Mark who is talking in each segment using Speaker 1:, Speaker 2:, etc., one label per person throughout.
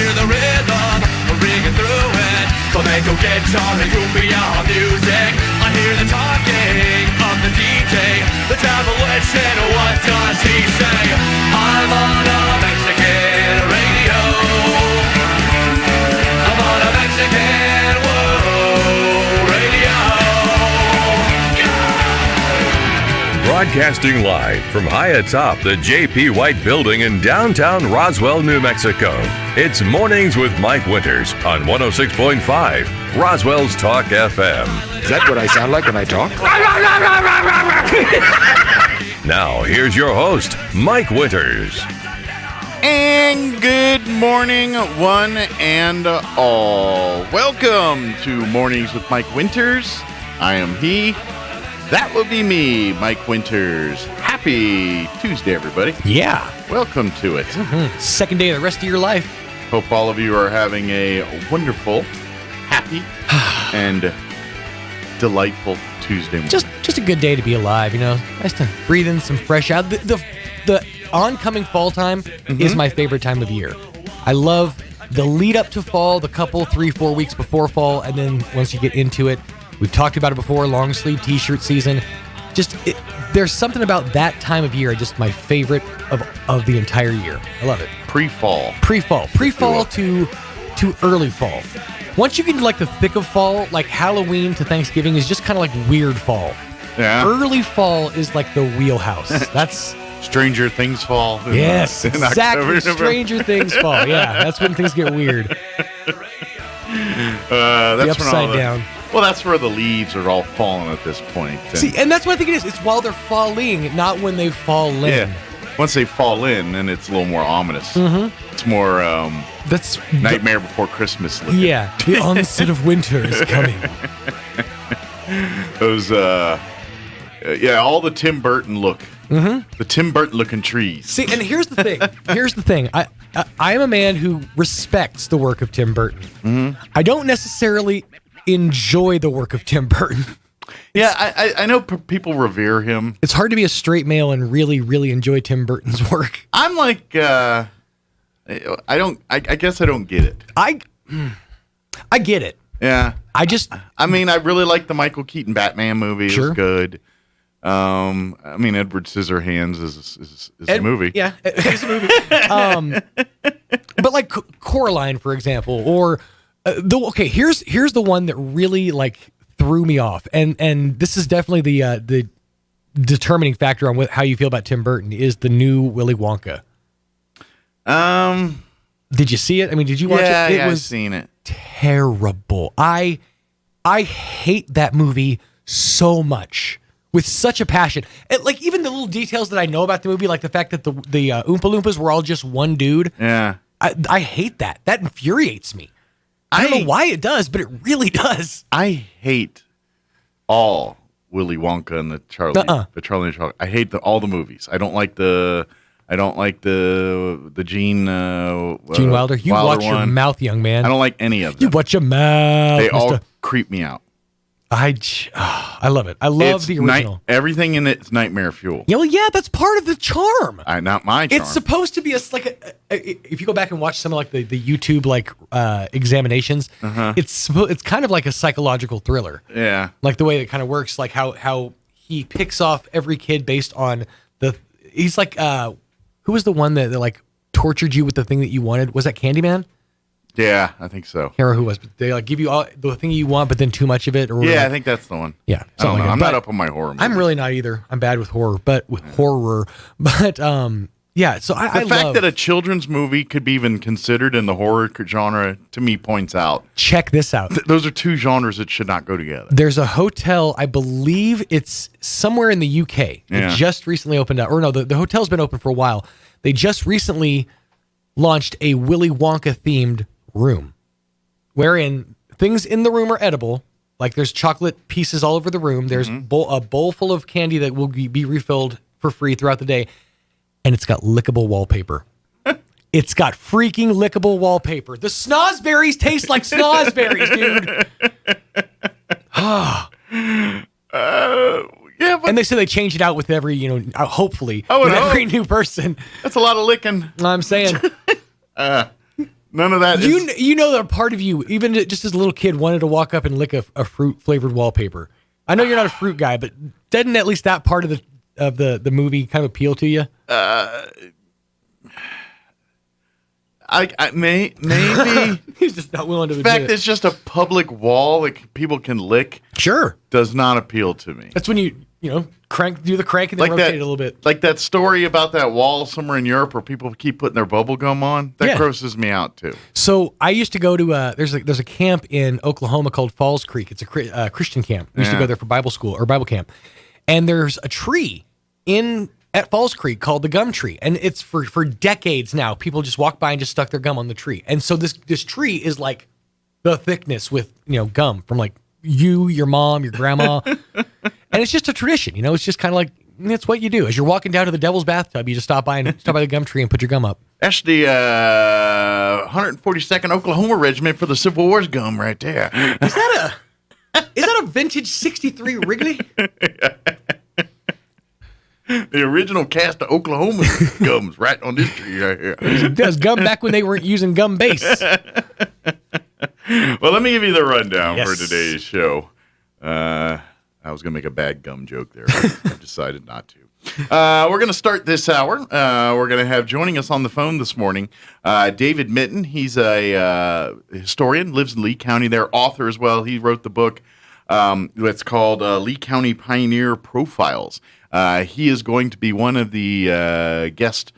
Speaker 1: hear the rhythm ringing through it. Flamenco guitar and cumbia music. I hear the talking of the DJ. The demolition, what does he say? I'm on a Mexican radio. I'm on a Mexican radio.
Speaker 2: Broadcasting live from high atop the J.P. White Building in downtown Roswell, New Mexico. It's Mornings with Mike Winters on 106.5 Roswell's Talk FM.
Speaker 3: Is that what I sound like when I talk?
Speaker 2: Now, here's your host, Mike Winters.
Speaker 4: And good morning, one and all. Welcome to Mornings with Mike Winters. I am he. That would be me, Mike Winters. Happy Tuesday, everybody.
Speaker 5: Yeah.
Speaker 4: Welcome to it.
Speaker 5: Mm-hmm. Second day of the rest of your life.
Speaker 4: Hope all of you are having a wonderful, happy, and delightful Tuesday morning.
Speaker 5: Just a good day to be alive, you know. Nice to breathe in some fresh air. The oncoming fall time is my favorite time of year. I love the lead up to fall, the couple, 3-4 weeks before fall, and then once you get into it, we've talked about it before, long sleeve t-shirt season. There's something about that time of year, just my favorite of the entire year. I love it.
Speaker 4: Pre-fall
Speaker 5: to early fall. Once you get into like the thick of fall, like Halloween to Thanksgiving is just kind of like weird fall.
Speaker 4: Yeah.
Speaker 5: Early fall is like the wheelhouse. That's
Speaker 4: Stranger Things fall.
Speaker 5: Yes,
Speaker 4: in
Speaker 5: exactly.
Speaker 4: October,
Speaker 5: Stranger Things fall. Yeah, that's when things get weird.
Speaker 4: That's
Speaker 5: the upside down.
Speaker 4: Well, that's where the leaves are all falling at this point.
Speaker 5: See, and that's what I think it is. It's while they're falling, not when they fall in.
Speaker 4: Yeah. Once they fall in, then it's a little more ominous. Mm-hmm. It's more
Speaker 5: that's
Speaker 4: Nightmare Before Christmas looking.
Speaker 5: Yeah, the onset of winter is coming.
Speaker 4: Those, all the Tim Burton look. Mm-hmm. The Tim Burton looking trees.
Speaker 5: See, and here's the thing. I am a man who respects the work of Tim Burton. Mm-hmm. I don't necessarily enjoy the work of Tim Burton.
Speaker 4: Yeah, I know people revere him.
Speaker 5: It's hard to be a straight male and really, really enjoy Tim Burton's work.
Speaker 4: I'm like, I guess I don't get it.
Speaker 5: I get it.
Speaker 4: Yeah.
Speaker 5: I
Speaker 4: really like the Michael Keaton Batman movie. Sure. It was good. Edward Scissorhands is a movie.
Speaker 5: Yeah, it's a movie. But like Coraline, for example, or here's the one that really like threw me off, and this is definitely the determining factor on how you feel about Tim Burton is the new Willy Wonka. Did you see it? I mean, did you watch it?
Speaker 4: Yeah, I've seen it.
Speaker 5: Terrible. I hate that movie so much. With such a passion. And like even the little details that I know about the movie, like the fact that the Oompa Loompas were all just one dude.
Speaker 4: Yeah.
Speaker 5: I hate that. That infuriates me. I don't know why it does, but it really does.
Speaker 4: I hate all Willy Wonka and the Charlie and the Chocolate. I hate all the movies. I don't like the Gene
Speaker 5: Wilder. You watch your mouth, young man.
Speaker 4: I don't like any of them.
Speaker 5: You watch your mouth.
Speaker 4: They all creep me out.
Speaker 5: I love it. I love the original.
Speaker 4: Everything in it's nightmare fuel.
Speaker 5: Yeah, well, yeah, that's part of the charm.
Speaker 4: Not my charm.
Speaker 5: It's supposed to be if you go back and watch some of like the YouTube like examinations, it's kind of like a psychological thriller.
Speaker 4: Yeah,
Speaker 5: like the way it kind of works, like how he picks off every kid based on he's like who was the one that like tortured you with the thing that you wanted? Was that Candyman?
Speaker 4: Yeah, I think so.
Speaker 5: I can't remember who it was, but they like give you all the thing you want, but then too much of it. Or
Speaker 4: yeah, I think that's the one.
Speaker 5: Yeah,
Speaker 4: I don't know. I'm not up on my horror movies.
Speaker 5: I'm really not either. I'm bad with horror, but yeah. So
Speaker 4: the fact that a children's movie could be even considered in the horror genre to me points out.
Speaker 5: Check this out.
Speaker 4: Those are two genres that should not go together.
Speaker 5: There's a hotel, I believe it's somewhere in the UK.
Speaker 4: Yeah.
Speaker 5: It just recently opened up, or no, the hotel's been open for a while. They just recently launched a Willy Wonka themed room, wherein things in the room are edible. Like there's chocolate pieces all over the room. There's a bowl full of candy that will be refilled for free throughout the day. And it's got lickable wallpaper. It's got freaking lickable wallpaper. The snozberries taste like snozberries, dude.
Speaker 4: Yeah, but
Speaker 5: and they say they change it out with every, hopefully, with every new person.
Speaker 4: That's a lot of licking.
Speaker 5: I'm saying.
Speaker 4: None of that.
Speaker 5: You know that part of you, even just as a little kid, wanted to walk up and lick a fruit flavored wallpaper. I know you're not a fruit guy, but doesn't at least that part of the movie kind of appeal to you?
Speaker 4: Maybe.
Speaker 5: He's just not willing to
Speaker 4: The
Speaker 5: admit
Speaker 4: fact
Speaker 5: it.
Speaker 4: that it's just a public wall that people can lick
Speaker 5: Sure.
Speaker 4: does not appeal to me.
Speaker 5: That's when you do the crank and then rotate it a little bit.
Speaker 4: Like that story about that wall somewhere in Europe where people keep putting their bubble gum on. That
Speaker 5: Yeah.
Speaker 4: grosses me out too.
Speaker 5: So I used to go to there's a camp in Oklahoma called Falls Creek. It's a Christian camp. I used to go there for Bible school or Bible camp, and there's a tree at Falls Creek called the gum tree, and it's for decades now. People just walk by and just stuck their gum on the tree, and so this tree is like the thickness with gum from like you, your mom, your grandma, and it's just a tradition. It's just kind of like that's what you do as you're walking down to the Devil's Bathtub. You just stop by the gum tree and put your gum up.
Speaker 4: That's the 142nd Oklahoma Regiment for the Civil War's gum right there.
Speaker 5: Is that a vintage '63 Wrigley?
Speaker 4: The original cast of Oklahoma gums right on this tree right here.
Speaker 5: Does gum back when they weren't using gum base.
Speaker 4: Well, let me give you the rundown
Speaker 5: Yes.
Speaker 4: for today's show. I was going to make a bad gum joke there, but I decided not to. We're going to start this hour. We're going to have joining us on the phone this morning, David Mitten. He's a historian, lives in Lee County there, author as well. He wrote the book that's called Lee County Pioneer Profiles. He is going to be one of the guest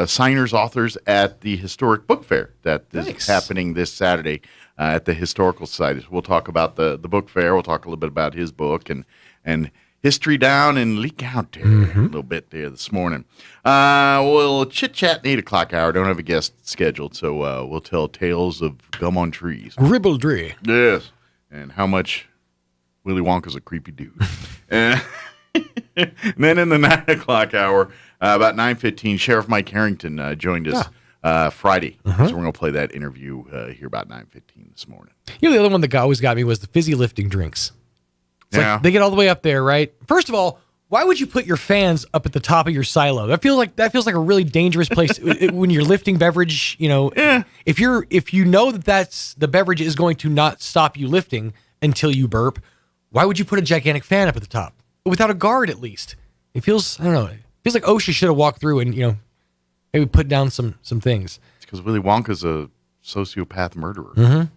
Speaker 4: signers, authors at the Historic Book Fair that is happening this Saturday at the Historical Society. We'll talk about the book fair. We'll talk a little bit about his book and history down in Lee County a little bit there this morning. We'll chit-chat in the 8 o'clock hour. Don't have a guest scheduled, so we'll tell tales of gum on trees.
Speaker 5: Ribaldry.
Speaker 4: Yes, and how much Willy Wonka's a creepy dude. And then in the 9 o'clock hour, about 9:15, Sheriff Mike Harrington joined us Friday. So we're going to play that interview here about 9:15 this morning.
Speaker 5: The other one that always got me was the fizzy lifting drinks. It's
Speaker 4: Yeah.
Speaker 5: like they get all the way up there, right? First of all, why would you put your fans up at the top of your silo? That feels like a really dangerous place when you're lifting beverage. If you know that's the beverage is going to not stop you lifting until you burp, why would you put a gigantic fan up at the top without a guard at least? It feels It feels like OSHA should have walked through and maybe put down some things.
Speaker 4: It's because Willy Wonka's a sociopath murderer.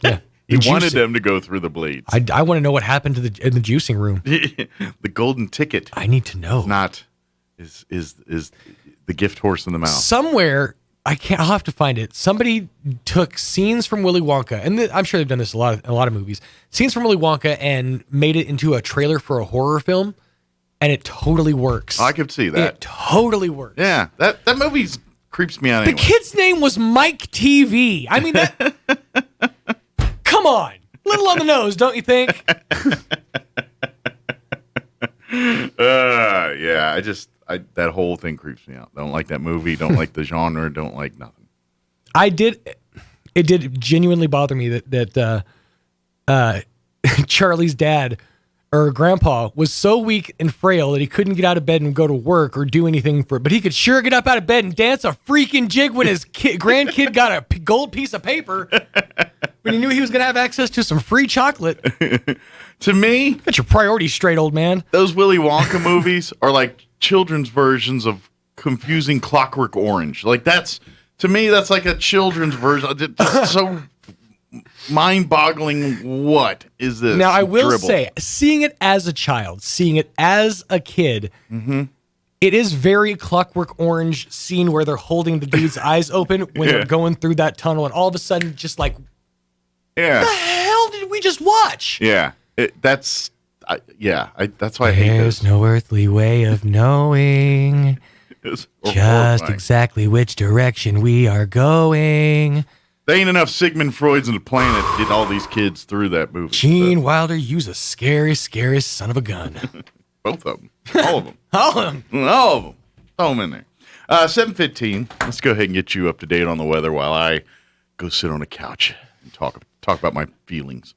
Speaker 5: Yeah.
Speaker 4: He
Speaker 5: The
Speaker 4: wanted
Speaker 5: juice-
Speaker 4: them to go through the blades.
Speaker 5: I want to know what happened in the juicing room.
Speaker 4: The golden ticket
Speaker 5: I need to know.
Speaker 4: is the gift horse in the mouth.
Speaker 5: Somewhere I'll have to find it. Somebody took scenes from Willy Wonka, and I'm sure they've done this in a lot of movies. Scenes from Willy Wonka and made it into a trailer for a horror film, and it totally works.
Speaker 4: I could see that.
Speaker 5: It totally works.
Speaker 4: Yeah, that movie creeps me out
Speaker 5: The
Speaker 4: anyway.
Speaker 5: kid's name was Mike TV. I mean, that. Come on, little on the nose, don't you think?
Speaker 4: Yeah, that whole thing creeps me out. Don't like that movie. Don't like the genre. Don't like nothing.
Speaker 5: It did genuinely bother me that Charlie's dad or grandpa was so weak and frail that he couldn't get out of bed and go to work or do anything but he could sure get up out of bed and dance a freaking jig when his grandkid got a gold piece of paper when he knew he was going to have access to some free chocolate.
Speaker 4: To me,
Speaker 5: Get your priorities straight, old man.
Speaker 4: those Willy Wonka movies are like children's versions of confusing Clockwork Orange. Like to me, that's like a children's version. It's so mind-boggling. What is this?
Speaker 5: Now, I will
Speaker 4: dribble?
Speaker 5: say, seeing it as a child, seeing it as a kid, it is very Clockwork Orange scene where they're holding the dude's eyes open when they're going through that tunnel, and all of a sudden, just like,
Speaker 4: Yeah.
Speaker 5: the hell did we just watch?
Speaker 4: Yeah. That's why I hate
Speaker 5: There's
Speaker 4: this.
Speaker 5: no earthly way of knowing
Speaker 4: It's
Speaker 5: just
Speaker 4: horrifying.
Speaker 5: exactly which direction we are going.
Speaker 4: There ain't enough Sigmund Freuds on the planet to get all these kids through that movie.
Speaker 5: Gene Wilder used a scary, scary son of a gun.
Speaker 4: Both of them. All of them.
Speaker 5: All of them.
Speaker 4: All of them. Throw them in there. 7:15. Let's go ahead and get you up to date on the weather while I go sit on a couch and talk about my feelings.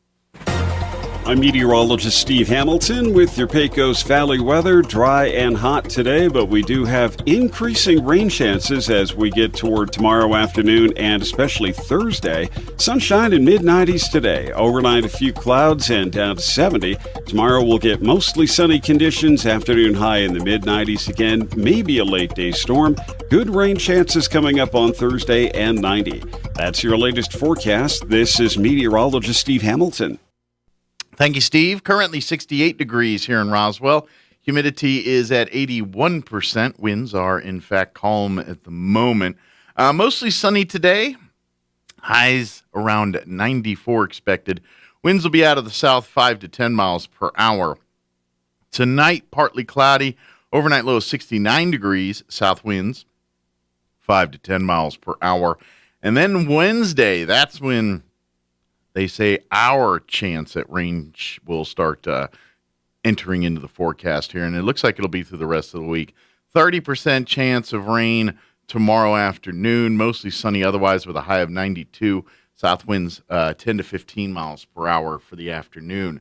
Speaker 6: I'm meteorologist Steve Hamilton with your Pecos Valley weather. Dry and hot today, but we do have increasing rain chances as we get toward tomorrow afternoon and especially Thursday. Sunshine in mid-90s today. Overnight, a few clouds and down to 70. Tomorrow we'll get mostly sunny conditions. Afternoon high in the mid-90s again. Maybe a late-day storm. Good rain chances coming up on Thursday and 90. That's your latest forecast. This is meteorologist Steve Hamilton.
Speaker 4: Thank you, Steve. Currently 68 degrees here in Roswell. Humidity is at 81%. Winds are, in fact, calm at the moment. Mostly sunny today. Highs around 94 expected. Winds will be out of the south 5 to 10 miles per hour. Tonight, partly cloudy. Overnight low of 69 degrees. South winds 5 to 10 miles per hour. And then Wednesday, that's when they say our chance at rain will start entering into the forecast here, and it looks like it'll be through the rest of the week. 30% chance of rain tomorrow afternoon, mostly sunny otherwise with a high of 92. South winds 10 to 15 miles per hour for the afternoon.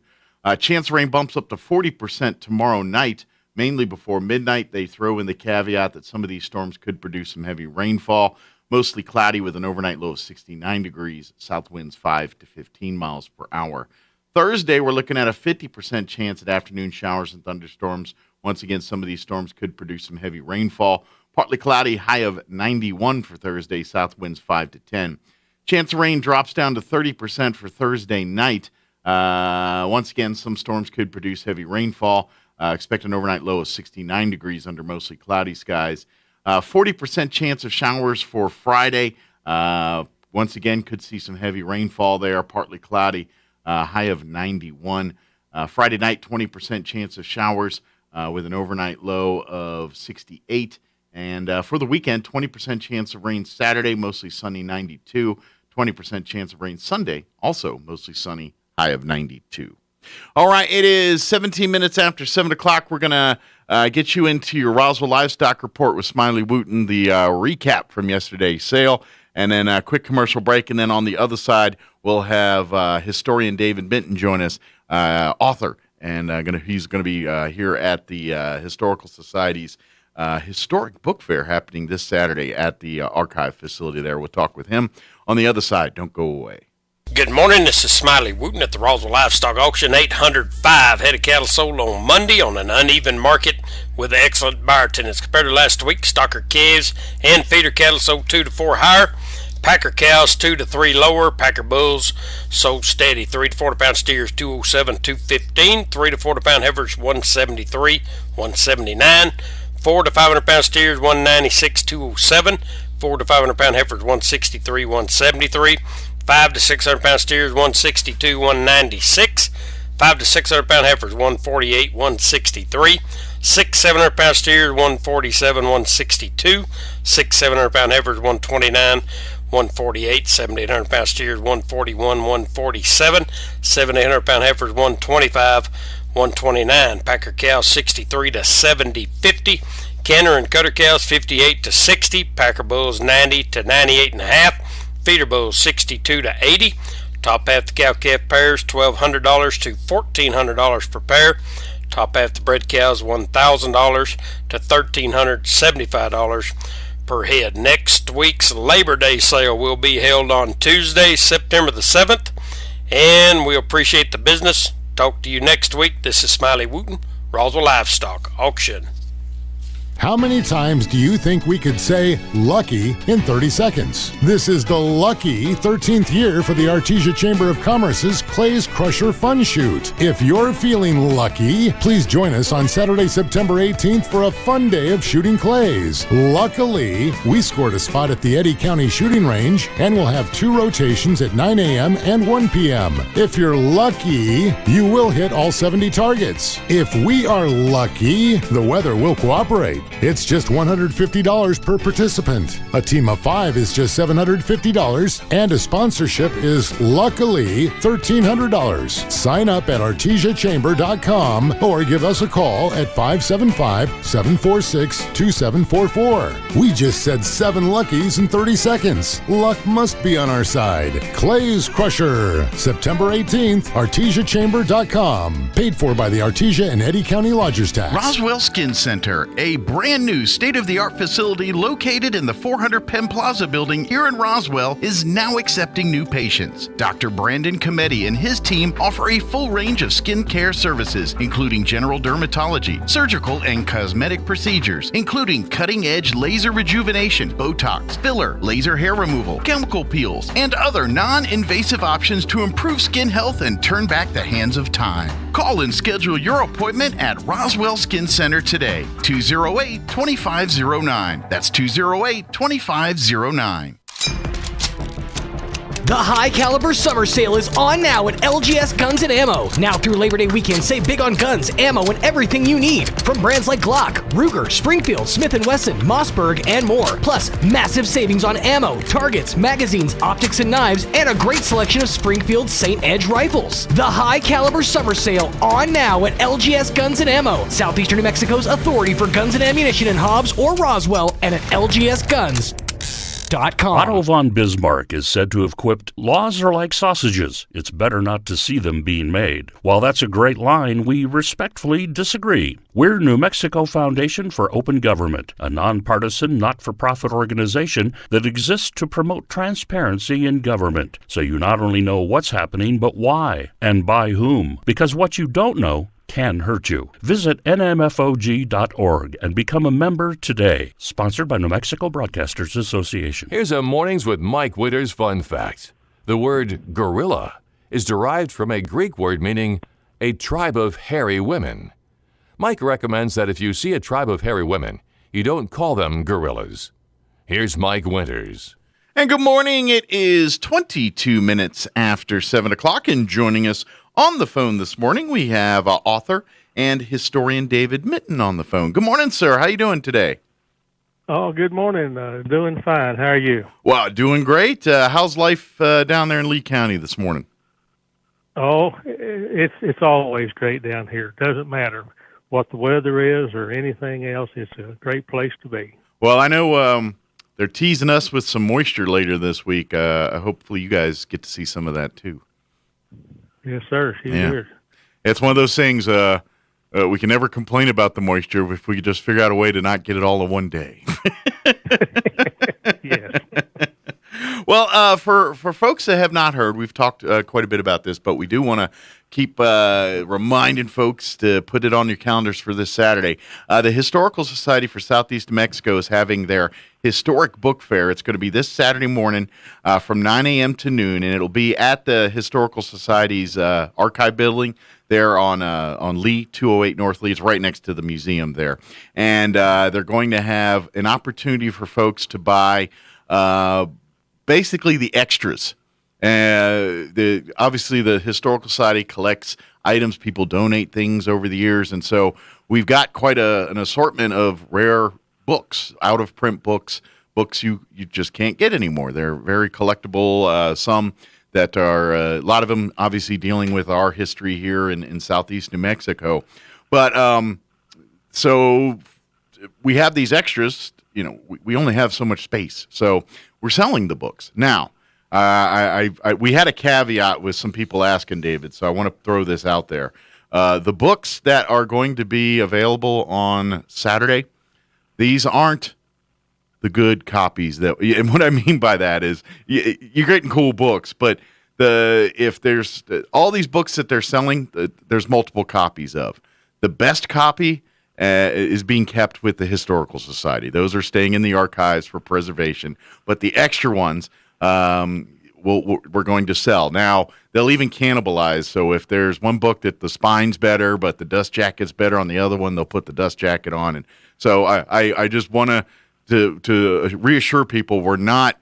Speaker 4: Chance of rain bumps up to 40% tomorrow night, mainly before midnight. They throw in the caveat that some of these storms could produce some heavy rainfall. Mostly cloudy with an overnight low of 69 degrees. South winds 5 to 15 miles per hour. Thursday, we're looking at a 50% chance at afternoon showers and thunderstorms. Once again, some of these storms could produce some heavy rainfall. Partly cloudy, high of 91 for Thursday. South winds 5 to 10. Chance of rain drops down to 30% for Thursday night. Once again, some storms could produce heavy rainfall. Expect an overnight low of 69 degrees under mostly cloudy skies. 40% chance of showers for Friday. Once again, could see some heavy rainfall there, partly cloudy, high of 91. Friday night, 20% chance of showers with an overnight low of 68. And for the weekend, 20% chance of rain Saturday, mostly sunny, 92. 20% chance of rain Sunday, also mostly sunny, high of 92. All right, it is 17 minutes after 7 o'clock. We're going to get you into your Roswell Livestock Report with Smiley Wooten, the recap from yesterday's sale, and then a quick commercial break. And then on the other side, we'll have historian David Benton join us, author, and he's going to be here at the Historical Society's historic book fair happening this Saturday at the archive facility there. We'll talk with him on the other side. Don't go away.
Speaker 7: Good morning, this is Smiley Wooten at the Roswell Livestock Auction. 805 head of cattle sold on Monday on an uneven market with excellent buyer attendance. Compared to last week, stocker calves and feeder cattle sold 2 to 4 higher. Packer cows 2 to 3 lower. Packer bulls sold steady. 3 to 4 pound steers 207, 215. 3 to 4 pound heifers 173, 179. 4 to 500 pound steers 196, 207. 4 to 500 pound heifers 163, 173. 5 to 600 pound steers 162, 196. 5 to 600 pound heifers 148, 163. 6 700 pound steers 147, 162. 6 700 pound heifers 129, 148. 7 800 pound steers 141, 147. 7 800 pound heifers 125, 129. Packer cows 63 to 70, 50. Canner and cutter cows 58 to 60. Packer bulls 90 to 98 and a half. Feeder bulls 62 to 80. Top half the cow-calf pairs $1,200 to $1,400 per pair. Top half the bred cows $1,000 to $1,375 per head. Next week's Labor Day sale will be held on Tuesday, September the 7th, and we appreciate the business. Talk to you next week. This is Smiley Wooten, Roswell Livestock Auction.
Speaker 8: How many times do you think we could say lucky in 30 seconds? This is the lucky 13th year for the Artesia Chamber of Commerce's Clays Crusher Fun Shoot. If you're feeling lucky, please join us on Saturday, September 18th for a fun day of shooting clays. Luckily, we scored a spot at the Eddy County Shooting Range, and we'll have 2 rotations at 9 a.m. and 1 p.m. If you're lucky, you will hit all 70 targets. If we are lucky, the weather will cooperate. It's just $150 per participant. A team of 5 is just $750, and a sponsorship is luckily $1,300. Sign up at artesiachamber.com or give us a call at 575-746-2744. We just said 7 luckies in 30 seconds. Luck must be on our side. Clay's Crusher, September 18th, artesiachamber.com. Paid for by the Artesia and Eddy County Lodgers Tax.
Speaker 4: Roswell Skin Center, a brand new state-of-the-art facility located in the 400 Penn Plaza building here in Roswell, is now accepting new patients. Dr. Brandon Cometti and his team offer a full range of skin care services, including general dermatology, surgical and cosmetic procedures, including cutting-edge laser rejuvenation, Botox, filler, laser hair removal, chemical peels, and other non-invasive options to improve skin health and turn back the hands of time. Call and schedule your appointment at Roswell Skin Center today, 208-2509. That's 208-2509.
Speaker 9: The High Caliber Summer Sale is on now at LGS Guns and Ammo. Now through Labor Day weekend, save big on guns, ammo, and everything you need. From brands like Glock, Ruger, Springfield, Smith & Wesson, Mossberg, and more. Plus, massive savings on ammo, targets, magazines, optics, and knives, and a great selection of Springfield St. Edge rifles. The High Caliber Summer Sale on now at LGS Guns and Ammo, Southeastern New Mexico's authority for guns and ammunition in Hobbs or Roswell, and at lgsguns.com.
Speaker 10: Otto von Bismarck is said to have quipped, "Laws are like sausages. It's better not to see them being made." While that's a great line, we respectfully disagree. We're New Mexico Foundation for Open Government, a nonpartisan, not-for-profit organization that exists to promote transparency in government, so you not only know what's happening, but why, and by whom. Because what you don't know can hurt you. Visit nmfog.org and become a member today. Sponsored by New Mexico Broadcasters Association.
Speaker 11: Here's a Mornings with Mike Winters fun fact. The word gorilla is derived from a Greek word meaning a tribe of hairy women. Mike recommends that if you see a tribe of hairy women, you don't call them gorillas. Here's Mike Winters.
Speaker 4: And good morning. It is 22 minutes after 7 o'clock, and joining us on the phone this morning, we have author and historian David Mitten on the phone. Good morning, sir. How you doing today?
Speaker 12: Oh, good morning. Doing fine. How are you?
Speaker 4: Well, doing great. How's life down there in Lee County this morning?
Speaker 12: Oh, it's always great down here. Doesn't matter what the weather is or anything else. It's a great place to be.
Speaker 4: Well, I know they're teasing us with some moisture later this week. Hopefully you guys get to see some of that too.
Speaker 12: Yes, sir. Here.
Speaker 4: It's one of those things. We can never complain about the moisture if we could just figure out a way to not get it all in one day.
Speaker 12: Yes.
Speaker 4: Well, for folks that have not heard, we've talked quite a bit about this, but we do want to keep reminding folks to put it on your calendars for this Saturday. The Historical Society for Southeast New Mexico is having their historic book fair. It's going to be this Saturday morning from 9 a.m. to noon, and it'll be at the Historical Society's archive building there on Lee, 208 North Lee. It's right next to the museum there. And they're going to have an opportunity for folks to buy basically the extras. Obviously, the Historical Society collects items. People donate things over the years. And so we've got quite an assortment of rare books, out-of-print books you just can't get anymore. They're very collectible, some that are, a lot of them obviously dealing with our history here in Southeast New Mexico. But so we have these extras. You know, we only have so much space. So we're selling the books. Now, we had a caveat with some people asking, David, so I want to throw this out there. The books that are going to be available on Saturday, these aren't the good copies. And what I mean by that is you're getting cool books, but if there's all these books that they're selling, there's multiple copies of. The best copy is being kept with the Historical Society. Those are staying in the archives for preservation, but the extra ones we're going to sell. Now, they'll even cannibalize, so if there's one book that the spine's better, but the dust jacket's better on the other one, they'll put the dust jacket on. And so I just want to reassure people we're not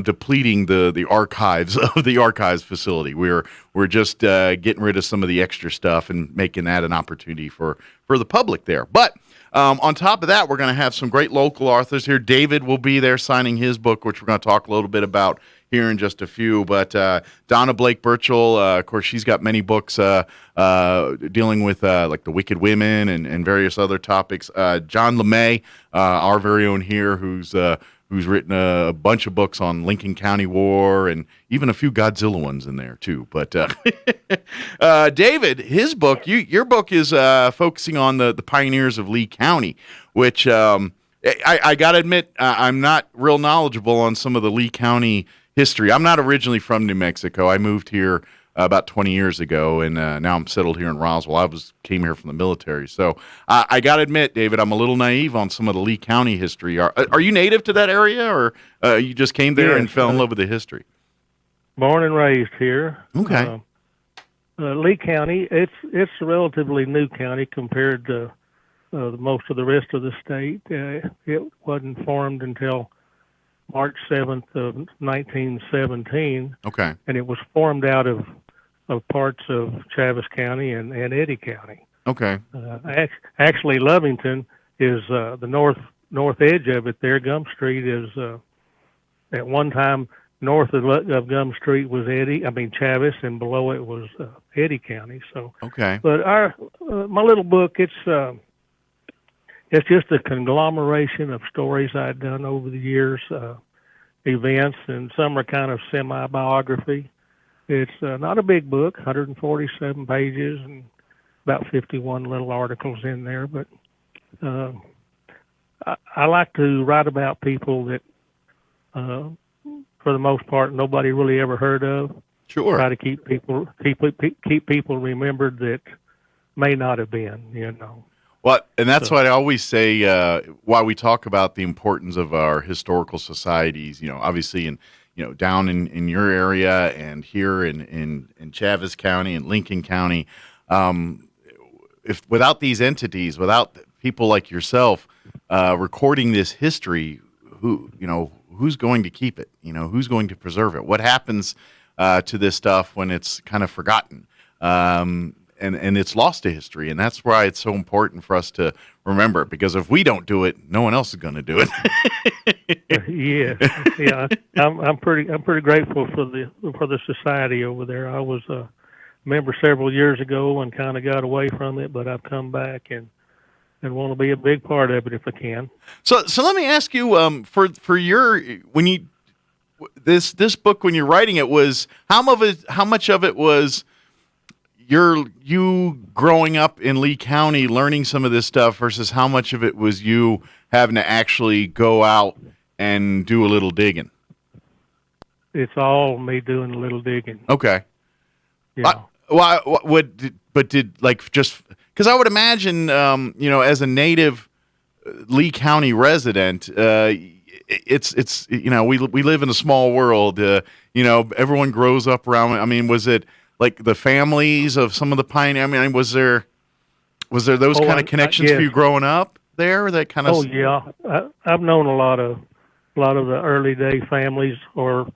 Speaker 4: depleting the archives of the archives facility. We're just getting rid of some of the extra stuff and making that an opportunity for the public there. But On top of that, we're going to have some great local authors here. David will be there signing his book, which we're going to talk a little bit about here in just a few. But Donna Blake Burchell, of course, she's got many books dealing with like the Wicked Women and various other topics. John LeMay, our very own here, who's written a bunch of books on Lincoln County War and even a few Godzilla ones in there too. But David, his book, your book is focusing on the pioneers of Lee County, which I got to admit, I'm not real knowledgeable on some of the Lee County history. I'm not originally from New Mexico. I moved here about 20 years ago, and now I'm settled here in Roswell. I came here from the military. So I got to admit, David, I'm a little naive on some of the Lee County history. Are you native to that area, or you just came there and fell in love with the history?
Speaker 12: Born and raised here.
Speaker 4: Okay.
Speaker 12: Lee County, it's a relatively new county compared to most of the rest of the state. It wasn't formed until March 7th of 1917.
Speaker 4: Okay.
Speaker 12: And it was formed out of parts of Chaves County and Eddy County.
Speaker 4: Okay.
Speaker 12: Actually, Lovington is the north edge of it there. Gum Street is at one time north of Gum Street was Chaves, and below it was Eddy County. So.
Speaker 4: Okay.
Speaker 12: But my little book, it's just a conglomeration of stories I'd done over the years, events, and some are kind of semi-biography. It's not a big book, 147 pages and about 51 little articles in there, but I like to write about people that, for the most part, nobody really ever heard of.
Speaker 4: Sure.
Speaker 12: Try to keep people remembered that may not have been, you know.
Speaker 4: Well, and that's why I always say, why we talk about the importance of our historical societies, obviously down in your area and here in Chaves County and Lincoln County. If without these entities, without people like yourself recording this history, who's going to keep it? Who's going to preserve it? What happens to this stuff when it's kind of forgotten? And it's lost to history, and that's why it's so important for us to remember it, because if we don't do it, no one else is going to do it.
Speaker 12: yeah. I'm pretty grateful for the society over there. I was a member several years ago and kind of got away from it, but I've come back and want to be a big part of it if I can.
Speaker 4: So let me ask you, for your this book, when you're writing it, was how much of it was you growing up in Lee County, learning some of this stuff, versus how much of it was you having to actually go out and do a little digging?
Speaker 12: It's all me doing a little digging.
Speaker 4: Okay.
Speaker 12: Yeah.
Speaker 4: Because I would imagine, as a native Lee County resident, it's we live in a small world. Everyone grows up around. I mean, was it like the families of some of the pioneers? I mean, was there those kind of connections for you growing up there? That kind of.
Speaker 12: Oh yeah, I've known a lot of the early day families, or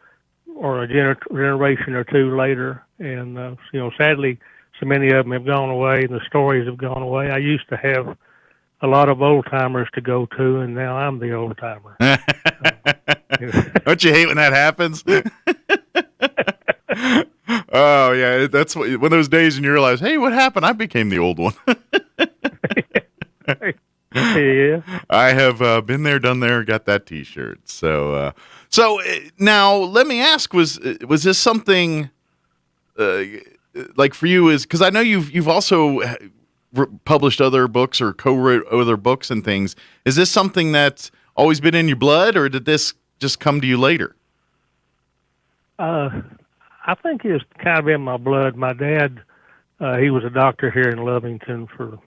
Speaker 12: a generation or two later, and sadly, so many of them have gone away, and the stories have gone away. I used to have a lot of old timers to go to, and now I'm the old timer.
Speaker 4: Don't you hate when that happens? Oh yeah, that's one of those days when you realize, hey, what happened? I became the old one.
Speaker 12: Yeah,
Speaker 4: I have been there, done there, got that T-shirt. So now let me ask: was this something like for you? Is because I know you've also published other books or co-wrote other books and things. Is this something that's always been in your blood, or did this just come to you later?
Speaker 12: I think it's kind of in my blood. My dad, he was a doctor here in Lovington for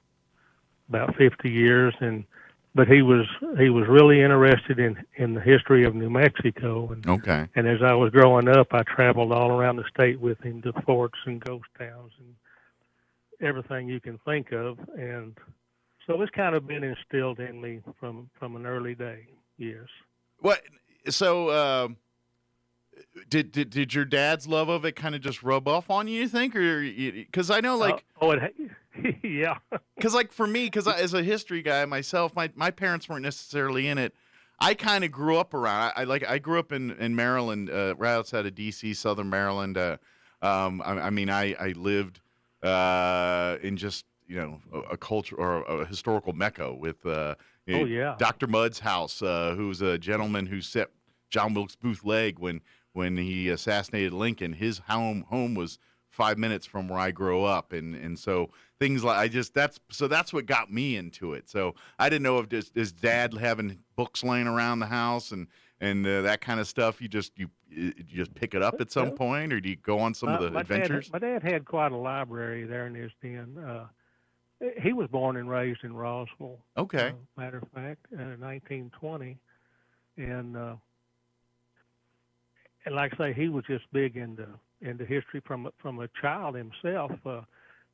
Speaker 12: about 50 years, but he was really interested in the history of New Mexico. And,
Speaker 4: okay.
Speaker 12: And as I was growing up, I traveled all around the state with him to forts and ghost towns and everything you can think of. And so it's kind of been instilled in me from an early day. Yes.
Speaker 4: What? So. Did your dad's love of it kind of just rub off on you think, or because I know like
Speaker 12: Yeah.
Speaker 4: Because, like, for me, as a history guy myself, my parents weren't necessarily in it. I kind of grew up around. I grew up in Maryland, right outside of D.C., Southern Maryland. I lived in just a culture or a historical mecca with Dr. Mudd's house, who's a gentleman who set John Wilkes Booth leg when he assassinated Lincoln. His home was 5 minutes from where I grew up, and so things like that's what got me into it. So I didn't know if his dad having books laying around the house and that kind of stuff. You just pick it up at some point, or do you go on some of the adventures?
Speaker 12: My dad had quite a library there in his den. He was born and raised in Roswell.
Speaker 4: Okay.
Speaker 12: Matter of fact, in 1920, and like I say, he was just big into history from a child himself.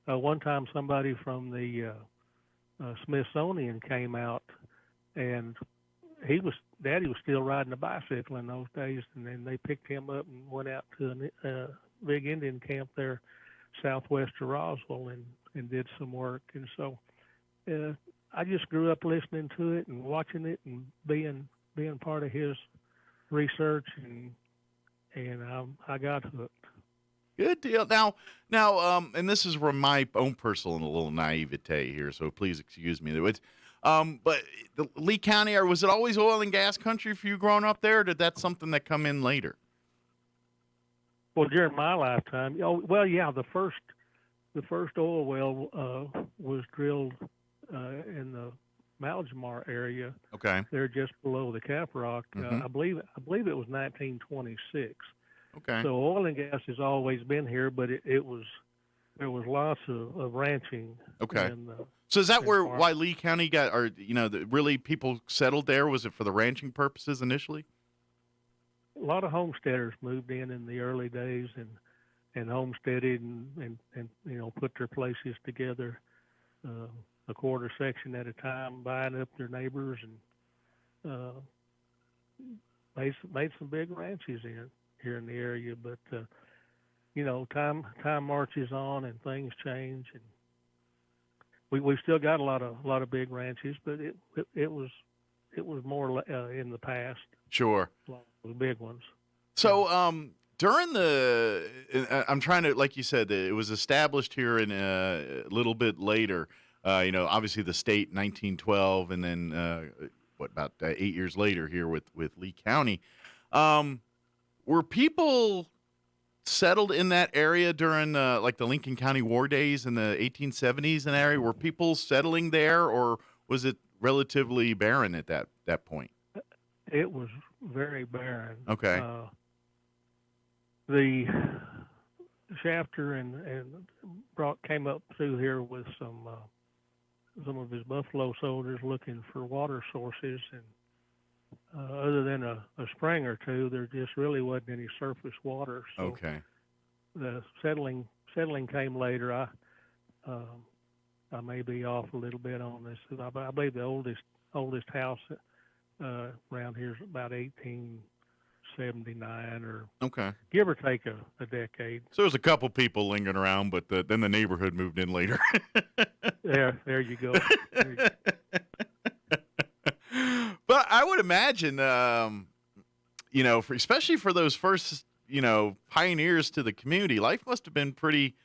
Speaker 12: One time, somebody from the Smithsonian came out, and Daddy was still riding a bicycle in those days, and then they picked him up and went out to a big Indian camp there, southwest of Roswell, and did some work. And so I just grew up listening to it and watching it and being part of his research, and I got hooked.
Speaker 4: Good deal. Now, and this is from my own personal and a little naivete here, so please excuse me. But Lee County, or was it always oil and gas country for you growing up there, or did that something that come in later?
Speaker 12: Well, during my lifetime, the first oil well was drilled in the Maljamar area.
Speaker 4: Okay.
Speaker 12: There just below the Cap Rock.
Speaker 4: Mm-hmm.
Speaker 12: I believe it was 1926.
Speaker 4: Okay.
Speaker 12: So oil and gas has always been here, but there was lots of ranching.
Speaker 4: Okay. So is that why Lee County got, or really people settled there? Was it for the ranching purposes initially?
Speaker 12: A lot of homesteaders moved in the early days and homesteaded and put their places together, a quarter section at a time, buying up their neighbors, and made some big ranches here in the area. But time marches on and things change, and we've still got a lot of big ranches, but it was more in the past.
Speaker 4: Sure.
Speaker 12: A lot of the big ones.
Speaker 4: So during I'm trying to, like you said, it was established here in a little bit later. Obviously the state 1912, and then about 8 years later here with Lee County. Were people settled in that area during like the Lincoln County War days in the 1870s and area? Were people settling there, or was it relatively barren at that point?
Speaker 12: It was very barren.
Speaker 4: Okay.
Speaker 12: The Shafter and Brock came up through here with some of his Buffalo soldiers looking for water sources, and other than a spring or two, there just really wasn't any surface water. So
Speaker 4: okay.
Speaker 12: The settling came later. I may be off a little bit on this. I believe the oldest house around here is about 1879, or
Speaker 4: okay,
Speaker 12: give or take a decade.
Speaker 4: So there's a couple people lingering around, but then the neighborhood moved in later.
Speaker 12: There you go.
Speaker 4: But I would imagine, especially for those first, pioneers to the community, life must have been pretty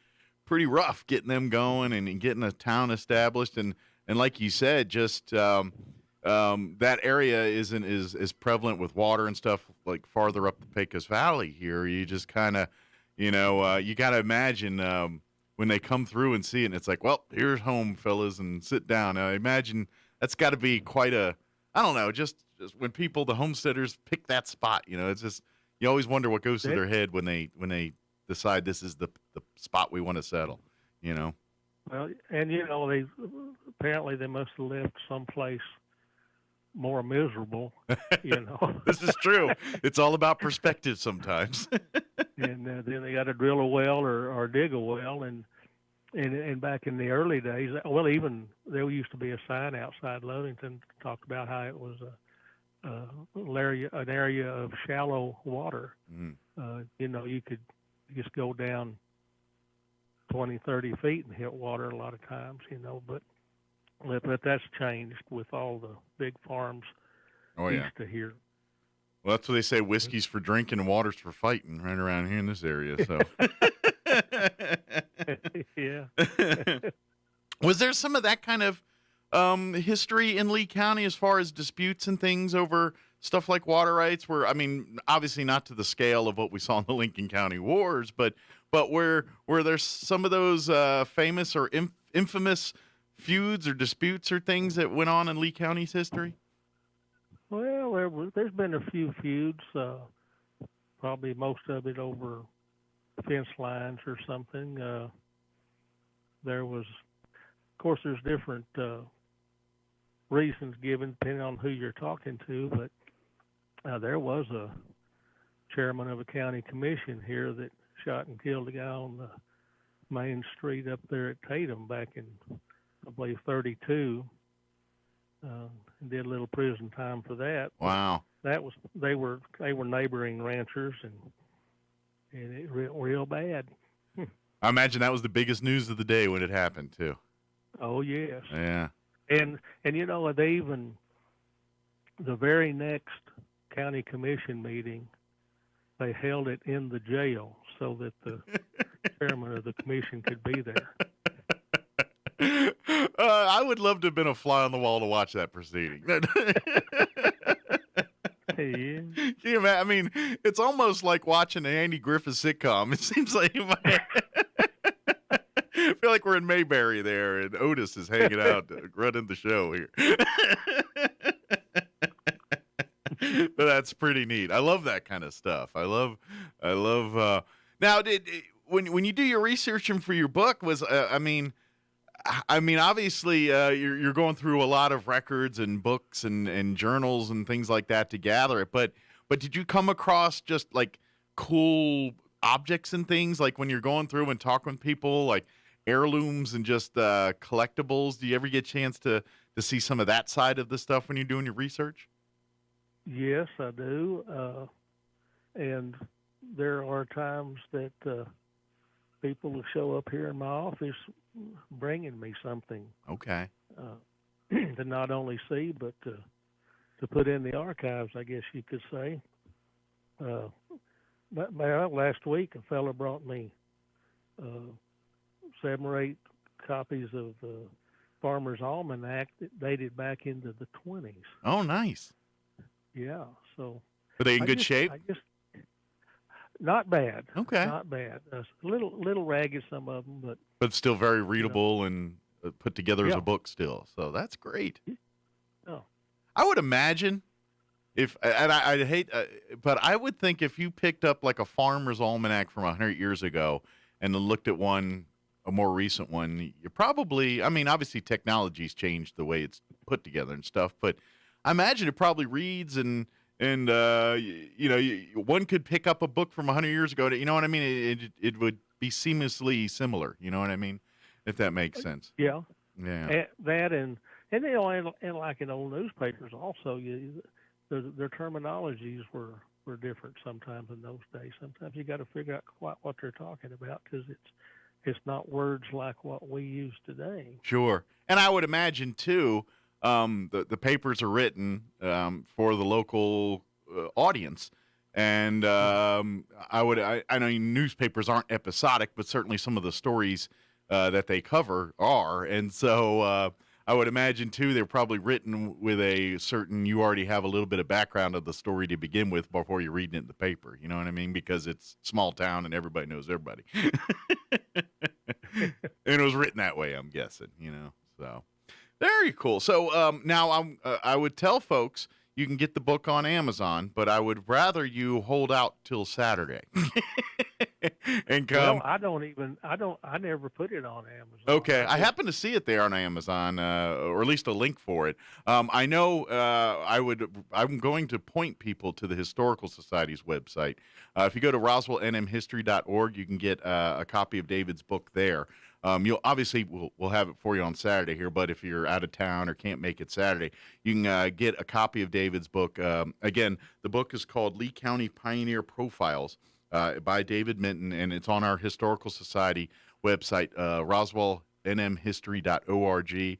Speaker 4: rough getting them going and getting a town established. And like you said, just that area isn't as prevalent with water and stuff like farther up the Pecos Valley here. You just kind of, you got to imagine when they come through and see it, and it's like, well, here's home, fellas, and sit down. I imagine that's got to be quite I don't know, just when the homesteaders pick that spot, it's just, you always wonder what goes through their head when they decide this is the spot we want to settle, Well,
Speaker 12: and they apparently they must have left someplace more miserable,
Speaker 4: This is true. It's all about perspective sometimes.
Speaker 12: And then they got to drill a well or dig a well, and back in the early days, well, even there used to be a sign outside Ludington that talked about how it was an area of shallow water.
Speaker 4: Mm.
Speaker 12: You could just go down 20, 30 feet and hit water a lot of times, but that's changed with all the big farms east of here.
Speaker 4: Well, that's what they say, whiskey's for drinking and water's for fighting right around here in this area. So,
Speaker 12: yeah.
Speaker 4: Was there some of that kind of history in Lee County as far as disputes and things over stuff like water rights? Where, I mean, obviously not to the scale of what we saw in the Lincoln County Wars, but where there's some of those famous or infamous feuds or disputes or things that went on in Lee County's history?
Speaker 12: Well, there's been a few feuds, probably most of it over fence lines or something. There was, of course, there's different reasons given depending on who you're talking to, but there was a chairman of a county commission here that shot and killed a guy on the main street up there at Tatum back in, I believe, 32. Did a little prison time for that.
Speaker 4: Wow.
Speaker 12: That was they were neighboring ranchers and it real bad.
Speaker 4: I imagine that was the biggest news of the day when it happened too.
Speaker 12: Oh yes.
Speaker 4: Yeah.
Speaker 12: And they even the very next county commission meeting they held it in the jail so that the chairman of the commission could be there.
Speaker 4: I would love to have been a fly on the wall to watch that proceeding.
Speaker 12: Yeah.
Speaker 4: Can you imagine? I mean, it's almost like watching an Andy Griffith sitcom. It seems like you might I feel like we're in Mayberry there, and Otis is hanging out, running the show here. But that's pretty neat. I love that kind of stuff. I love. Now, when you do your research and for your book, I mean, obviously, you're going through a lot of records and books and journals and things like that to gather it. But did you come across just like cool objects and things like when you're going through and talking with people, like heirlooms and just collectibles? Do you ever get a chance to see some of that side of the stuff when you're doing your research?
Speaker 12: Yes, I do. And there are times that people will show up here in my office bringing me something.
Speaker 4: Okay.
Speaker 12: To not only see, but to put in the archives, I guess you could say. But last week, a fellow brought me 7 or 8 copies of Farmer's Almanac that dated back into the 20s.
Speaker 4: Oh, nice.
Speaker 12: Yeah, so.
Speaker 4: Are they in good shape?
Speaker 12: Not bad.
Speaker 4: Okay.
Speaker 12: Not bad. A little ragged, some of them,
Speaker 4: but still very readable and put together as a book still. So that's great.
Speaker 12: Oh.
Speaker 4: I would imagine I hate, but I would think if you picked up like a Farmer's Almanac from 100 years ago and then looked at a more recent one, you probably, I mean, obviously technology's changed the way it's put together and stuff, but I imagine it probably reads and one could pick up a book from 100 years ago. You know what I mean? It would be seamlessly similar. You know what I mean? If that makes sense.
Speaker 12: Yeah.
Speaker 4: Yeah.
Speaker 12: That and like in old newspapers also, their terminologies were different sometimes in those days. Sometimes you got to figure out quite what they're talking about because it's not words like what we use today.
Speaker 4: Sure. And I would imagine too. The papers are written for the local audience, and I know newspapers aren't episodic, but certainly some of the stories that they cover are, and so I would imagine too they're probably written with a certain. You already have a little bit of background of the story to begin with before you're reading it in the paper. You know what I mean? Because it's small town and everybody knows everybody, and it was written that way. I'm guessing. So. Very cool. So now I would tell folks you can get the book on Amazon, but I would rather you hold out till Saturday and come.
Speaker 12: Well, I never put it on Amazon.
Speaker 4: Okay, I happen to see it there on Amazon, or at least a link for it. I know I'm going to point people to the Historical Society's website. If you go to roswellnmhistory.org, you can get a copy of David's book there. You'll obviously we'll have it for you on Saturday here, but if you're out of town or can't make it Saturday, you can get a copy of David's book. Again, the book is called Lee County Pioneer Profiles by David Minton, and it's on our Historical Society website, roswellnmhistory.org.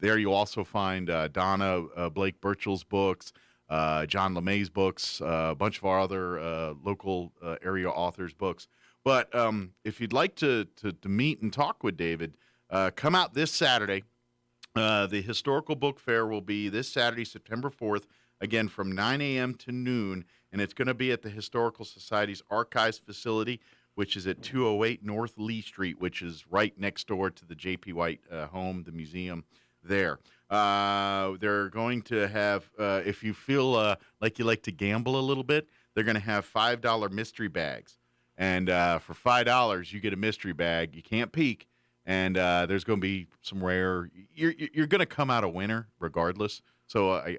Speaker 4: There you'll also find Donna Blake Burchell's books, John LeMay's books, a bunch of our other local area authors' books. But if you'd like to meet and talk with David, come out this Saturday. The Historical Book Fair will be this Saturday, September 4th, again from 9 a.m. to noon, and it's going to be at the Historical Society's Archives facility, which is at 208 North Lee Street, which is right next door to the J.P. White home, the museum there. They're going to have, if you feel like you like to gamble a little bit, they're going to have $5 mystery bags. And for $5, you get a mystery bag. You can't peek. And there's going to be some rare. You're going to come out a winner regardless. So I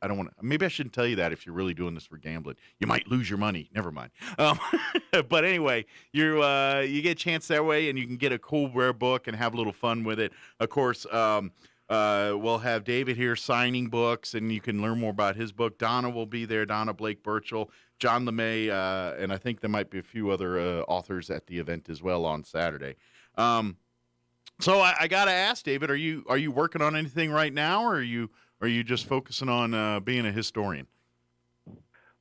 Speaker 4: don't want to. Maybe I shouldn't tell you that if you're really doing this for gambling. You might lose your money. Never mind. But anyway, you get a chance that way, and you can get a cool rare book and have a little fun with it. Of course, we'll have David here signing books, and you can learn more about his book. Donna will be there. Donna Blake Burchell, John LeMay, and I think there might be a few other authors at the event as well on Saturday. So I got to ask, David, are you working on anything right now, or are you just focusing on being a historian?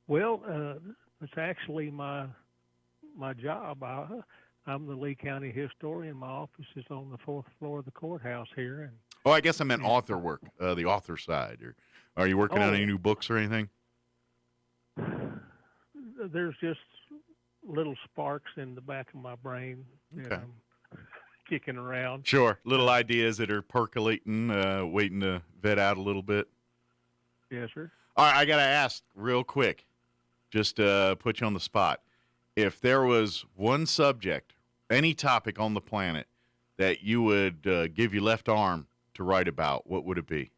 Speaker 12: Well, it's actually my job. I'm the Lee County historian. My office is on the 4th floor of the courthouse here. And
Speaker 4: I guess I meant author work, the author side. Or are you working on any new books or anything?
Speaker 12: There's just little sparks in the back of my brain.
Speaker 4: Okay.
Speaker 12: Kicking around.
Speaker 4: Sure. Little ideas that are percolating, waiting to vet out a little bit.
Speaker 12: Yes, sir.
Speaker 4: All right, I got to ask real quick, just put you on the spot. If there was one subject, any topic on the planet that you would give your left arm to write about, what would it be?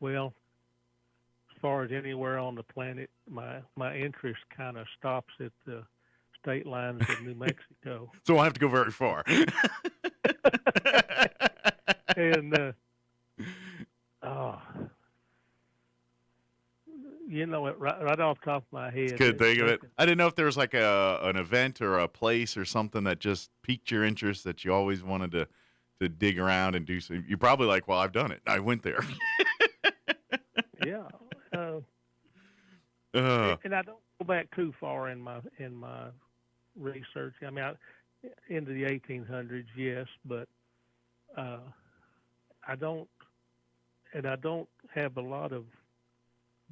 Speaker 12: Well, as far as anywhere on the planet, my interest kind of stops at the state lines of New Mexico.
Speaker 4: So I won't have to go very far.
Speaker 12: And right off the top of my head.
Speaker 4: Good think of it. I didn't know if there was like an event or a place or something that just piqued your interest that you always wanted to dig around and do. So you're probably like, well, I've done it. I went there.
Speaker 12: Yeah. And I don't go back too far in my research. I mean, into the 1800s, yes, but I don't have a lot of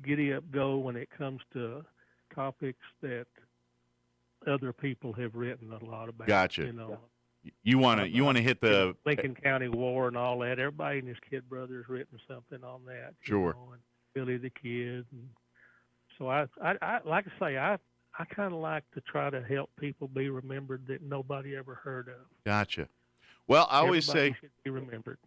Speaker 12: giddy up go when it comes to topics that other people have written a lot about.
Speaker 4: Gotcha. You want to hit the
Speaker 12: Lincoln County War and all that. Everybody and his kid brother's written something on that.
Speaker 4: Sure.
Speaker 12: And Billy the Kid. And so I like to say I kind of like to try to help people be remembered that nobody ever heard of.
Speaker 4: Gotcha. Well, I always say
Speaker 12: should be remembered.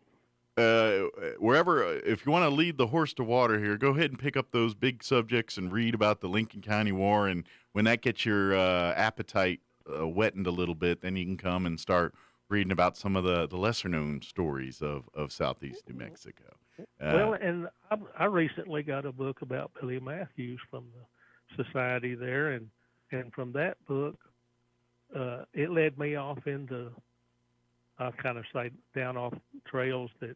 Speaker 4: Wherever, if you want to lead the horse to water here, go ahead and pick up those big subjects and read about the Lincoln County War. And when that gets your appetite wetted a little bit, then you can come and start reading about some of the lesser-known stories of Southeast New Mexico.
Speaker 12: Well, and I recently got a book about Billy Matthews from the society there, and from that book, it led me off into, I'll kind of say, down off trails that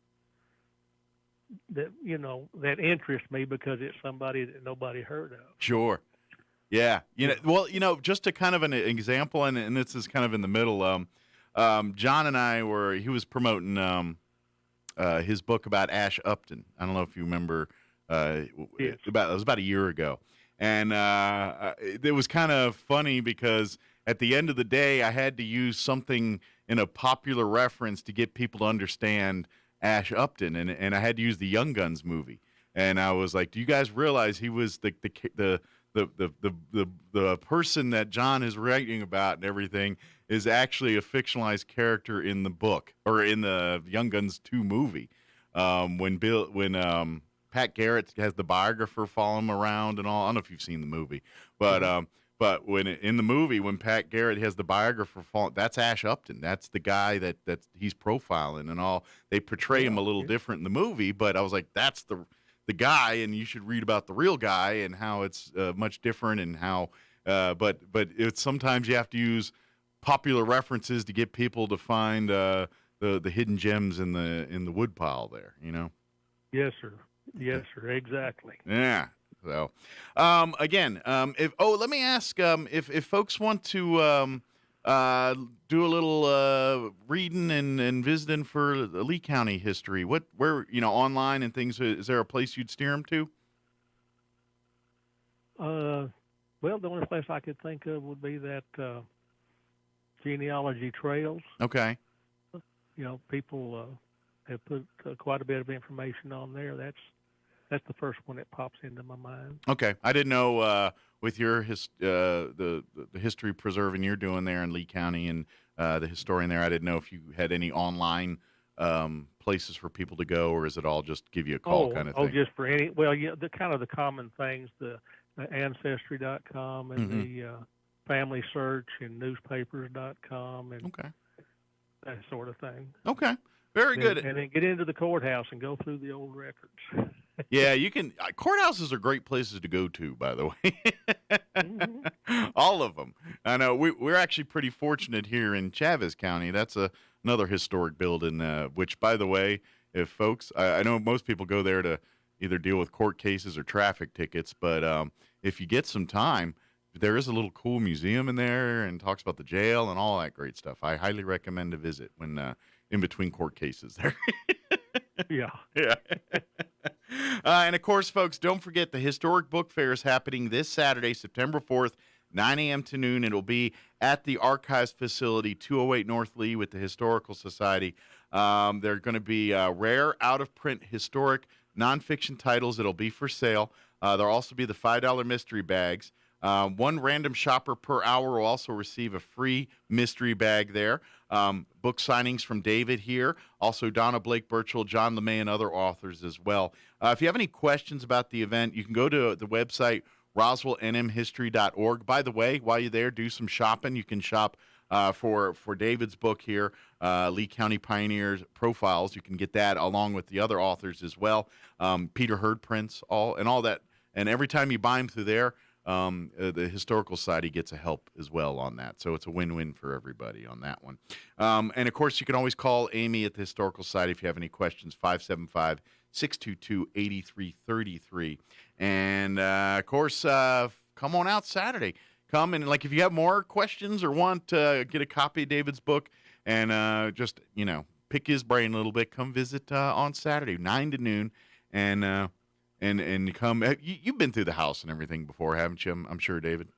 Speaker 12: interest me because it's somebody that nobody heard of.
Speaker 4: Sure. Yeah. Just to kind of an example, and this is kind of in the middle, John and he was promoting his book about Ash Upton. I don't know if you remember,
Speaker 12: Yes.
Speaker 4: it was about a year ago. And it was kind of funny because at the end of the day, I had to use something in a popular reference to get people to understand Ash Upton, and I had to use the Young Guns movie. And I was like, "Do you guys realize he was the person that John is writing about and everything is actually a fictionalized character in the book or in the Young Guns 2 movie? When Pat Garrett has the biographer follow him around and all. I don't know if you've seen the movie, but when in the movie when Pat Garrett has the biographer follow, that's Ash Upton. That's the guy that he's profiling and all. They portray him a little different in the movie, but I was like, that's the guy, and you should read about the real guy and how it's much different and how but it's sometimes you have to use popular references to get people to find the hidden gems in the wood pile there.
Speaker 12: Yes, sir. Yes, sir. Exactly.
Speaker 4: Yeah. So, again, let me ask, if folks want to do a little reading and visiting for Lee County history, where online and things, is there a place you'd steer them to?
Speaker 12: Well, the only place I could think of would be that genealogy trails.
Speaker 4: Okay.
Speaker 12: People have put quite a bit of information on there. That's the first one that pops into my mind.
Speaker 4: Okay, I didn't know with your the history preserving you're doing there in Lee County and the historian there. I didn't know if you had any online places for people to go, or is it all just give you a call kind of thing?
Speaker 12: Oh, just for any. Well, yeah, the kind of the common things, the Ancestry.com and the Family Search and Newspapers.com and that sort of thing.
Speaker 4: Okay, very good.
Speaker 12: And then get into the courthouse and go through the old records.
Speaker 4: Yeah, you can. Courthouses are great places to go to, by the way. All of them. I know we're actually pretty fortunate here in Chavez County. That's another historic building, which, by the way, if folks, I know most people go there to either deal with court cases or traffic tickets, but if you get some time, there is a little cool museum in there and talks about the jail and all that great stuff. I highly recommend a visit when in between court cases there.
Speaker 12: Yeah.
Speaker 4: And of course, folks, don't forget the Historic Book Fair is happening this Saturday, September 4th, 9 a.m. to noon. It'll be at the Archives Facility, 208 North Lee with the Historical Society. There are going to be rare, out-of-print, historic, nonfiction titles that'll be for sale. There'll also be the $5 mystery bags. One random shopper per hour will also receive a free mystery bag there. Book signings from David here, also Donna Blake Birchall, John LeMay, and other authors as well. If you have any questions about the event, you can go to the website, roswellnmhistory.org. By the way, while you're there, do some shopping. You can shop for David's book here, Lee County Pioneers Profiles. You can get that along with the other authors as well. Peter Hurd prints, all that. And every time you buy them through there, the Historical Society gets a help as well on that. So it's a win-win for everybody on that one. And, of course, you can always call Amy at the Historical Society if you have any questions, 575-622-8333. And, of course, come on out Saturday. Come and, if you have more questions or want to get a copy of David's book and just, pick his brain a little bit, come visit on Saturday, 9 to noon. And come. You've been through the house and everything before, haven't you? I'm sure, David.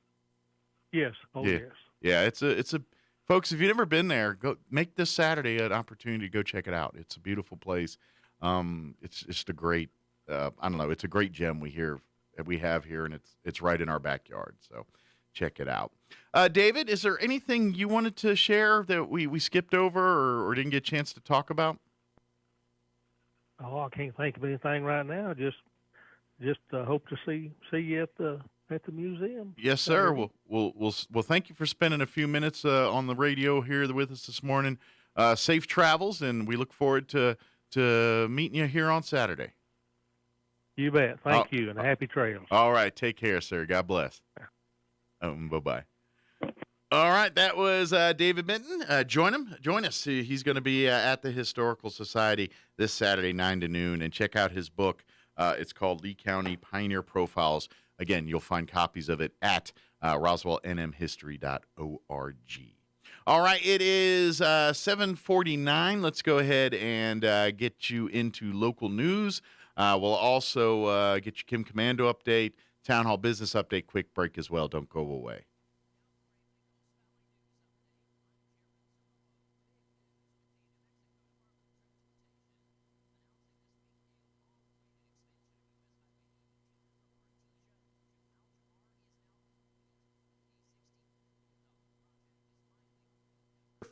Speaker 12: Yes. Oh,
Speaker 4: yeah.
Speaker 12: Yes.
Speaker 4: Yeah. It's a folks. If you've never been there, go make this Saturday an opportunity to go check it out. It's a beautiful place. It's just a great. I don't know. It's a great gem we have here, and it's right in our backyard. So check it out. David, is there anything you wanted to share that we skipped over or didn't get a chance to talk about?
Speaker 12: Oh, I can't think of anything right now. Just hope to see you at the museum.
Speaker 4: Yes, sir. Well, thank you for spending a few minutes on the radio here with us this morning. Safe travels, and we look forward to meeting you here on Saturday.
Speaker 12: You bet. Thank you, and happy trails.
Speaker 4: All right. Take care, sir. God bless. Bye-bye. All right. That was David Minton. Join us. He's going to be at the Historical Society this Saturday, 9 to noon, and check out his book. It's called Lee County Pioneer Profiles. Again, you'll find copies of it at roswellnmhistory.org. All right, it is 7:49. Let's go ahead and get you into local news. We'll also get you Kim Commando update, Town Hall business update, quick break as well. Don't go away.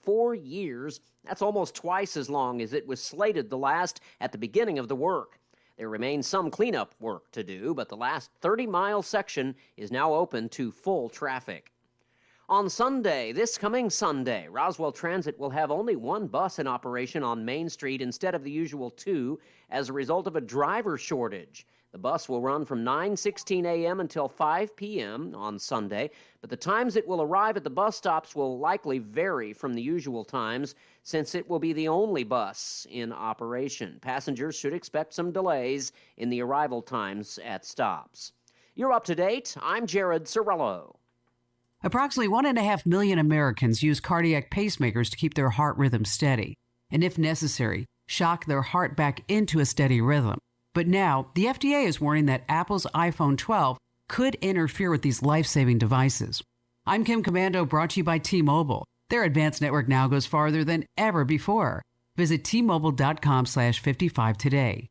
Speaker 13: .4 years. That's almost twice as long as it was slated to last at the beginning of the work. There remains some cleanup work to do, but the last 30-mile section is now open to full traffic. On Sunday, this coming Sunday, Roswell Transit will have only one bus in operation on Main Street instead of the usual two as a result of a driver shortage. The bus will run from 9:16 a.m. until 5 p.m. on Sunday, but the times it will arrive at the bus stops will likely vary from the usual times since it will be the only bus in operation. Passengers should expect some delays in the arrival times at stops. You're up to date. I'm Jared Cirillo.
Speaker 14: Approximately 1.5 million Americans use cardiac pacemakers to keep their heart rhythm steady, and if necessary, shock their heart back into a steady rhythm. But now, the FDA is warning that Apple's iPhone 12 could interfere with these life-saving devices. I'm Kim Commando, brought to you by T-Mobile. Their advanced network now goes farther than ever before. Visit T-Mobile.com/55 today.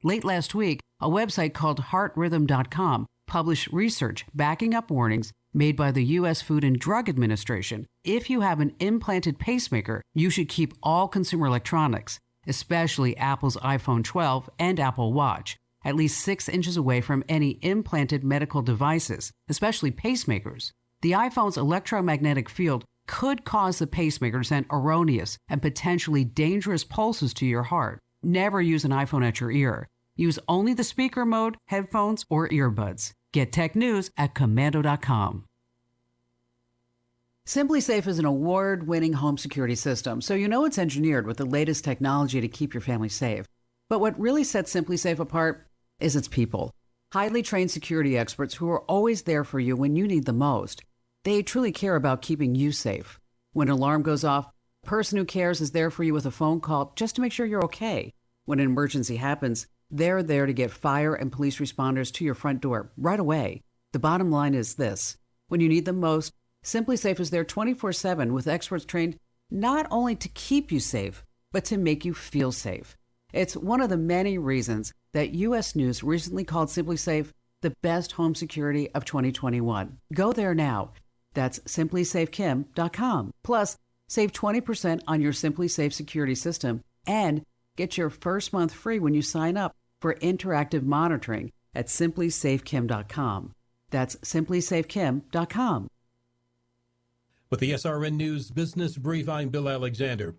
Speaker 14: Late last week, a website called HeartRhythm.com published research backing up warnings made by the U.S. Food and Drug Administration. If you have an implanted pacemaker, you should keep all consumer electronics, especially Apple's iPhone 12 and Apple Watch, at least 6 inches away from any implanted medical devices, especially pacemakers. The iPhone's electromagnetic field could cause the pacemaker to send erroneous and potentially dangerous pulses to your heart. Never use an iPhone at your ear. Use only the speaker mode, headphones, or earbuds. Get tech news at Commando.com. SimpliSafe is an award-winning home security system, so you know it's engineered with the latest technology to keep your family safe. But what really sets SimpliSafe apart is its people. Highly trained security experts who are always there for you when you need the most. They truly care about keeping you safe. When an alarm goes off, the person who cares is there for you with a phone call just to make sure you're okay. When an emergency happens, they're there to get fire and police responders to your front door right away. The bottom line is this: when you need them most, SimpliSafe is there 24/7 with experts trained not only to keep you safe, but to make you feel safe. It's one of the many reasons that U.S. News recently called SimpliSafe the best home security of 2021. Go there now. That's SimpliSafeKim.com. Plus, save 20% on your SimpliSafe security system and get your first month free when you sign up for interactive monitoring at SimpliSafeKim.com. That's SimpliSafeKim.com.
Speaker 15: With the SRN News Business Brief, I'm Bill Alexander.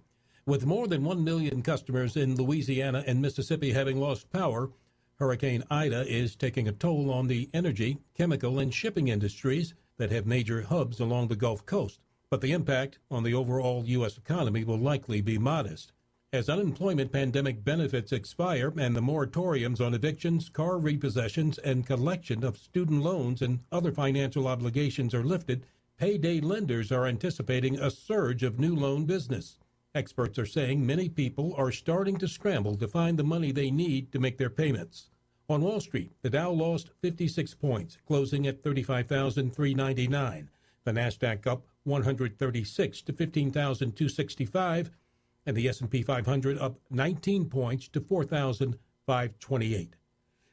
Speaker 15: With more than 1 million customers in Louisiana and Mississippi having lost power, Hurricane Ida is taking a toll on the energy, chemical, and shipping industries that have major hubs along the Gulf Coast. But the impact on the overall U.S. economy will likely be modest. As unemployment pandemic benefits expire and the moratoriums on evictions, car repossessions, and collection of student loans and other financial obligations are lifted, payday lenders are anticipating a surge of new loan business. Experts are saying many people are starting to scramble to find the money they need to make their payments. On Wall Street, the Dow lost 56 points, closing at 35,399. The Nasdaq up 136 to 15,265, and the S&P 500 up 19 points to 4,528.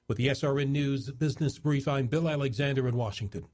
Speaker 15: With the SRN News Business Brief, I'm Bill Alexander in Washington.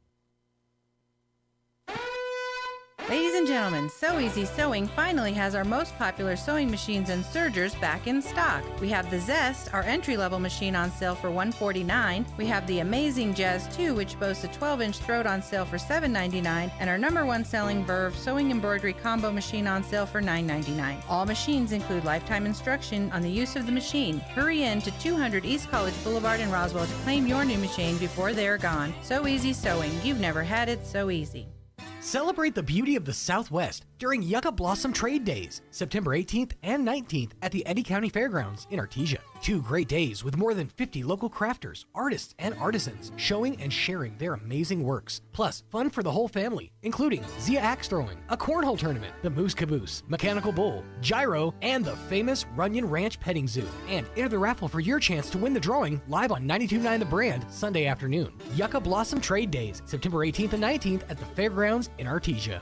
Speaker 16: Ladies and gentlemen, So Easy Sewing finally has our most popular sewing machines and sergers back in stock. We have the Zest, our entry-level machine, on sale for $149. We have the Amazing Jazz 2, which boasts a 12-inch throat, on sale for $799, and our #1 selling Verve sewing embroidery combo machine on sale for $999. All machines include lifetime instruction on the use of the machine. Hurry in to 200 East College Boulevard in Roswell to claim your new machine before they're gone. So Easy Sewing. You've never had it so easy.
Speaker 5: Celebrate the beauty of the Southwest during Yucca Blossom Trade Days, September 18th and 19th at the Eddy County Fairgrounds in Artesia. 2 great days with more than 50 local crafters, artists, and artisans showing and sharing their amazing works. Plus, fun for the whole family, including Zia axe throwing, a cornhole tournament, the Moose Caboose, Mechanical Bull, Gyro, and the famous Runyon Ranch Petting Zoo. And enter the raffle for your chance to win the drawing live on 92.9 The Brand Sunday afternoon. Yucca Blossom Trade Days, September 18th and 19th at the Fairgrounds in Artesia.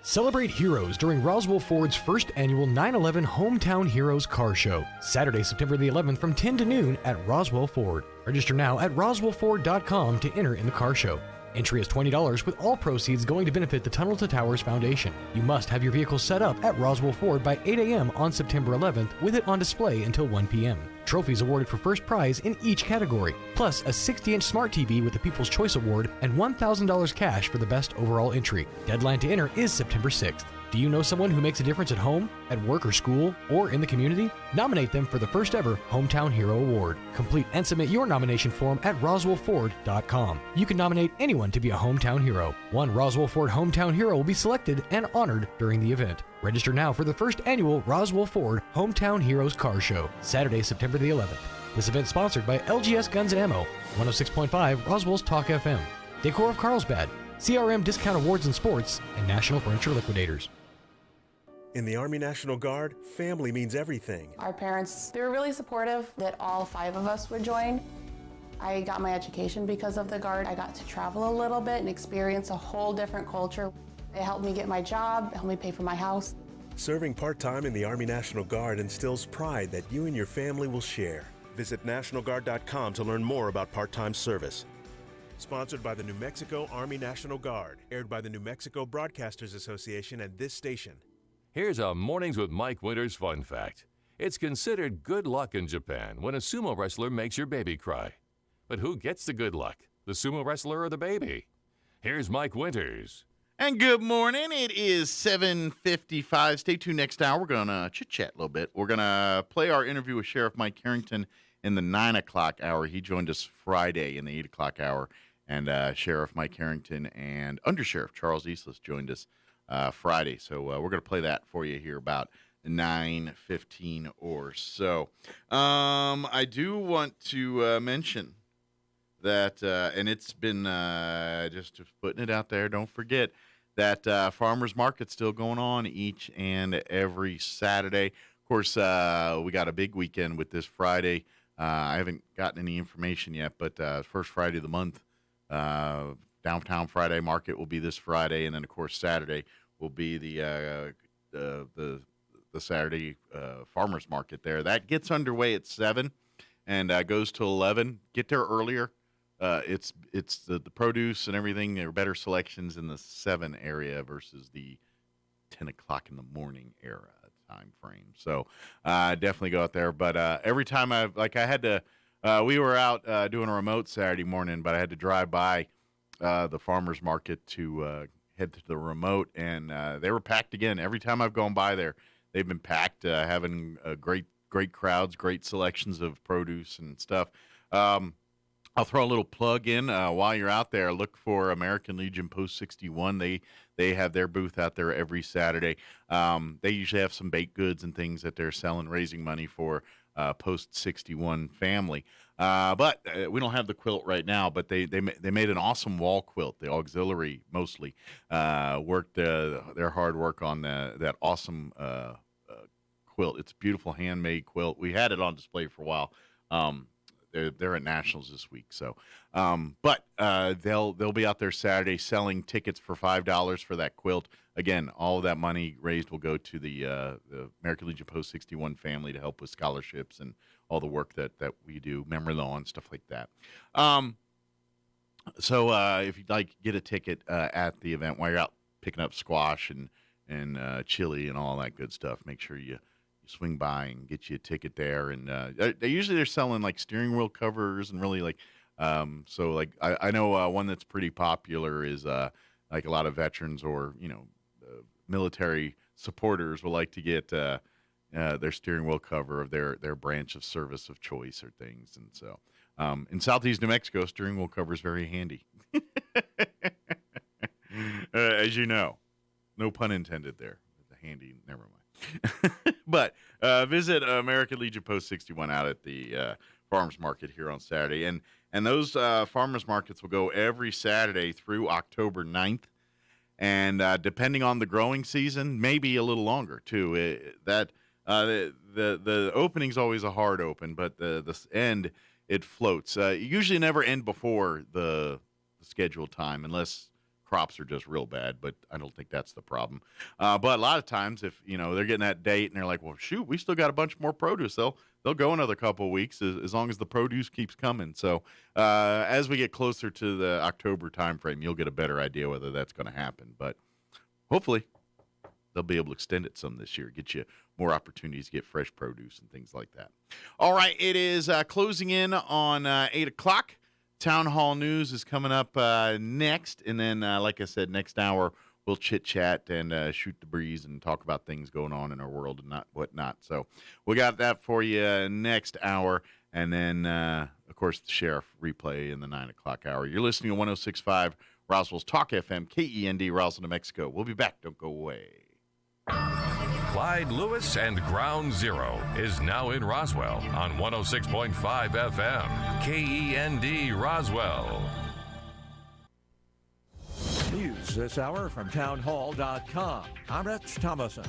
Speaker 5: Celebrate heroes during Roswell Ford's first annual 9/11 Hometown Heroes Car Show, Saturday, September the 11th from 10 to noon at Roswell Ford. Register now at roswellford.com to enter in the car show. Entry is $20 with all proceeds going to benefit the Tunnel to Towers Foundation. You must have your vehicle set up at Roswell Ford by 8 a.m. on September 11th with it on display until 1 p.m. Trophies awarded for first prize in each category, plus a 60-inch smart TV with the People's Choice Award and $1,000 cash for the best overall entry. Deadline to enter is September 6th. Do you know someone who makes a difference at home, at work or school, or in the community? Nominate them for the first ever Hometown Hero Award. Complete and submit your nomination form at roswellford.com. You can nominate anyone to be a Hometown Hero. One Roswell Ford Hometown Hero will be selected and honored during the event. Register now for the first annual Roswell Ford Hometown Heroes Car Show, Saturday, September the 11th. This event sponsored by LGS Guns and Ammo, 106.5 Roswell's Talk FM, Decor of Carlsbad, CRM Discount Awards and Sports, and National Furniture Liquidators.
Speaker 17: In the Army National Guard, family means everything.
Speaker 18: Our parents, they were really supportive that all 5 of us would join. I got my education because of the Guard. I got to travel a little bit and experience a whole different culture. It helped me get my job, it helped me pay for my house.
Speaker 17: Serving part-time in the Army National Guard instills pride that you and your family will share. Visit NationalGuard.com to learn more about part-time service. Sponsored by the New Mexico Army National Guard. Aired by the New Mexico Broadcasters Association and this station.
Speaker 11: Here's a Mornings with Mike Winters fun fact. It's considered good luck in Japan when a sumo wrestler makes your baby cry. But who gets the good luck? The sumo wrestler or the baby? Here's Mike Winters.
Speaker 4: And good morning. It is 7:55. Stay tuned next hour. We're going to chit-chat a little bit. We're going to play our interview with Sheriff Mike Harrington in the 9 o'clock hour. He joined us Friday in the 8 o'clock hour. And Sheriff Mike Harrington and Undersheriff Charles Eastlis joined us Friday. So we're going to play that for you here about 9:15 or so. I do want to mention that, and it's been just putting it out there, don't forget that Farmers Market's still going on each and every Saturday. Of course, we got a big weekend with this Friday. I haven't gotten any information yet, but first Friday of the month, Downtown Friday Market will be this Friday, and then of course Saturday will be the Saturday Farmers Market there. That gets underway at 7 and goes to 11. Get there earlier. It's the produce and everything. There are better selections in the 7 area versus the 10 o'clock in the morning era time frame. So definitely go out there. But every time I had to. We were out doing a remote Saturday morning, but I had to drive by the farmers market to head to the remote, and they were packed again. Every time I've gone by there, they've been packed, having great crowds, great selections of produce and stuff. I'll throw a little plug in while you're out there. Look for American Legion Post 61. They have their booth out there every Saturday. They usually have some baked goods and things that they're selling, raising money for Post 61 family. But we don't have the quilt right now, but they made an awesome wall quilt. The auxiliary mostly worked their hard work on that awesome quilt. It's a beautiful handmade quilt. We had it on display for a while. They're at Nationals this week, so but they'll be out there Saturday selling tickets for $5 for that quilt. Again, all of that money raised will go to the American Legion Post 61 family to help with scholarships and all the work that we do, memory law and stuff like that. So if you'd like, get a ticket at the event while you're out picking up squash and chili and all that good stuff. Make sure you swing by and get you a ticket there. And they're selling like steering wheel covers and really like so like I know one that's pretty popular is like a lot of veterans or military supporters will like to get their steering wheel cover of their branch of service of choice or things. And so in Southeast New Mexico, steering wheel cover is very handy. As you know, no pun intended there. The handy, never mind. But visit American Legion Post 61 out at the farmers market here on Saturday. And those farmers markets will go every Saturday through October 9th. And depending on the growing season, maybe a little longer too. The opening's always a hard open, but the end, it floats. Usually never end before the scheduled time unless crops are just real bad, but I don't think that's the problem. But a lot of times if, they're getting that date and they're like, well, shoot, we still got a bunch more produce. They'll go another couple of weeks as long as the produce keeps coming. So as we get closer to the October timeframe, you'll get a better idea whether that's going to happen. But hopefully they'll be able to extend it some this year, get you more opportunities to get fresh produce and things like that. All right, it is closing in on 8 o'clock. Town Hall News is coming up next. And then, like I said, next hour, we'll chit chat and shoot the breeze and talk about things going on in our world and whatnot. So we got that for you next hour. And then, of course, the Sheriff replay in the 9 o'clock hour. You're listening to 106.5 Roswell's Talk FM, KEND, Roswell, New Mexico. We'll be back. Don't go away.
Speaker 2: Clyde Lewis and Ground Zero is now in Roswell on 106.5 FM, KEND Roswell.
Speaker 19: News this hour from townhall.com. I'm Rich Thomason.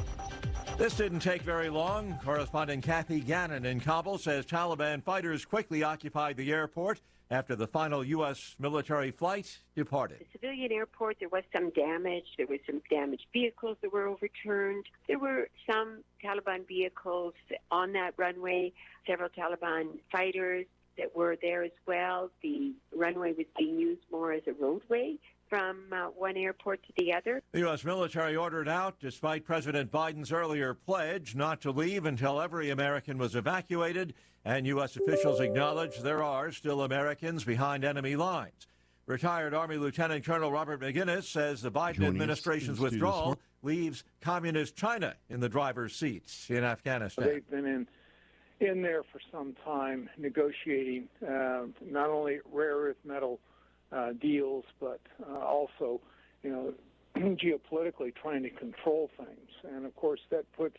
Speaker 19: This didn't take very long. Correspondent Kathy Gannon in Kabul says Taliban fighters quickly occupied the airport after the final U.S. military flight departed.
Speaker 20: The civilian airport, there was some damage. There were some damaged vehicles that were overturned. There were some Taliban vehicles on that runway, several Taliban fighters that were there as well. The runway was being used more as a roadway from one airport to the other.
Speaker 19: The U.S. military ordered out despite President Biden's earlier pledge not to leave until every American was evacuated, and U.S. officials acknowledge there are still Americans behind enemy lines. Retired Army Lieutenant Colonel Robert McGinnis says the Biden administration's withdrawal leaves communist China in the driver's seats in Afghanistan.
Speaker 21: They've been in there for some time negotiating not only rare earth metal deals, but also, geopolitically trying to control things. And of course, that puts,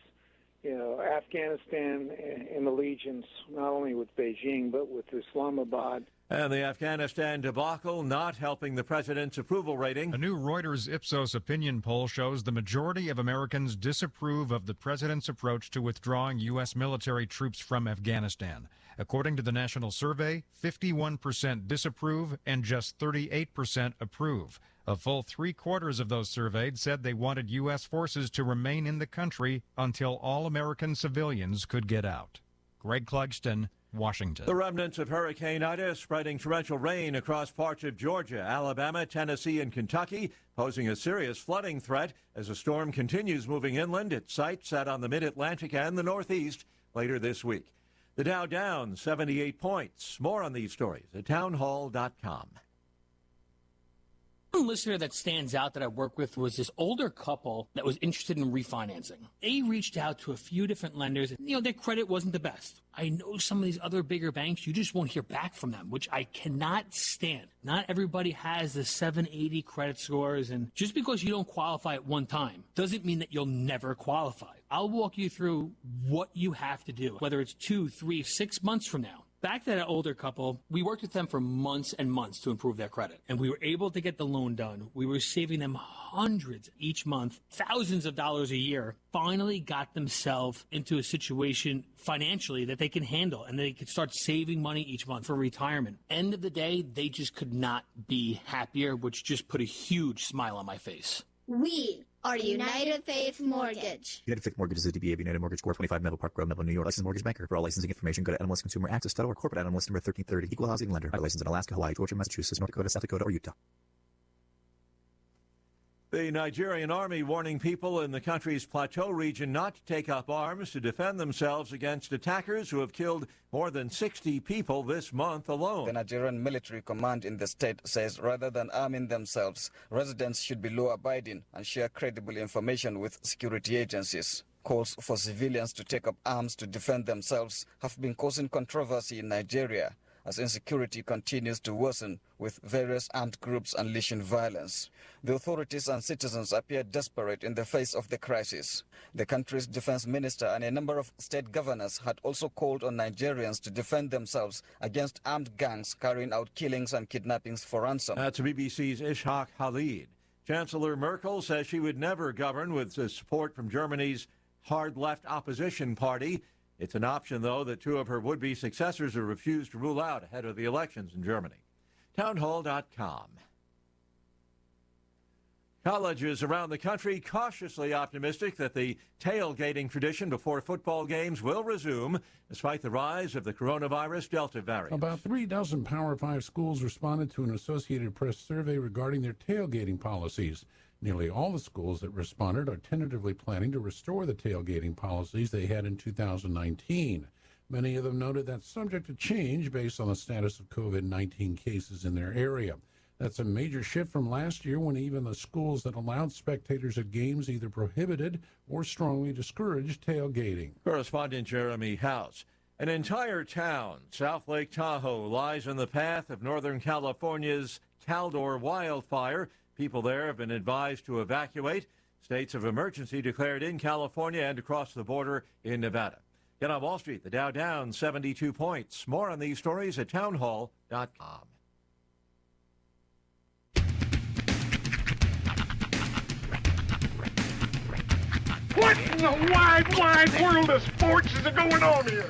Speaker 21: Afghanistan in allegiance not only with Beijing but with Islamabad.
Speaker 19: And the Afghanistan debacle not helping the president's approval rating.
Speaker 22: A new Reuters Ipsos opinion poll shows the majority of Americans disapprove of the president's approach to withdrawing U.S. military troops from Afghanistan. According to the national survey, 51% disapprove and just 38% approve. A full three-quarters of those surveyed said they wanted U.S. forces to remain in the country until all American civilians could get out. Greg Clugston, Washington.
Speaker 19: The remnants of Hurricane Ida spreading torrential rain across parts of Georgia, Alabama, Tennessee, and Kentucky, posing a serious flooding threat as the storm continues moving inland at sites set on the mid-Atlantic and the Northeast later this week. The Dow down 78 points. More on these stories at townhall.com.
Speaker 23: One listener that stands out that I work with was this older couple that was interested in refinancing. They reached out to a few different lenders. Their credit wasn't the best. I know some of these other bigger banks, you just won't hear back from them, which I cannot stand. Not everybody has the 780 credit scores, and just because you don't qualify at one time doesn't mean that you'll never qualify. I'll walk you through what you have to do, whether it's 2, 3, 6 months from now. Back to that older couple, we worked with them for months and months to improve their credit, and we were able to get the loan done. We were saving them hundreds each month, thousands of dollars a year, finally got themselves into a situation financially that they can handle, and they could start saving money each month for retirement. End of the day, they just could not be happier, which just put a huge smile on my face.
Speaker 24: We are United Faith Mortgage.
Speaker 25: United Faith Mortgage is a DBA of United Mortgage Corp. 25 Melville Park Road, Melville, New York. Licensed mortgage banker. For all licensing information, go to NMLSConsumerAccess.org. Corporate NMLS number 1330. Equal housing lender. Licensed in Alaska, Hawaii, Georgia, Massachusetts, North Dakota, South Dakota, or Utah.
Speaker 19: The Nigerian army warning people in the country's plateau region not to take up arms to defend themselves against attackers who have killed more than 60 people this month alone.
Speaker 26: The Nigerian military command in the state says rather than arming themselves, residents should be law-abiding and share credible information with security agencies. Calls for civilians to take up arms to defend themselves have been causing controversy in Nigeria, as insecurity continues to worsen with various armed groups unleashing violence. The authorities and citizens appear desperate in the face of the crisis. The country's defense minister and a number of state governors had also called on Nigerians to defend themselves against armed gangs carrying out killings and kidnappings for ransom.
Speaker 19: That's BBC's Ishaq Khalid. Chancellor Merkel says she would never govern with the support from Germany's hard-left opposition party. It's an option, though, that two of her would-be successors have refused to rule out ahead of the elections in Germany. Townhall.com. Colleges around the country cautiously optimistic that the tailgating tradition before football games will resume, despite the rise of the coronavirus Delta variant.
Speaker 27: About 3 dozen Power 5 schools responded to an Associated Press survey regarding their tailgating policies. Nearly all the schools that responded are tentatively planning to restore the tailgating policies they had in 2019. Many of them noted that's subject to change based on the status of COVID-19 cases in their area. That's a major shift from last year when even the schools that allowed spectators at games either prohibited or strongly discouraged tailgating.
Speaker 19: Correspondent Jeremy House. An entire town, South Lake Tahoe, lies in the path of Northern California's Caldor wildfire. People there have been advised to evacuate. States of emergency declared in California and across the border in Nevada. Get on Wall Street, the Dow down 72 points. More on these stories at townhall.com.
Speaker 1: What in the wide world of sports is going on here?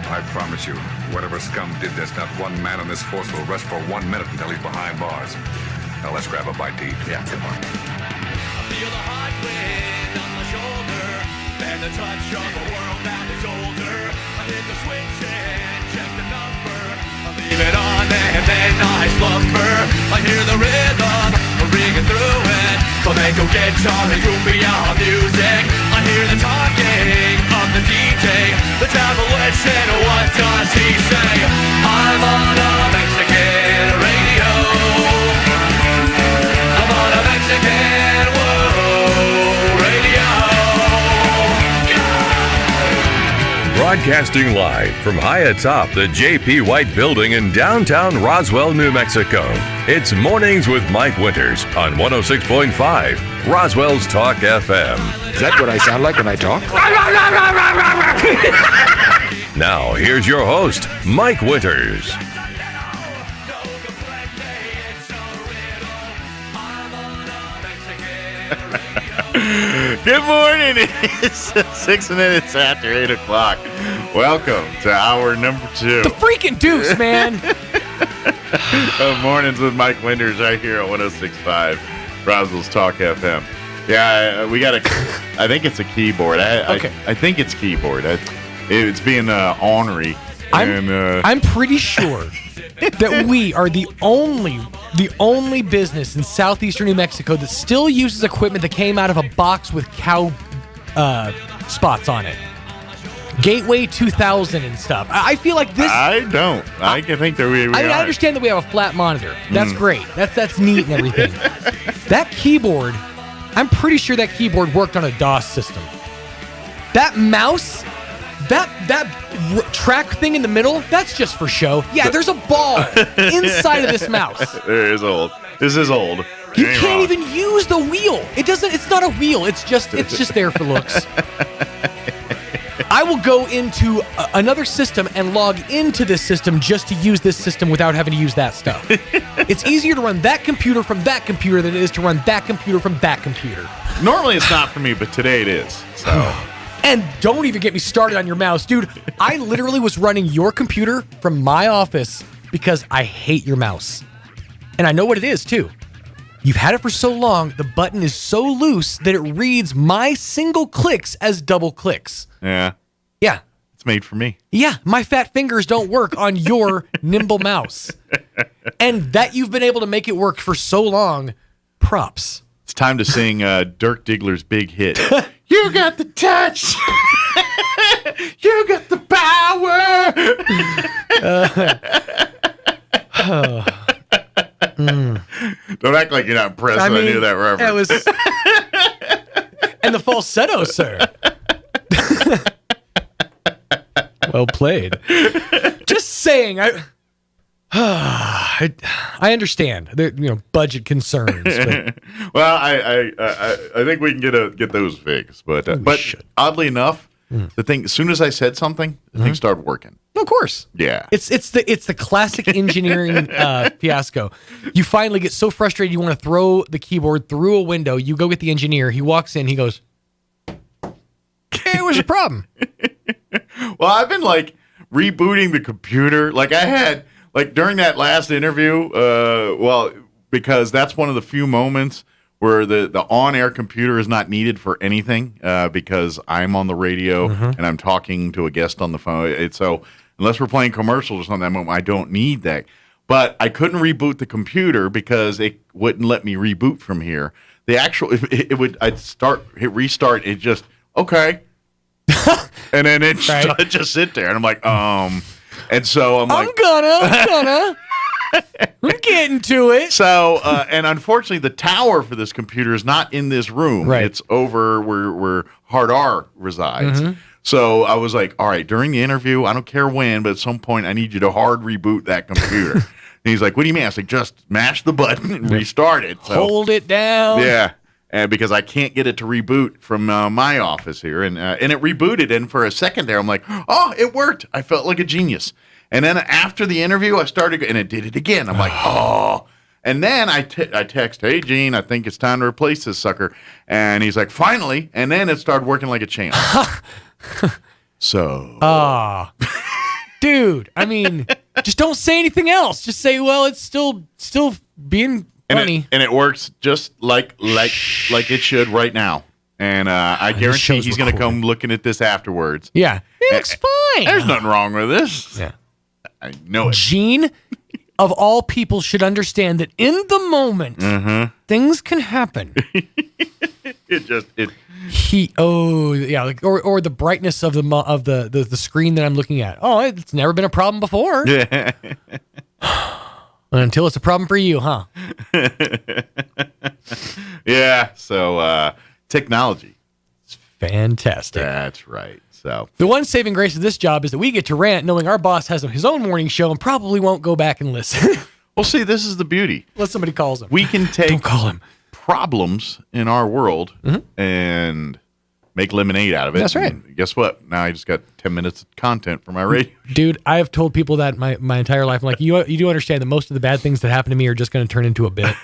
Speaker 3: I promise you, whatever scum did this, not one man on this force will rest for 1 minute until he's behind bars. Now let's grab a bite to eat. Yeah, come on.
Speaker 6: I feel the hot wind on my shoulder, and the touch of a world that is older. I hit the switch and check the number. I leave it on and then I slumber. I hear the rhythm ringing through it. Flamenco guitar and cumbia music. I hear the talking of the DJ. The travel wishing, what does he say? I'm on a Mexican radio. I'm on a Mexican radio.
Speaker 2: Broadcasting live from high atop the J.P. White Building in downtown Roswell, New Mexico. It's Mornings with Mike Winters on 106.5 Roswell's Talk FM.
Speaker 7: Is that what I sound like when I talk?
Speaker 2: Now, here's your host, Mike Winters.
Speaker 4: Good morning. It's 6 minutes after 8 o'clock. Welcome to hour number 2.
Speaker 5: The freaking deuce, man.
Speaker 4: Mornings with Mike Winters right here on 106.5 Roswell's Talk FM. Yeah, we got I think it's a keyboard.
Speaker 5: Okay.
Speaker 4: I think it's keyboard. It's being ornery.
Speaker 5: I'm pretty sure that we are the only business in southeastern New Mexico that still uses equipment that came out of a box with cow spots on it. Gateway 2000 and stuff. I feel like this.
Speaker 4: I don't. I can think that we are.
Speaker 5: I understand that we have a flat monitor. That's great. That's neat and everything. That keyboard, I'm pretty sure that keyboard worked on a DOS system. That mouse, that track thing in the middle, that's just for show. Yeah, there's a ball inside of this mouse.
Speaker 4: This is old.
Speaker 5: You can't even use the wheel. It's not a wheel. It's just there for looks. I will go into another system and log into this system just to use this system without having to use that stuff. It's easier to run that computer from that computer than it is to run that computer from that computer.
Speaker 4: Normally it's not for me, but today it is. So.
Speaker 5: And don't even get me started on your mouse. Dude, I literally was running your computer from my office because I hate your mouse. And I know what it is, too. You've had it for so long, the button is so loose that it reads my single clicks as double clicks.
Speaker 4: Yeah.
Speaker 5: Yeah.
Speaker 4: It's made for me.
Speaker 5: Yeah, my fat fingers don't work on your nimble mouse. And that you've been able to make it work for so long, props.
Speaker 4: It's time to sing Dirk Diggler's big hit. You got the touch. You got the power. Don't act like you're not impressed. I knew that reference.
Speaker 5: And the falsetto, sir. Well played. Just saying, I understand. Budget concerns. But.
Speaker 4: Well, I think we can get those fixed. But oddly enough, the thing, as soon as I said something, the thing started working.
Speaker 5: Of course.
Speaker 4: Yeah.
Speaker 5: It's the classic engineering fiasco. You finally get so frustrated you want to throw the keyboard through a window. You go get the engineer. He walks in. He goes, "Hey, what's your problem?"
Speaker 4: Well, I've been rebooting the computer. I had during that last interview. Because that's one of the few moments where the on-air computer is not needed for anything because I'm on the radio and I'm talking to a guest on the phone. So unless we're playing commercials or something, that moment I don't need that. But I couldn't reboot the computer because it wouldn't let me reboot from here. The actual I'd hit restart. It just okay. And then it just sit there, and I'm like, And so I'm like,
Speaker 5: I'm getting to it.
Speaker 4: So, and unfortunately, the tower for this computer is not in this room.
Speaker 5: Right.
Speaker 4: It's over where Hard R resides.
Speaker 5: Mhm.
Speaker 4: So I was like, all right, during the interview, I don't care when, but at some point, I need you to hard reboot that computer. And he's like, what do you mean? I was like, just mash the button and restart it. So,
Speaker 5: Hold it down.
Speaker 4: yeah. And because I can't get it to reboot from my office here. And it rebooted. And for a second there, I'm like, oh, it worked. I felt like a genius. And then after the interview, I started, and it did it again. I'm like, oh. And then I text, hey, Gene, I think it's time to replace this sucker. And he's like, finally. And then it started working like a champ. So.
Speaker 5: Dude, I mean, just don't say anything else. Just say, well, it's still being funny.
Speaker 4: And it works just like it should right now. And I guarantee he's going to come looking at this afterwards.
Speaker 5: Yeah. It looks fine.
Speaker 4: There's nothing wrong with this.
Speaker 5: Yeah.
Speaker 4: I know it.
Speaker 5: Gene, of all people, should understand that in the moment, things can happen. Or the brightness of the screen that I'm looking at. Oh, it's never been a problem before.
Speaker 4: Yeah.
Speaker 5: Until it's a problem for you, huh?
Speaker 4: Yeah. So technology.
Speaker 5: It's fantastic.
Speaker 4: That's right. So
Speaker 5: the one saving grace of this job is that we get to rant knowing our boss has his own morning show and probably won't go back and listen.
Speaker 4: Well, see, this is the beauty.
Speaker 5: Unless somebody calls him.
Speaker 4: We can take
Speaker 5: Don't call him.
Speaker 4: problems in our world and make lemonade out of it.
Speaker 5: That's right.
Speaker 4: And guess what? Now I just got 10 minutes of content for my radio.
Speaker 5: Dude, I have told people that my entire life. I'm like, you do understand that most of the bad things that happen to me are just going to turn into a bit.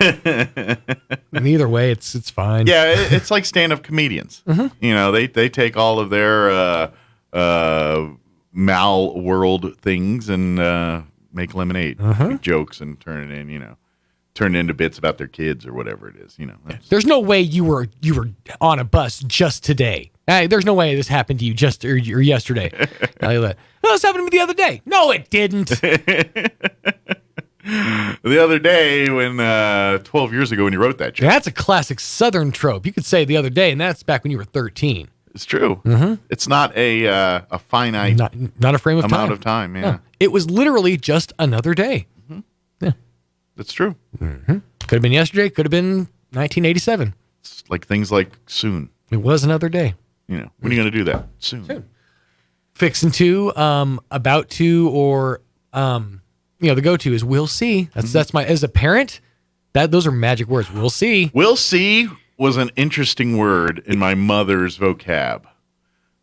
Speaker 5: And either way, it's fine.
Speaker 4: Yeah, it's like stand-up comedians. You know, they take all of their mal world things and make lemonade, make jokes, and turn it into bits about their kids or whatever it is. You know,
Speaker 5: there's no way you were on a bus just today. Hey, there's no way this happened to you just or yesterday. This happened to me the other day. No, it didn't.
Speaker 4: The other day when 12 years ago when you wrote that joke.
Speaker 5: That's a classic Southern trope. You could say the other day, and that's back when you were 13.
Speaker 4: It's true. It's not a finite
Speaker 5: not a frame of
Speaker 4: amount of time. Yeah.
Speaker 5: No. It was literally just another day. Yeah,
Speaker 4: that's true.
Speaker 5: Could have been yesterday. Could have been 1987.
Speaker 4: It's like things like soon.
Speaker 5: It was another day.
Speaker 4: You know, when are you going to do that? Soon.
Speaker 5: Fixing to, about to, or the go-to is "we'll see." That's my as a parent. Those are magic words. We'll see.
Speaker 4: We'll see was an interesting word in my mother's vocab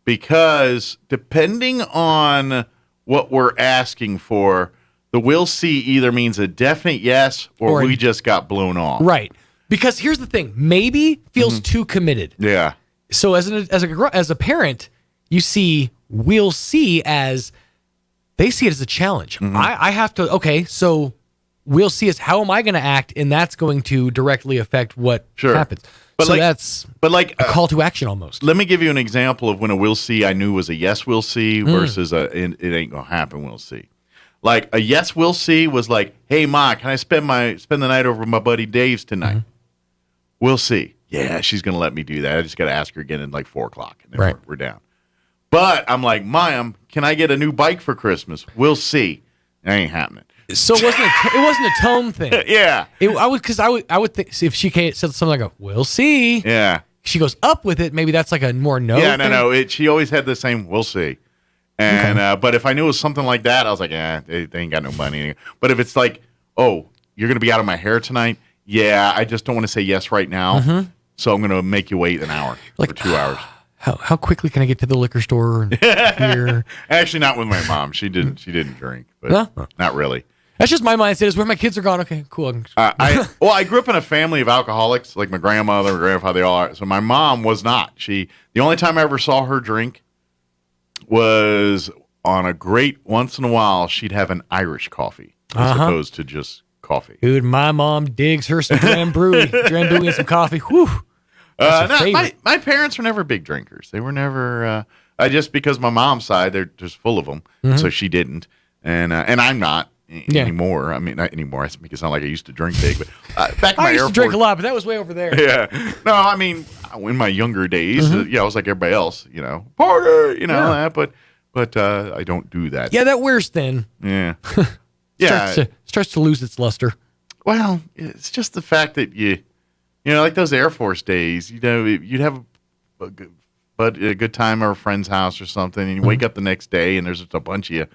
Speaker 4: because depending on what we're asking for, the "we'll see" either means a definite yes or we just got blown off.
Speaker 5: Right. Because here's the thing: maybe feels too committed.
Speaker 4: Yeah.
Speaker 5: So as a parent, you see "we'll see" as they see it as a challenge. I have to. Okay, so we'll see is how am I going to act, and that's going to directly affect what happens.
Speaker 4: But
Speaker 5: so that's
Speaker 4: like
Speaker 5: a call to action almost.
Speaker 4: Let me give you an example of when a "we'll see" I knew was a yes we'll see versus it ain't gonna happen we'll see. Like a yes we'll see was like, hey Ma, can I spend the night over with my buddy Dave's tonight? We'll see. Yeah, she's gonna let me do that. I just gotta ask her again at like 4:00, and then we're down. But I'm like, Mom, can I get a new bike for Christmas? We'll see. That ain't happening.
Speaker 5: So it wasn't a tone thing.
Speaker 4: Yeah.
Speaker 5: I would think if she said something like, "We'll see."
Speaker 4: Yeah.
Speaker 5: She goes up with it. Maybe that's like a more no.
Speaker 4: Yeah,
Speaker 5: thing.
Speaker 4: no. She always had the same. We'll see. And but if I knew it was something like that, I was like, they ain't got no money. But if it's like, oh, you're gonna be out of my hair tonight. Yeah, I just don't want to say yes right now. So I'm gonna make you wait an hour or 2 hours.
Speaker 5: How quickly can I get to the liquor store here?
Speaker 4: Actually, not with my mom. She didn't drink, but not really.
Speaker 5: That's just my mindset. Is where my kids are gone. Okay, cool.
Speaker 4: I grew up in a family of alcoholics, like my grandmother, my grandfather, they all are. So my mom was not. The only time I ever saw her drink was on a great once in a while. She'd have an Irish coffee as opposed to just coffee.
Speaker 5: Dude, my mom digs her some Drambuie and some coffee. Whew.
Speaker 4: My parents were never big drinkers. They were never. Just because my mom's side, they're just full of them, so she didn't, and I'm not anymore. I mean, not anymore. I make it sound like I used to drink big, but back in my
Speaker 5: I used to drink a lot, but that was way over there.
Speaker 4: Yeah, no, I mean, in my younger days, I was like everybody else, party, that. But but I don't do that.
Speaker 5: Yeah, that wears thin.
Speaker 4: Yeah.
Speaker 5: Starts to lose its luster.
Speaker 4: Well, it's just the fact that you know, like those Air Force days, you know, you'd have a good time at a friend's house or something, and you wake up the next day and there's just a bunch of you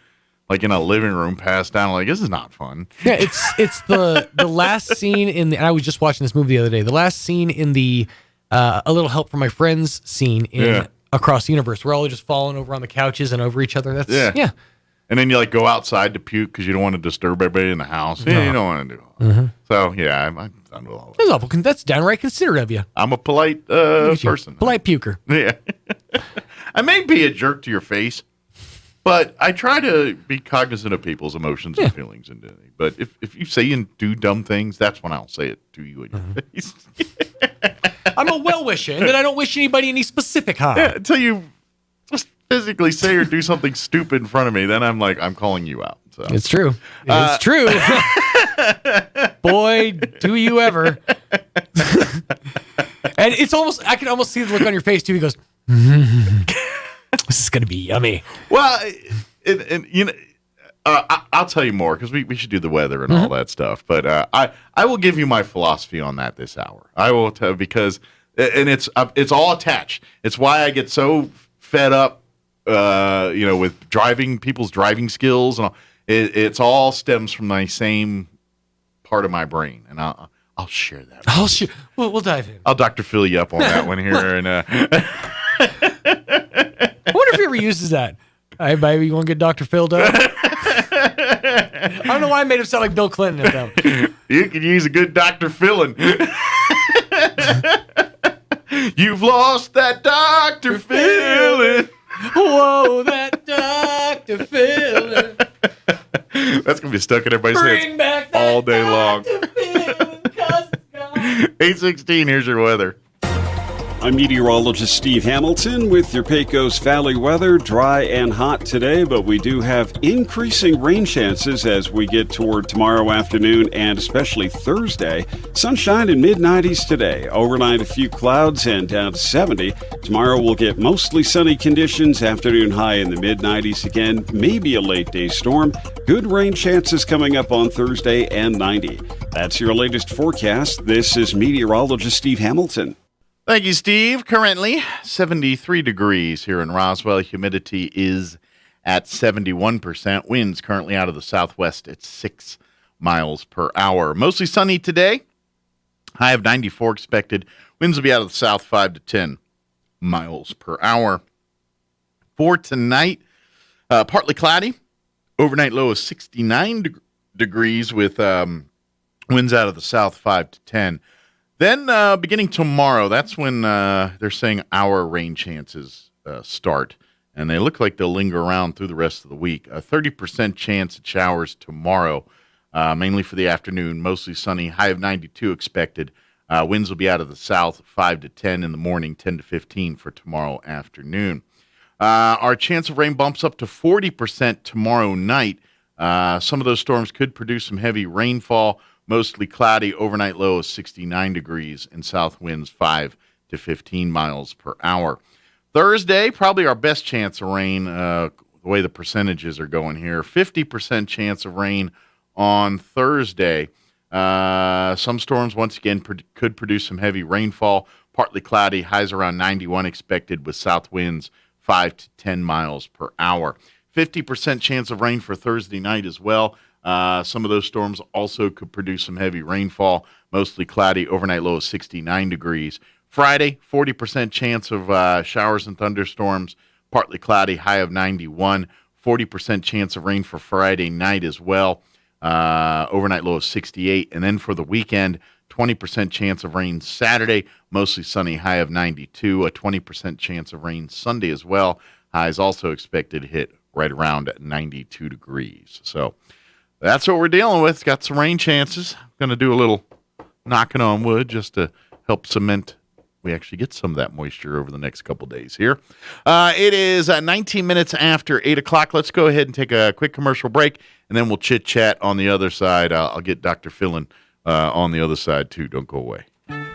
Speaker 4: like in a living room passed down. Like, this is not fun.
Speaker 5: Yeah, it's the last scene in the. I was just watching this movie the other day. The last scene in the A Little Help from My Friends scene in Across the Universe. We're all just falling over on the couches and over each other. That's yeah.
Speaker 4: And then you like go outside to puke because you don't want to disturb everybody in the house. Yeah, you don't want to do all that.
Speaker 5: Mm-hmm.
Speaker 4: So yeah, I'm done with all that.
Speaker 5: That's awful. That's downright considerate of you.
Speaker 4: I'm a polite person.
Speaker 5: Polite puker.
Speaker 4: Yeah. I may be a jerk to your face, but I try to be cognizant of people's emotions and feelings. But if you say and do dumb things, that's when I'll say it to you in your face.
Speaker 5: I'm a well-wisher, and then I don't wish anybody any specific harm.
Speaker 4: Yeah, until you just physically say or do something stupid in front of me, then I'm like, I'm calling you out. So
Speaker 5: it's true. It's true. Boy, do you ever. And it's almost, I can almost see the look on your face, too. He goes, this is going to be yummy.
Speaker 4: Well, and you know, I'll tell you more because we should do the weather and all that stuff. But I will give you my philosophy on that this hour. I will tell because it's all attached. It's why I get so fed up, you know, with people's driving skills and all. It's all stems from my same part of my brain, and I'll share that.
Speaker 5: We'll dive in.
Speaker 4: I'll Dr. Phil you up on that one here, and
Speaker 5: I wonder if he ever uses that. Hey, baby, you want to get Dr. Phil'd up? I don't know why I made him sound like Bill Clinton. Though.
Speaker 4: You could use a good Dr. Philin. You've lost that Dr. Philin.
Speaker 5: Whoa, that Dr. Philin.
Speaker 4: That's going to be stuck in everybody's heads all day long. 8:16, here's your weather.
Speaker 8: I'm meteorologist Steve Hamilton with your Pecos Valley weather. Dry and hot today, but we do have increasing rain chances as we get toward tomorrow afternoon and especially Thursday. Sunshine in mid-90s today. Overnight, a few clouds and down to 70. Tomorrow we'll get mostly sunny conditions. Afternoon high in the mid-90s again. Maybe a late-day storm. Good rain chances coming up on Thursday and 90. That's your latest forecast. This is meteorologist Steve Hamilton.
Speaker 4: Thank you, Steve. Currently 73 degrees here in Roswell. Humidity is at 71%. Winds currently out of the southwest at 6 miles per hour. Mostly sunny today. High of 94 expected. Winds will be out of the south 5 to 10 miles per hour. For tonight, partly cloudy. Overnight low of 69 degrees with winds out of the south 5 to 10. Then beginning tomorrow, that's when they're saying our rain chances start. And they look like they'll linger around through the rest of the week. A 30% chance of showers tomorrow, mainly for the afternoon. Mostly sunny, high of 92 expected. Winds will be out of the south, 5 to 10 in the morning, 10 to 15 for tomorrow afternoon. Our chance of rain bumps up to 40% tomorrow night. Some of those storms could produce some heavy rainfall. Mostly cloudy, overnight low of 69 degrees, and south winds 5 to 15 miles per hour. Thursday, probably our best chance of rain, the way the percentages are going here. 50% chance of rain on Thursday. Some storms, once again, could produce some heavy rainfall. Partly cloudy, highs around 91 expected with south winds 5 to 10 miles per hour. 50% chance of rain for Thursday night as well. Some of those storms also could produce some heavy rainfall, mostly cloudy, overnight low of 69 degrees. Friday, 40% chance of showers and thunderstorms, partly cloudy, high of 91. 40% chance of rain for Friday night as well, overnight low of 68. And then for the weekend, 20% chance of rain Saturday, mostly sunny, high of 92. A 20% chance of rain Sunday as well. Highs also expected to hit right around 92 degrees. So that's what we're dealing with. Got some rain chances. Going to do a little knocking on wood just to help cement we actually get some of that moisture over the next couple days here. It is 19 minutes after 8 o'clock. Let's go ahead and take a quick commercial break, and then we'll chit-chat on the other side. I'll get Dr. Philin on the other side, too. Don't go away.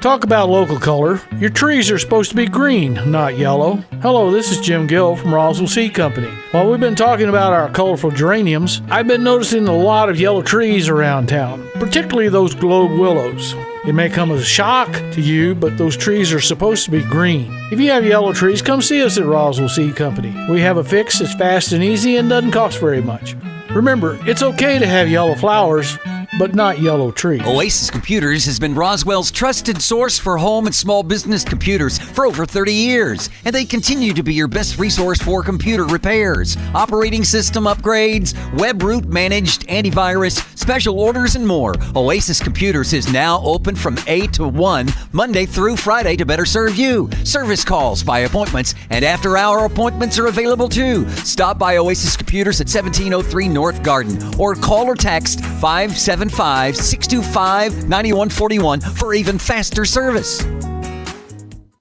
Speaker 9: Talk about local color. Your trees are supposed to be green, not yellow. Hello, this is Jim Gill from Roswell Seed Company. While we've been talking about our colorful geraniums, I've been noticing a lot of yellow trees around town, particularly those globe willows. It may come as a shock to you, but those trees are supposed to be green. If you have yellow trees, come see us at Roswell Seed Company. We have a fix that's fast and easy and doesn't cost very much. Remember, it's okay to have yellow flowers, but not yellow trees.
Speaker 10: Oasis Computers has been Roswell's trusted source for home and small business computers for over 30 years, and they continue to be your best resource for computer repairs, operating system upgrades, web root managed antivirus, special orders, and more. Oasis Computers is now open from 8 to 1, Monday through Friday to better serve you. Service calls by appointments and after-hour appointments are available too. Stop by Oasis Computers at 1703 North Garden or call or text 575-625-9141 for even faster service.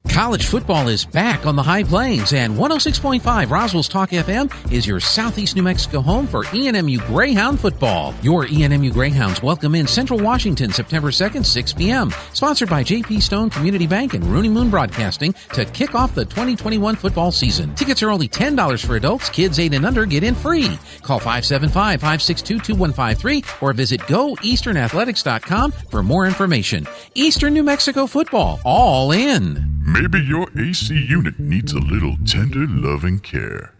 Speaker 12: College football is back on the High Plains, and 106.5 Roswell's Talk FM is your Southeast New Mexico home for ENMU Greyhound football. Your ENMU Greyhounds welcome in Central Washington September 2nd, 6 p.m. Sponsored by J.P. Stone Community Bank and Rooney Moon Broadcasting to kick off the 2021 football season. Tickets are only $10 for adults. Kids 8 and under get in free. Call 575-562-2153 or visit goeasternathletics.com for more information. Eastern New Mexico football, all in.
Speaker 13: Maybe your AC unit needs a little tender loving care.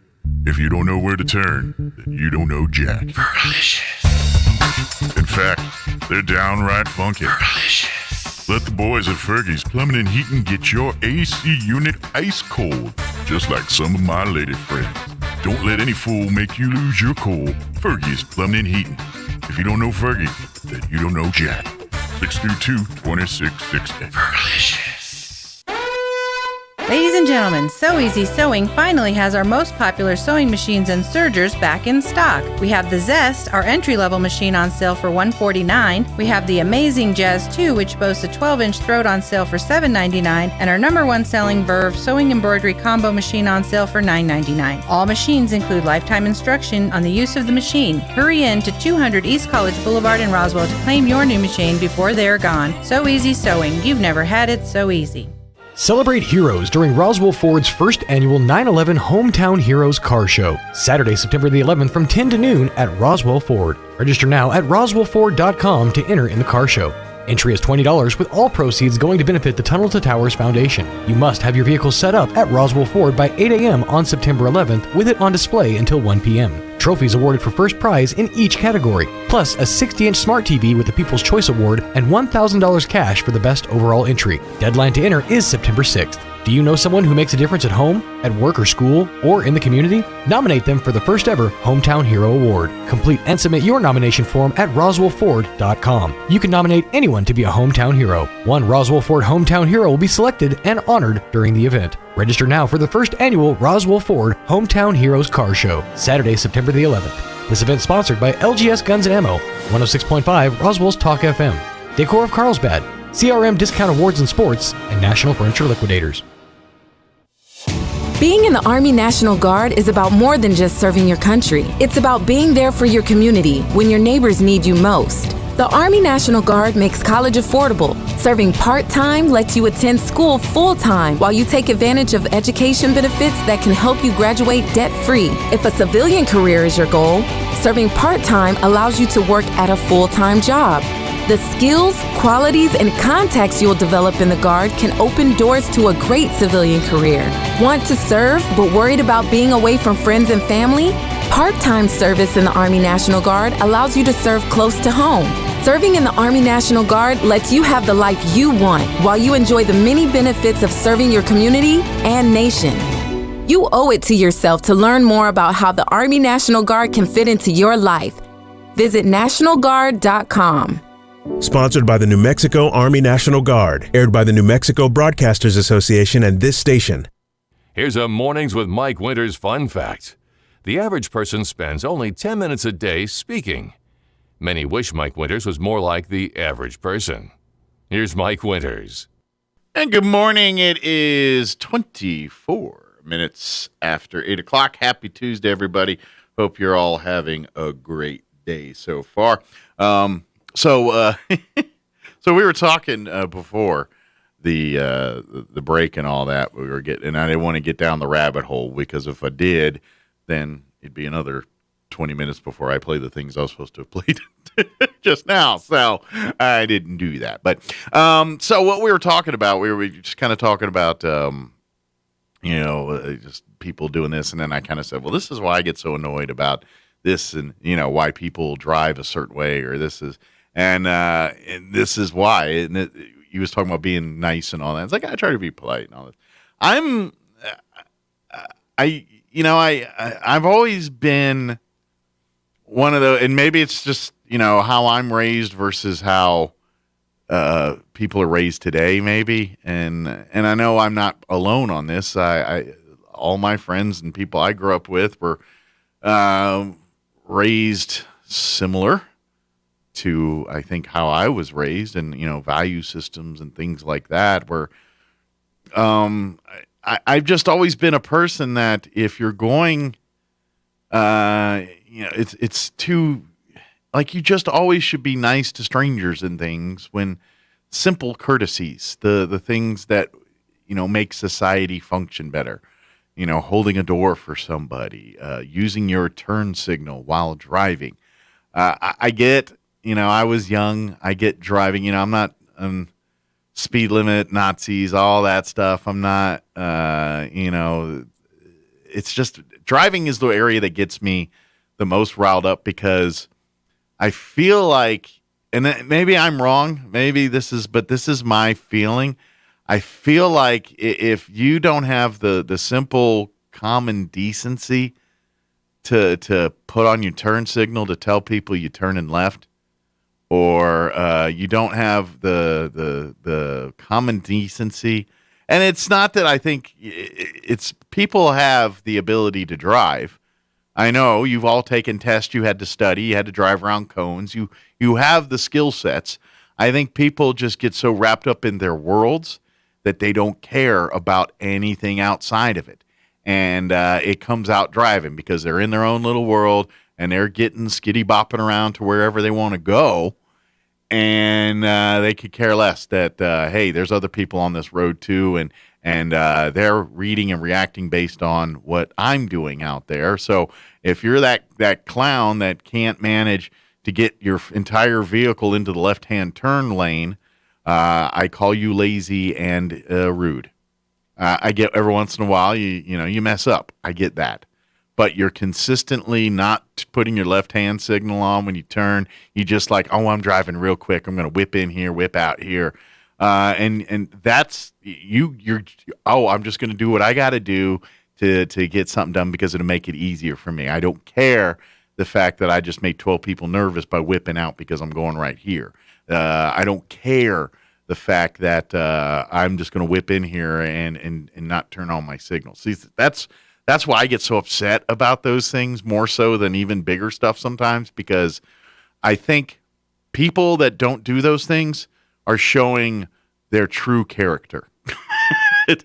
Speaker 13: If you don't know where to turn, then you don't know Jack. Fergalicious. In fact, they're downright funky. Fergalicious. Let the boys at Fergie's Plumbing and Heating get your AC unit ice cold, just like some of my lady friends. Don't let any fool make you lose your cool. Fergie's Plumbing and Heating. If you don't know Fergie, then you don't know Jack. 632-2660.
Speaker 14: Fergalicious. Ladies and gentlemen, So Easy Sewing finally has our most popular sewing machines and sergers back in stock. We have the Zest, our entry-level machine, on sale for $149. We have the Amazing Jazz 2, which boasts a 12-inch throat, on sale for $7.99, and our number one selling Verve sewing embroidery combo machine on sale for $9.99. All machines include lifetime instruction on the use of the machine. Hurry in to 200 East College Boulevard in Roswell to claim your new machine before they're gone. So Easy Sewing. You've never had it so easy.
Speaker 5: Celebrate heroes during Roswell Ford's first annual 9/11 Hometown Heroes Car Show, Saturday, September the 11th from 10 to noon at Roswell Ford. Register now at roswellford.com to enter in the car show. Entry is $20 with all proceeds going to benefit the Tunnel to Towers Foundation. You must have your vehicle set up at Roswell Ford by 8 a.m. on September 11th with it on display until 1 p.m. Trophies awarded for first prize in each category, plus a 60-inch smart TV with the People's Choice Award and $1,000 cash for the best overall entry. Deadline to enter is September 6th. Do you know someone who makes a difference at home, at work or school, or in the community? Nominate them for the first ever Hometown Hero Award. Complete and submit your nomination form at roswellford.com. You can nominate anyone to be a hometown hero. One Roswell Ford Hometown Hero will be selected and honored during the event. Register now for the first annual Roswell Ford Hometown Heroes Car Show, Saturday, September the 11th. This event sponsored by LGS Guns & Ammo, 106.5 Roswell's Talk FM, Decor of Carlsbad, CRM Discount Awards and Sports, and National Furniture Liquidators.
Speaker 15: Being in the Army National Guard is about more than just serving your country. It's about being there for your community when your neighbors need you most. The Army National Guard makes college affordable. Serving part-time lets you attend school full-time while you take advantage of education benefits that can help you graduate debt-free. If a civilian career is your goal, serving part-time allows you to work at a full-time job. The skills, qualities, and contacts you'll develop in the Guard can open doors to a great civilian career. Want to serve but worried about being away from friends and family? Part-time service in the Army National Guard allows you to serve close to home. Serving in the Army National Guard lets you have the life you want while you enjoy the many benefits of serving your community and nation. You owe it to yourself to learn more about how the Army National Guard can fit into your life. Visit nationalguard.com.
Speaker 17: Sponsored by the New Mexico Army National Guard. Aired by the New Mexico Broadcasters Association and this station.
Speaker 11: Here's a Mornings with Mike Winters fun fact. The average person spends only 10 minutes a day speaking. Many wish Mike Winters was more like the average person. Here's Mike Winters.
Speaker 4: And good morning. It is 24 minutes after 8 o'clock. Happy Tuesday, everybody. Hope you're all having a great day so far. So we were talking before the break and all that we were getting, and I didn't want to get down the rabbit hole, because if I did, then it'd be another 20 minutes before I play the things I was supposed to have played just now. So I didn't do that. But so what we were talking about, we were just kind of talking about, just people doing this. And then I kind of said, well, this is why I get so annoyed about this, and, why people drive a certain way, or this is, and this is why. And he was talking about being nice and all that. It's like, I try to be polite and all that. I've always been one of the, and maybe it's just, how I'm raised versus how people are raised today, maybe. And I know I'm not alone on this. All my friends and people I grew up with were raised similar to, I think, how I was raised, and, value systems and things like that, where I've just always been a person that if you're going, it's too, like, you just always should be nice to strangers and things, when simple courtesies, the things that, make society function better, holding a door for somebody, using your turn signal while driving. I get, I was young, I get driving, I'm not, speed limit, Nazis, all that stuff. I'm not, it's just, driving is the area that gets me the most riled up, because I feel like, and maybe I'm wrong, this is my feeling. I feel like if you don't have the simple common decency to put on your turn signal to tell people you turn in left, or you don't have the common decency, and it's not that I think it's, people have the ability to drive. I know you've all taken tests, you had to study, you had to drive around cones, you have the skill sets. I think people just get so wrapped up in their worlds that they don't care about anything outside of it. And it comes out driving, because they're in their own little world, and they're getting skitty-bopping around to wherever they want to go. And they could care less that, hey, there's other people on this road too, and they're reading and reacting based on what I'm doing out there. So if you're that clown that can't manage to get your entire vehicle into the left-hand turn lane, I call you lazy and rude. I get, every once in a while, you mess up. I get that. But you're consistently not putting your left-hand signal on when you turn. You just like, oh, I'm driving real quick, I'm going to whip in here, whip out here. And that's, I'm just going to do what I got to do to get something done, because it'll make it easier for me. I don't care the fact that I just made 12 people nervous by whipping out because I'm going right here. I don't care the fact that I'm just going to whip in here and not turn on my signal. See, that's why I get so upset about those things, more so than even bigger stuff sometimes, because I think people that don't do those things are showing their true character.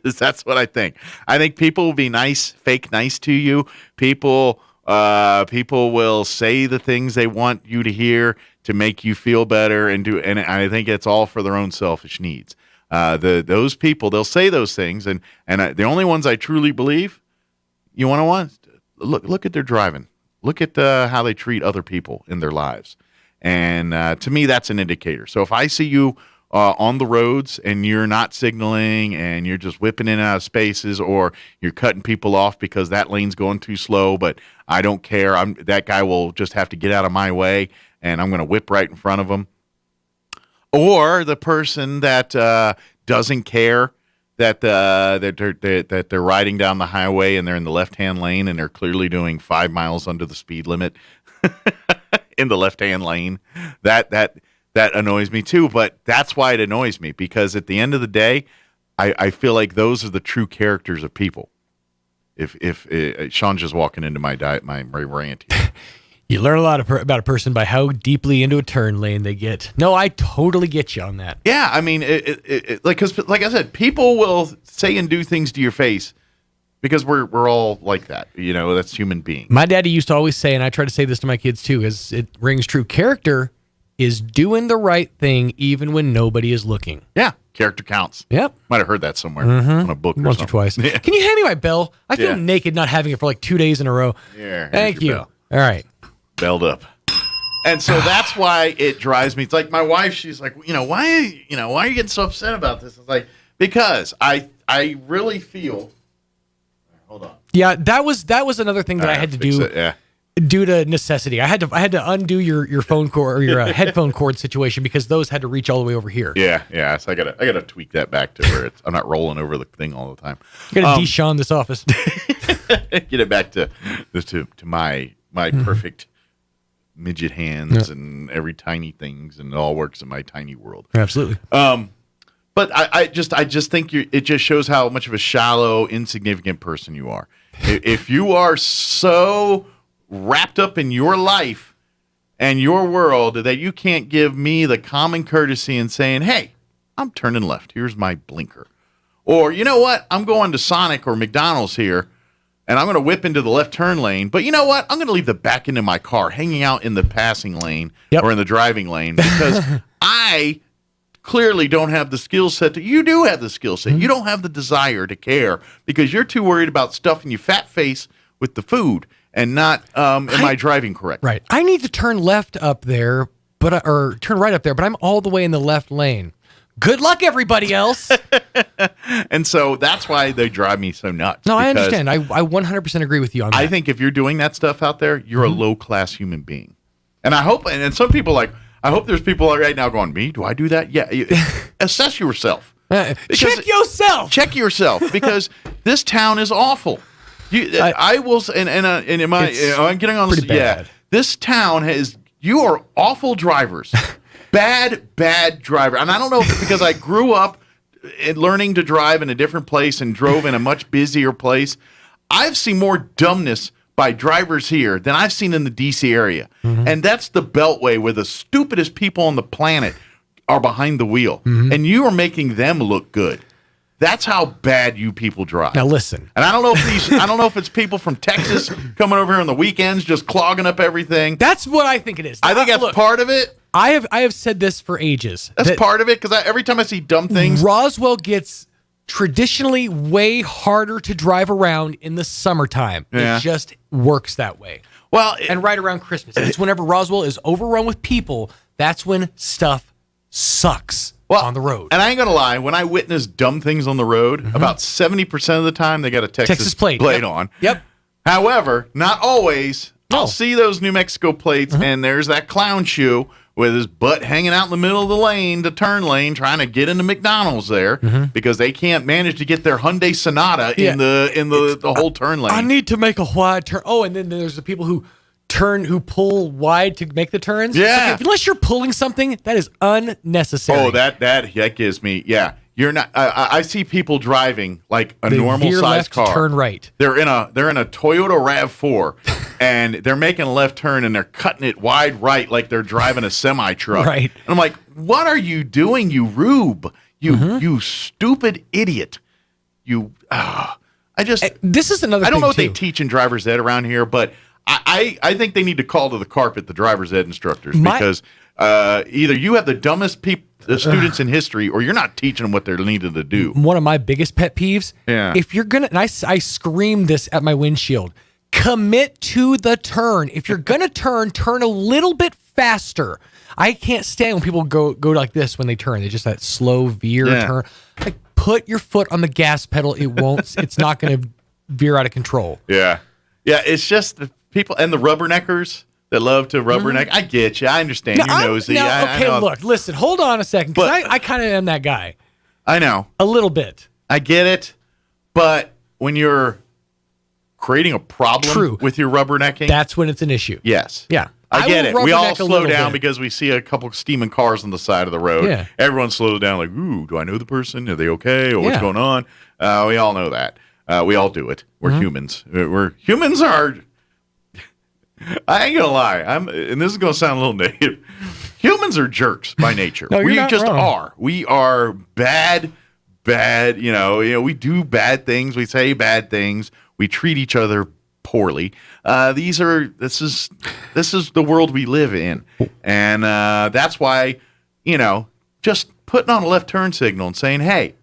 Speaker 4: That's what I think. I think people will be nice, fake nice to you. People will say the things they want you to hear to make you feel better, and I think it's all for their own selfish needs. Those people, they'll say those things, and the only ones I truly believe, you want to look at their driving. Look at how they treat other people in their lives. And to me, that's an indicator. So if I see you on the roads and you're not signaling and you're just whipping in and out of spaces, or you're cutting people off because that lane's going too slow, but I don't care. That guy will just have to get out of my way, and I'm going to whip right in front of him. Or the person that doesn't care that they're riding down the highway and they're in the left-hand lane and they're clearly doing 5 miles under the speed limit in the left-hand lane. That annoys me too, but that's why it annoys me, because at the end of the day, I feel like those are the true characters of people. If Sean's just walking into my rant here.
Speaker 5: You learn a lot about a person by how deeply into a turn lane they get. No, I totally get you on that.
Speaker 4: Yeah, I mean, because like I said, people will say and do things to your face because we're all like that. That's human beings.
Speaker 5: My daddy used to always say, and I try to say this to my kids too, is it rings true. Character is doing the right thing even when nobody is looking.
Speaker 4: Yeah, character counts.
Speaker 5: Yep.
Speaker 4: Might have heard that somewhere on a book or
Speaker 5: Once
Speaker 4: something.
Speaker 5: or twice.
Speaker 4: Yeah.
Speaker 5: Can you hand me my bell? I feel
Speaker 4: Yeah.
Speaker 5: naked not having it for like 2 days in a row.
Speaker 4: Here,
Speaker 5: Thank
Speaker 4: here's your
Speaker 5: you.
Speaker 4: bell.
Speaker 5: All right.
Speaker 4: Belled up. And so that's why it drives me. It's like my wife, she's like, why are you getting so upset about this? It's like, because I really feel. Hold on.
Speaker 5: Yeah, that was another thing that I had to do.
Speaker 4: Yeah.
Speaker 5: Due to necessity, I had to undo your phone cord or your headphone cord situation because those had to reach all the way over here.
Speaker 4: Yeah. So I gotta tweak that back to where I'm not rolling over the thing all the time.
Speaker 5: I gotta de-Sean this office.
Speaker 4: Get it back to my perfect midget hands and every tiny things, and it all works in my tiny world.
Speaker 5: Absolutely.
Speaker 4: But I just think it just shows how much of a shallow, insignificant person you are. If you are so wrapped up in your life and your world that you can't give me the common courtesy and saying, hey, I'm turning left. Here's my blinker. Or, you know what? I'm going to Sonic or McDonald's here, and I'm going to whip into the left turn lane. But you know what? I'm going to leave the back end of my car hanging out in the passing lane or in the driving lane because I clearly don't have the skill set. You do have the skill set. You don't have the desire to care because you're too worried about stuffing your fat face with the food and not, am I driving correct?
Speaker 5: Right. I need to turn left up there, or turn right up there, but I'm all the way in the left lane. Good luck, everybody else.
Speaker 4: And so that's why they drive me so nuts.
Speaker 5: No, I understand. I 100% agree with you on that.
Speaker 4: I think if you're doing that stuff out there, you're a low-class human being. And I hope, and some people I hope there's people right now going, me? Do I do that? Yeah. Assess yourself.
Speaker 5: Check yourself.
Speaker 4: Check yourself because this town is awful. I will, I'm getting on this. Yeah, this town you are awful drivers, bad driver. And I don't know if it's because I grew up learning to drive in a different place and drove in a much busier place. I've seen more dumbness by drivers here than I've seen in the DC area, and that's the Beltway where the stupidest people on the planet are behind the wheel, and you are making them look good. That's how bad you people drive.
Speaker 5: Now listen,
Speaker 4: and I don't know if it's people from Texas coming over here on the weekends just clogging up everything.
Speaker 5: That's what I think it is.
Speaker 4: I think that's part of it.
Speaker 5: I have said this for ages.
Speaker 4: That's part of it because every time I see dumb things,
Speaker 5: Roswell gets traditionally way harder to drive around in the summertime.
Speaker 4: Yeah.
Speaker 5: It just works that way.
Speaker 4: Well,
Speaker 5: and right around Christmas, it's whenever Roswell is overrun with people. That's when stuff sucks. On the road.
Speaker 4: And I ain't going to lie, when I witness dumb things on the road, about 70% of the time they got a Texas plate on.
Speaker 5: Yep.
Speaker 4: However, not always. I'll see those New Mexico plates, and there's that clown shoe with his butt hanging out in the middle of the lane, the turn lane, trying to get into McDonald's there because they can't manage to get their Hyundai Sonata in the whole turn lane.
Speaker 5: I need to make a wide turn. Oh, and then there's the people who pull wide to make the turns.
Speaker 4: Yeah.
Speaker 5: Like, unless you're pulling something, that is unnecessary.
Speaker 4: Oh, that gives me, yeah. You're not. I see people driving like a normal
Speaker 5: veer
Speaker 4: size
Speaker 5: left,
Speaker 4: car.
Speaker 5: turn right.
Speaker 4: They're in a Toyota RAV4, and they're making a left turn and they're cutting it wide right like they're driving a semi truck.
Speaker 5: Right.
Speaker 4: And I'm like, what are you doing, you rube? You stupid idiot.
Speaker 5: This is another.
Speaker 4: I don't
Speaker 5: thing
Speaker 4: know what
Speaker 5: too.
Speaker 4: they teach in driver's ed around here, but I think they need to call to the carpet the driver's ed instructors because either you have the dumbest students in history or you're not teaching them what they're needed to do.
Speaker 5: One of my biggest pet peeves.
Speaker 4: Yeah.
Speaker 5: If you're gonna, and I scream this at my windshield, commit to the turn. If you're gonna turn a little bit faster. I can't stand when people go like this when they turn. They just that slow veer turn. Like, put your foot on the gas pedal. It won't. It's not going to veer out of control.
Speaker 4: Yeah. It's just the people and the rubberneckers that love to rubberneck. I get you. I understand. You're nosy. I know.
Speaker 5: Look, listen. Hold on a second, because I kind of am that guy.
Speaker 4: I know.
Speaker 5: A little bit.
Speaker 4: I get it, but when you're creating a problem with your rubbernecking,
Speaker 5: that's when it's an issue.
Speaker 4: Yes.
Speaker 5: Yeah.
Speaker 4: I get it. We all slow down
Speaker 5: bit.
Speaker 4: because we see a couple of steaming cars on the side of the road.
Speaker 5: Yeah.
Speaker 4: Everyone slows down like, ooh, do I know the person? Are they okay? Or what's going on? We all know that. We all do it. We're humans. Humans are, I ain't going to lie. And this is going to sound a little negative. Humans are jerks by nature.
Speaker 5: No,
Speaker 4: we
Speaker 5: not
Speaker 4: just
Speaker 5: wrong.
Speaker 4: are. We are bad, we do bad things. We say bad things. We treat each other poorly. This is the world we live in, and that's why, just putting on a left turn signal and saying, "Hey,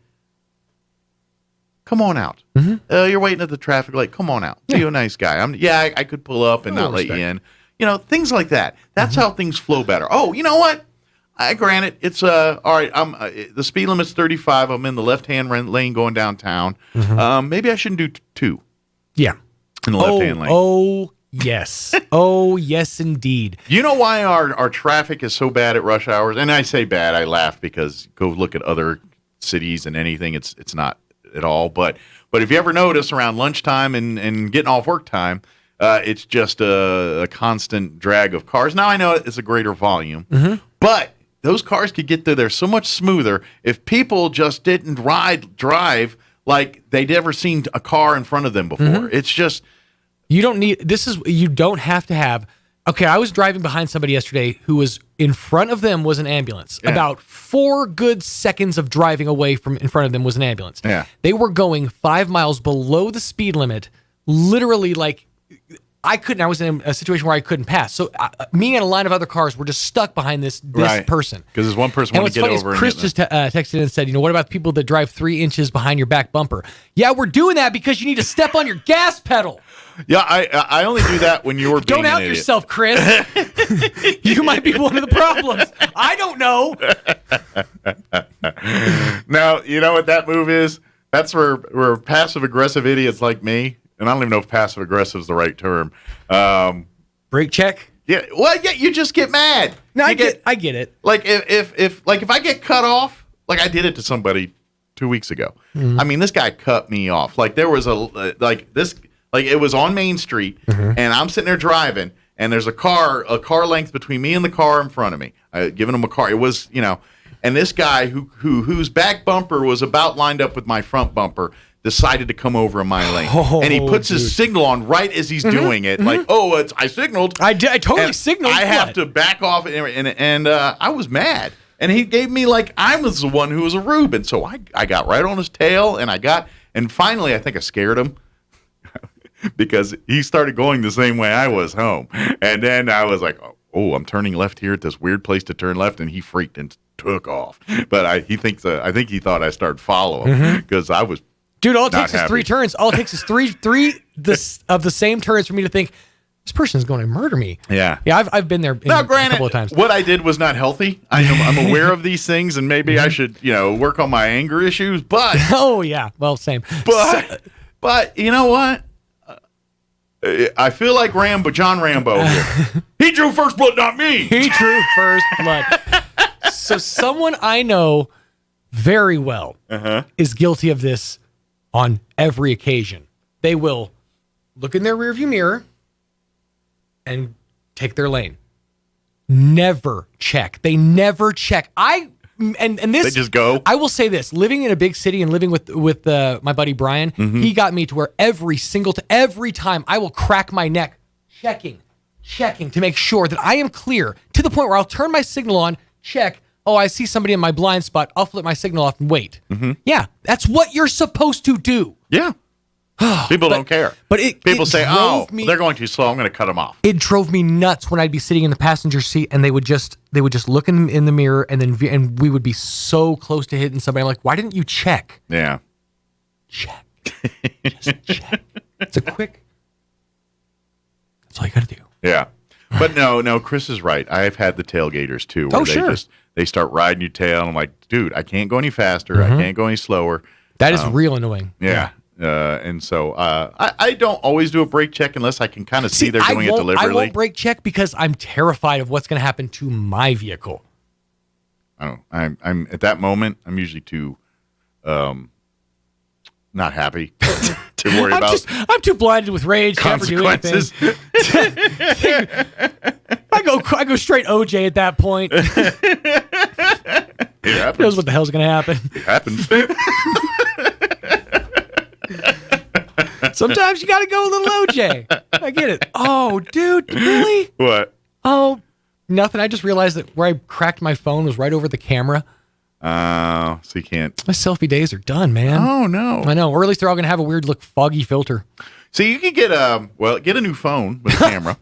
Speaker 4: come on out. You're waiting at the traffic light. Come on out. Be a nice guy. I could pull up and not let you in. Things like that. That's how things flow better. Oh, you know what? Granted, it's all right. The speed limit's 35. I'm in the left-hand lane going downtown. Maybe I shouldn't do 2.
Speaker 5: Yeah,
Speaker 4: in the left-hand lane.
Speaker 5: Oh, yes. Oh, yes, indeed.
Speaker 4: You know why our traffic is so bad at rush hours? And I say bad. I laugh because go look at other cities and anything. It's not at all. But if you ever notice around lunchtime and getting off work time, it's just a constant drag of cars. Now I know it's a greater volume, but those cars could get there so much smoother if people just didn't drive like they'd ever seen a car in front of them before. It's just
Speaker 5: you don't have to have. Okay, I was driving behind somebody yesterday who was in front of them was an ambulance. Yeah. About 4 good seconds of driving away from in front of them was an ambulance.
Speaker 4: Yeah.
Speaker 5: They were going 5 miles below the speed limit, literally like I couldn't. I was in a situation where I couldn't pass. So me and a line of other cars were just stuck behind this person.
Speaker 4: Because there's one person wanting to get over.
Speaker 5: And Chris just texted in and said, what about people that drive 3 inches behind your back bumper? Yeah, we're doing that because you need to step on your gas pedal.
Speaker 4: Yeah, I only do that when you're being
Speaker 5: Don't out yourself, Chris. You might be one of the problems. I don't know.
Speaker 4: Now, you know what that move is? That's where passive-aggressive idiots like me, and I don't even know if passive-aggressive is the right term.
Speaker 5: Brake check?
Speaker 4: Yeah. Well, yeah, you just get mad.
Speaker 5: No, I get it.
Speaker 4: Like if I get cut off, like I did it to somebody 2 weeks ago. I mean, this guy cut me off. Like there was it was on Main Street, and I'm sitting there driving, and there's a car length between me and the car in front of me. Giving him a car. It was, and this guy whose back bumper was about lined up with my front bumper decided to come over in my lane. And he puts his signal on right as he's doing it. Like, I signaled.
Speaker 5: I totally signaled.
Speaker 4: I have to back off, and I was mad. And he gave me like I was the one who was a rube. And so I got right on his tail, and finally I think I scared him. Because he started going the same way I was home. And then I was like, I'm turning left here at this weird place to turn left. And he freaked and took off. But I think he thought I started following because I was
Speaker 5: Dude, all it takes is 3 turns. All it takes is three of the same turns for me to think, this person is going to murder me.
Speaker 4: Yeah.
Speaker 5: Yeah, I've been there a couple of times.
Speaker 4: What I did was not healthy. I'm aware of these things, and maybe I should, work on my anger issues. But
Speaker 5: oh, yeah. Well, same.
Speaker 4: But you know what? I feel like John Rambo here. He drew first blood, not me.
Speaker 5: He drew first blood. So someone I know very well is guilty of this on every occasion. They will look in their rearview mirror and take their lane. Never check. They never check. They
Speaker 4: just go.
Speaker 5: I will say this: living in a big city and living with my buddy Brian, he got me to where every time I will crack my neck checking to make sure that I am clear to the point where I'll turn my signal on, check. Oh, I see somebody in my blind spot. I'll flip my signal off and wait. Yeah, that's what you're supposed to do.
Speaker 4: Yeah. People don't care.
Speaker 5: But
Speaker 4: people say, they're going too slow. I'm going to cut them off.
Speaker 5: It drove me nuts when I'd be sitting in the passenger seat and they would just look in the mirror and we would be so close to hitting somebody. I'm like, why didn't you check?
Speaker 4: Yeah.
Speaker 5: Check. Just check. It's a quick. That's all you got to do.
Speaker 4: Yeah. But no, Chris is right. I've had the tailgaters too. Where they start riding your tail. And I'm like, dude, I can't go any faster. I can't go any slower.
Speaker 5: That is real annoying.
Speaker 4: Yeah. And so I don't always do a brake check unless I can kind of see they're doing it deliberately.
Speaker 5: I won't brake check because I'm terrified of what's going to happen to my vehicle.
Speaker 4: I'm at that moment, I'm usually too not happy to worry about.
Speaker 5: I'm too blinded with rage to ever do anything. I go straight OJ at that point.
Speaker 4: It happens.
Speaker 5: Knows what the hell's going to happen.
Speaker 4: It happens.
Speaker 5: Sometimes you got to go a little OJ. I get it. Oh, dude, really?
Speaker 4: What?
Speaker 5: Oh, nothing. I just realized that where I cracked my phone was right over the camera.
Speaker 4: So you can't.
Speaker 5: My selfie days are done, man.
Speaker 4: Oh, no.
Speaker 5: I know. Or at least they're all going to have a weird look foggy filter.
Speaker 4: So you could get a new phone with a camera.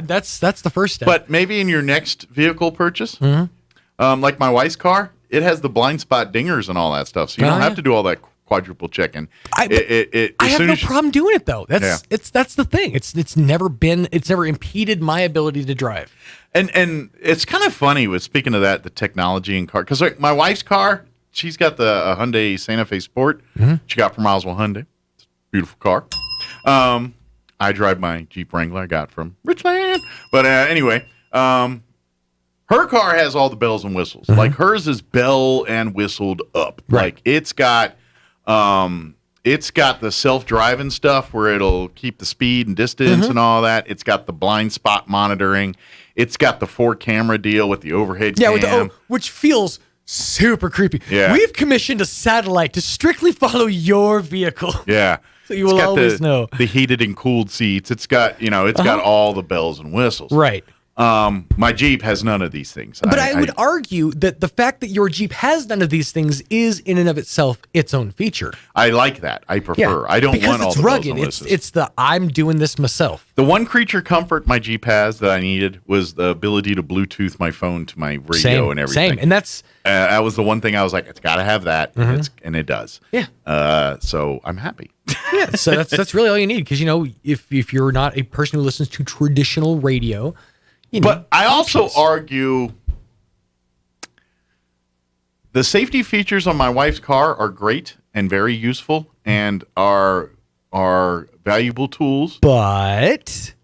Speaker 5: That's the first step.
Speaker 4: But maybe in your next vehicle purchase, like my wife's car, it has the blind spot dingers and all that stuff, so you don't have to do all that quadruple checking.
Speaker 5: I have no problem doing it though. That's the thing. It's never impeded my ability to drive.
Speaker 4: And it's kind of funny with speaking of that, the technology in car, because like my wife's car, she's got the Hyundai Santa Fe Sport. She got from Roswell Hyundai. It's a beautiful car. I drive my Jeep Wrangler I got from Richland. But anyway, her car has all the bells and whistles. Like hers is bell and whistled up.
Speaker 5: Right.
Speaker 4: Like it's got the self-driving stuff where it'll keep the speed and distance and all that. It's got the blind spot monitoring. It's got the 4-camera deal with the overhead cam.
Speaker 5: Which feels super creepy.
Speaker 4: Yeah.
Speaker 5: We've commissioned a satellite to strictly follow your vehicle.
Speaker 4: Yeah.
Speaker 5: So you will always know.
Speaker 4: The heated and cooled seats. It's got, got all the bells and whistles.
Speaker 5: Right.
Speaker 4: My Jeep has none of these things.
Speaker 5: But I would argue that the fact that your Jeep has none of these things is in and of itself its own feature.
Speaker 4: I like that. I prefer.
Speaker 5: Yeah,
Speaker 4: I don't want all the
Speaker 5: rugged.
Speaker 4: bells and whistles.
Speaker 5: It's the I'm doing this myself.
Speaker 4: The one creature comfort my Jeep has that I needed was the ability to Bluetooth my phone to my radio and everything.
Speaker 5: Same, and that's
Speaker 4: that was the one thing I was like, it's got to have that, and it does.
Speaker 5: Yeah.
Speaker 4: So I'm happy.
Speaker 5: Yeah. So that's really all you need, because if you're not a person who listens to traditional radio.
Speaker 4: But I also argue the safety features on my wife's car are great and very useful and are valuable tools.
Speaker 5: But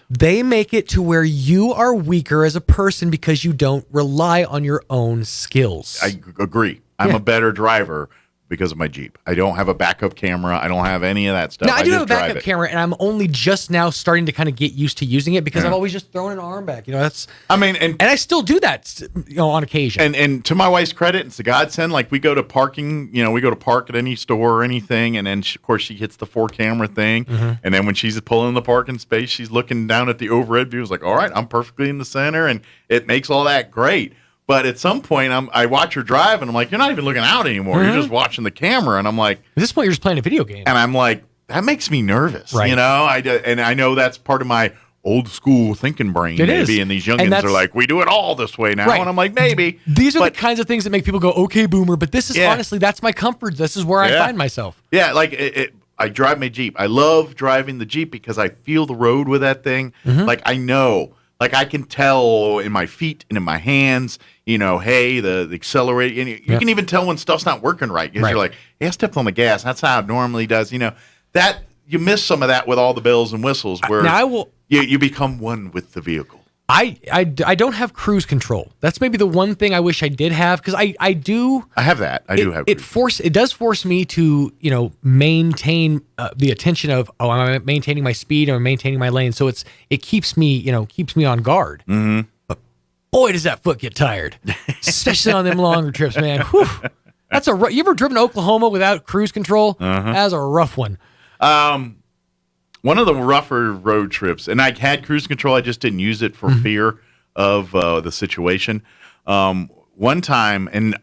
Speaker 5: they make it to where you are weaker as a person because you don't rely on your own skills.
Speaker 4: I agree. I'm a better driver because of my Jeep. I don't have a backup camera. I don't have any of that stuff.
Speaker 5: Now, I do have a
Speaker 4: just
Speaker 5: backup camera, and I'm only just now starting to kind of get used to using it because I've always just thrown an arm back. And I still do that, on occasion.
Speaker 4: And to my wife's credit, it's a godsend. Like we go to parking, we go to park at any store or anything, and then of course she hits the 4-camera thing, and then when she's pulling the parking space, she's looking down at the overhead view. It's like, all right, I'm perfectly in the center, and it makes all that great. But at some point, I watch her drive, and I'm like, you're not even looking out anymore. You're just watching the camera. And I'm like...
Speaker 5: At this point, you're just playing a video game.
Speaker 4: And I'm like, that makes me nervous,
Speaker 5: right.
Speaker 4: And I know that's part of my old school thinking brain, maybe. And these youngins are like, we do it all this way now.
Speaker 5: Right.
Speaker 4: And I'm like, maybe.
Speaker 5: These are the kinds of things that make people go, okay, boomer. But this is honestly, that's my comfort. This is where I find myself.
Speaker 4: Yeah, like I drive my Jeep. I love driving the Jeep because I feel the road with that thing. Like I know... Like I can tell in my feet and in my hands, hey, the accelerator. And you can even tell when stuff's not working right. Because you're like, hey, I stepped on the gas. That's how it normally does. That you miss some of that with all the bells and whistles where you become one with the vehicle.
Speaker 5: I don't have cruise control. That's maybe the one thing I wish I did have, because I do.
Speaker 4: I have that. I do have.
Speaker 5: It does force me to maintain the attention of I'm maintaining my speed, I'm maintaining my lane, so it keeps me on guard. But boy, does that foot get tired, especially on them longer trips, man. Whew. You ever driven to Oklahoma without cruise control? That's a rough one.
Speaker 4: One of the rougher road trips, and I had cruise control, I just didn't use it for fear of the situation. One time, and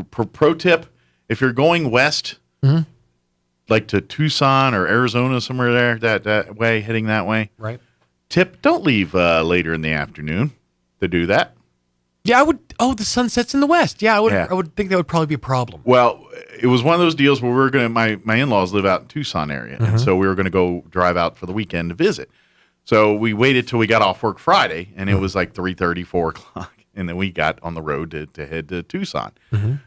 Speaker 4: pro tip, if you're going west, like to Tucson or Arizona, somewhere there, that way, heading that way,
Speaker 5: right?
Speaker 4: Tip, don't leave later in the afternoon to do that.
Speaker 5: Yeah, I would. Oh, the sun sets in the west. Yeah, I would think that would probably be a problem.
Speaker 4: Well, it was one of those deals where we were going to, my in-laws live out in Tucson area. And so we were going to go drive out for the weekend to visit. So we waited till we got off work Friday, and it was like 3:30, 4 o'clock. And then we got on the road to head to Tucson.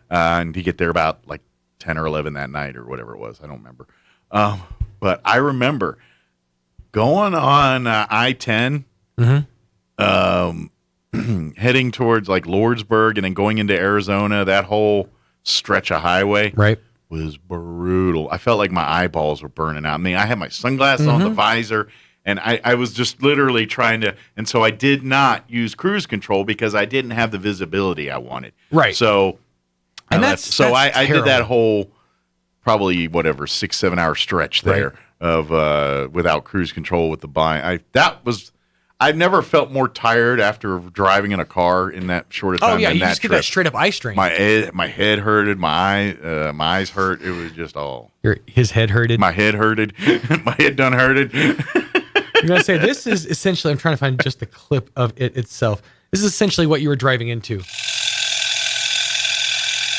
Speaker 4: And to get there about like 10 or 11 that night or whatever it was. I don't remember. But I remember going on I-10, heading towards like Lordsburg and then going into Arizona, that whole stretch of highway was brutal. I felt like my eyeballs were burning out. I mean, I had my sunglasses on, the visor, and I was just literally trying to, and so I did not use cruise control because I didn't have the visibility I wanted.
Speaker 5: Right.
Speaker 4: So,
Speaker 5: and
Speaker 4: I did that whole probably 6-7 hour stretch there of without cruise control with the bind. I've never felt more tired after driving in a car in that short of time.
Speaker 5: Oh yeah,
Speaker 4: than
Speaker 5: you
Speaker 4: that
Speaker 5: just get
Speaker 4: trip.
Speaker 5: that straight up eye strain.
Speaker 4: My head hurted. My eyes hurt. It was just all.
Speaker 5: His head hurted.
Speaker 4: My head hurted. My head done hurted.
Speaker 5: I'm gonna say this is essentially. I'm trying to find just the clip of it itself. This is essentially what you were driving into.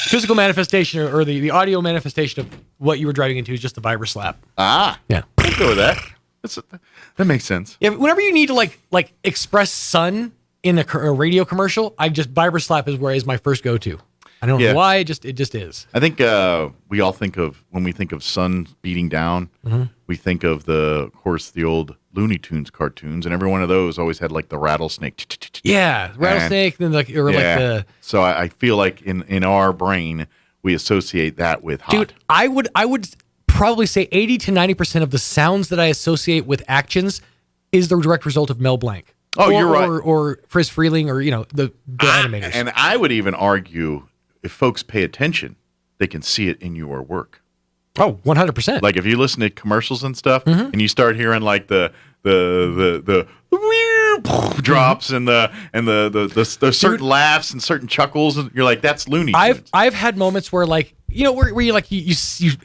Speaker 5: Physical manifestation or the audio manifestation of what you were driving into is just the vibra slap.
Speaker 4: Ah,
Speaker 5: yeah.
Speaker 4: Let's go with that. That makes sense.
Speaker 5: Yeah, whenever you need to like express sun in a radio commercial, vibra slap is my first go to. I don't know why, it just is.
Speaker 4: I think we all think of, when we think of sun beating down, we think of of course, the old Looney Tunes cartoons, and every one of those always had like the rattlesnake.
Speaker 5: Yeah, rattlesnake, then like the.
Speaker 4: So I feel like in our brain we associate that with hot.
Speaker 5: Dude, I would probably say 80 to 90% of the sounds that I associate with actions is the direct result of Mel Blanc.
Speaker 4: Oh, you're right.
Speaker 5: Or Friz Freleng, or the animators.
Speaker 4: And I would even argue, if folks pay attention, they can see it in your work.
Speaker 5: Oh, 100%.
Speaker 4: Like if you listen to commercials and stuff, and you start hearing like the drops and the certain laughs and certain chuckles, and you're like, that's Looney Tunes.
Speaker 5: I've had moments where like where you like you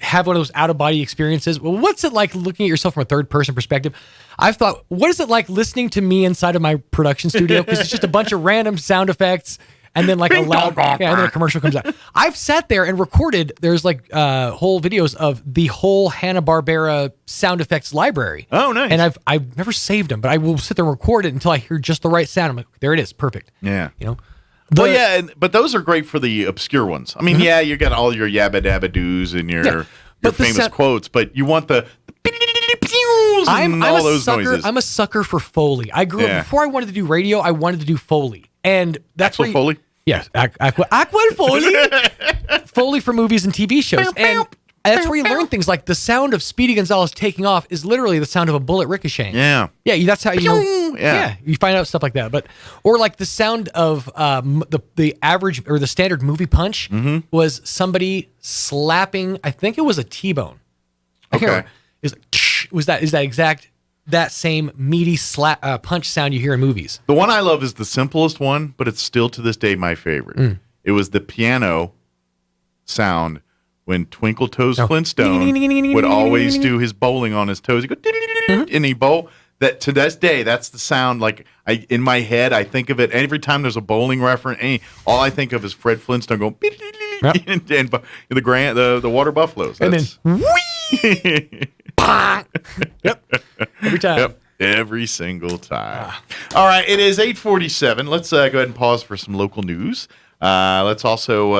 Speaker 5: have one of those out of body experiences. Well, what's it like looking at yourself from a third person perspective? I've thought, what is it like listening to me inside of my production studio? Because it's just a bunch of random sound effects. And then like a loud, and then a commercial comes out. I've sat there and recorded. There's like whole videos of the whole Hanna-Barbera sound effects library.
Speaker 4: Oh, nice.
Speaker 5: And I've never saved them, but I will sit there and record it until I hear just the right sound. I'm like, there it is, perfect.
Speaker 4: Yeah.
Speaker 5: Well,
Speaker 4: yeah, but those are great for the obscure ones. I mean, yeah, you got all your yabba dabba doos and your famous quotes, but you want the all those noises.
Speaker 5: I'm a sucker for Foley. I grew up, before I wanted to do radio, I wanted to do Foley. And that's
Speaker 4: Axel Foley?
Speaker 5: Yes, Aqua Foley. Foley for movies and TV shows. And that's where you learn things like the sound of Speedy Gonzalez taking off is literally the sound of a bullet ricocheting.
Speaker 4: Yeah.
Speaker 5: Yeah, that's how you know. Yeah, you find out stuff like that. Or like the sound of the average or the standard movie punch was somebody slapping, I think it was a T-bone.
Speaker 4: Okay.
Speaker 5: Is that exact that same meaty slap punch sound you hear in movies?
Speaker 4: The one I love is the simplest one, but it's still to this day my favorite. It was the piano sound when Twinkle Toes Flintstone would always do his bowling on his toes. He'd go and he bowl. That to this day, that's the sound. Like in my head, I think of it every time there's a bowling reference. All I think of is Fred Flintstone going and the water buffaloes.
Speaker 5: And then every time.
Speaker 4: Yep. Every single time. All right, it is 8:47. Let's go ahead and pause for some local news. Let's also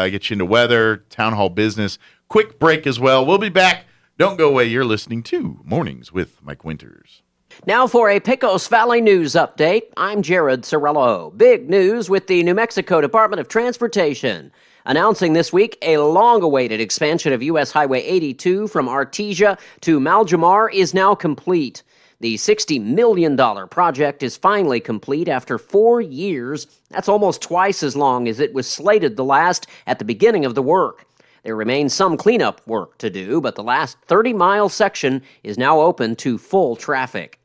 Speaker 4: get you into weather, town hall business, quick break as well. We'll be back. Don't go away. You're listening to Mornings with Mike Winters.
Speaker 16: Now for a Pecos Valley news update. I'm Jared Cirillo. Big news with the New Mexico Department of Transportation announcing this week a long-awaited expansion of U.S. Highway 82 from Artesia to Maljamar is now complete. The $60 million project is finally complete after 4 years. That's almost twice as long as it was slated to last at the beginning of the work. There remains some cleanup work to do, but the last 30-mile section is now open to full traffic.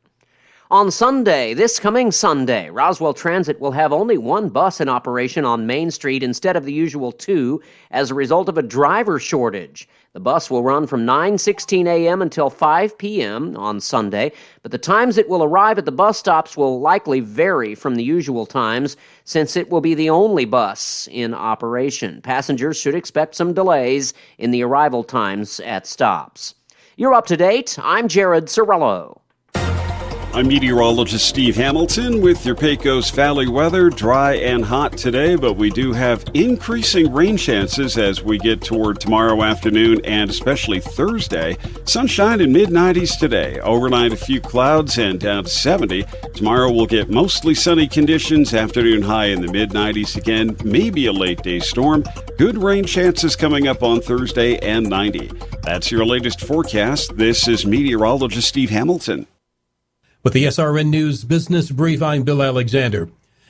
Speaker 16: On Sunday, this coming Sunday, Roswell Transit will have only one bus in operation on Main Street instead of the usual two as a result of a driver shortage. The bus will run from 9:16 a.m. until 5 p.m. on Sunday, but the times it will arrive at the bus stops will likely vary from the usual times since it will be the only bus in operation. Passengers should expect some delays in the arrival times at stops. You're up to date. I'm Jared Cirillo.
Speaker 8: I'm meteorologist Steve Hamilton with your Pecos Valley weather. Dry and hot today, but we do have increasing rain chances as we get toward tomorrow afternoon and especially Thursday. Sunshine in mid-90s today. Overnight, a few clouds and down to 70. Tomorrow we'll get mostly sunny conditions. Afternoon high in the mid-90s again. Maybe a late day storm. Good rain chances coming up on Thursday and 90. That's your latest forecast. This is meteorologist Steve Hamilton.
Speaker 18: With the SRN News Business Brief, I'm Bill Alexander.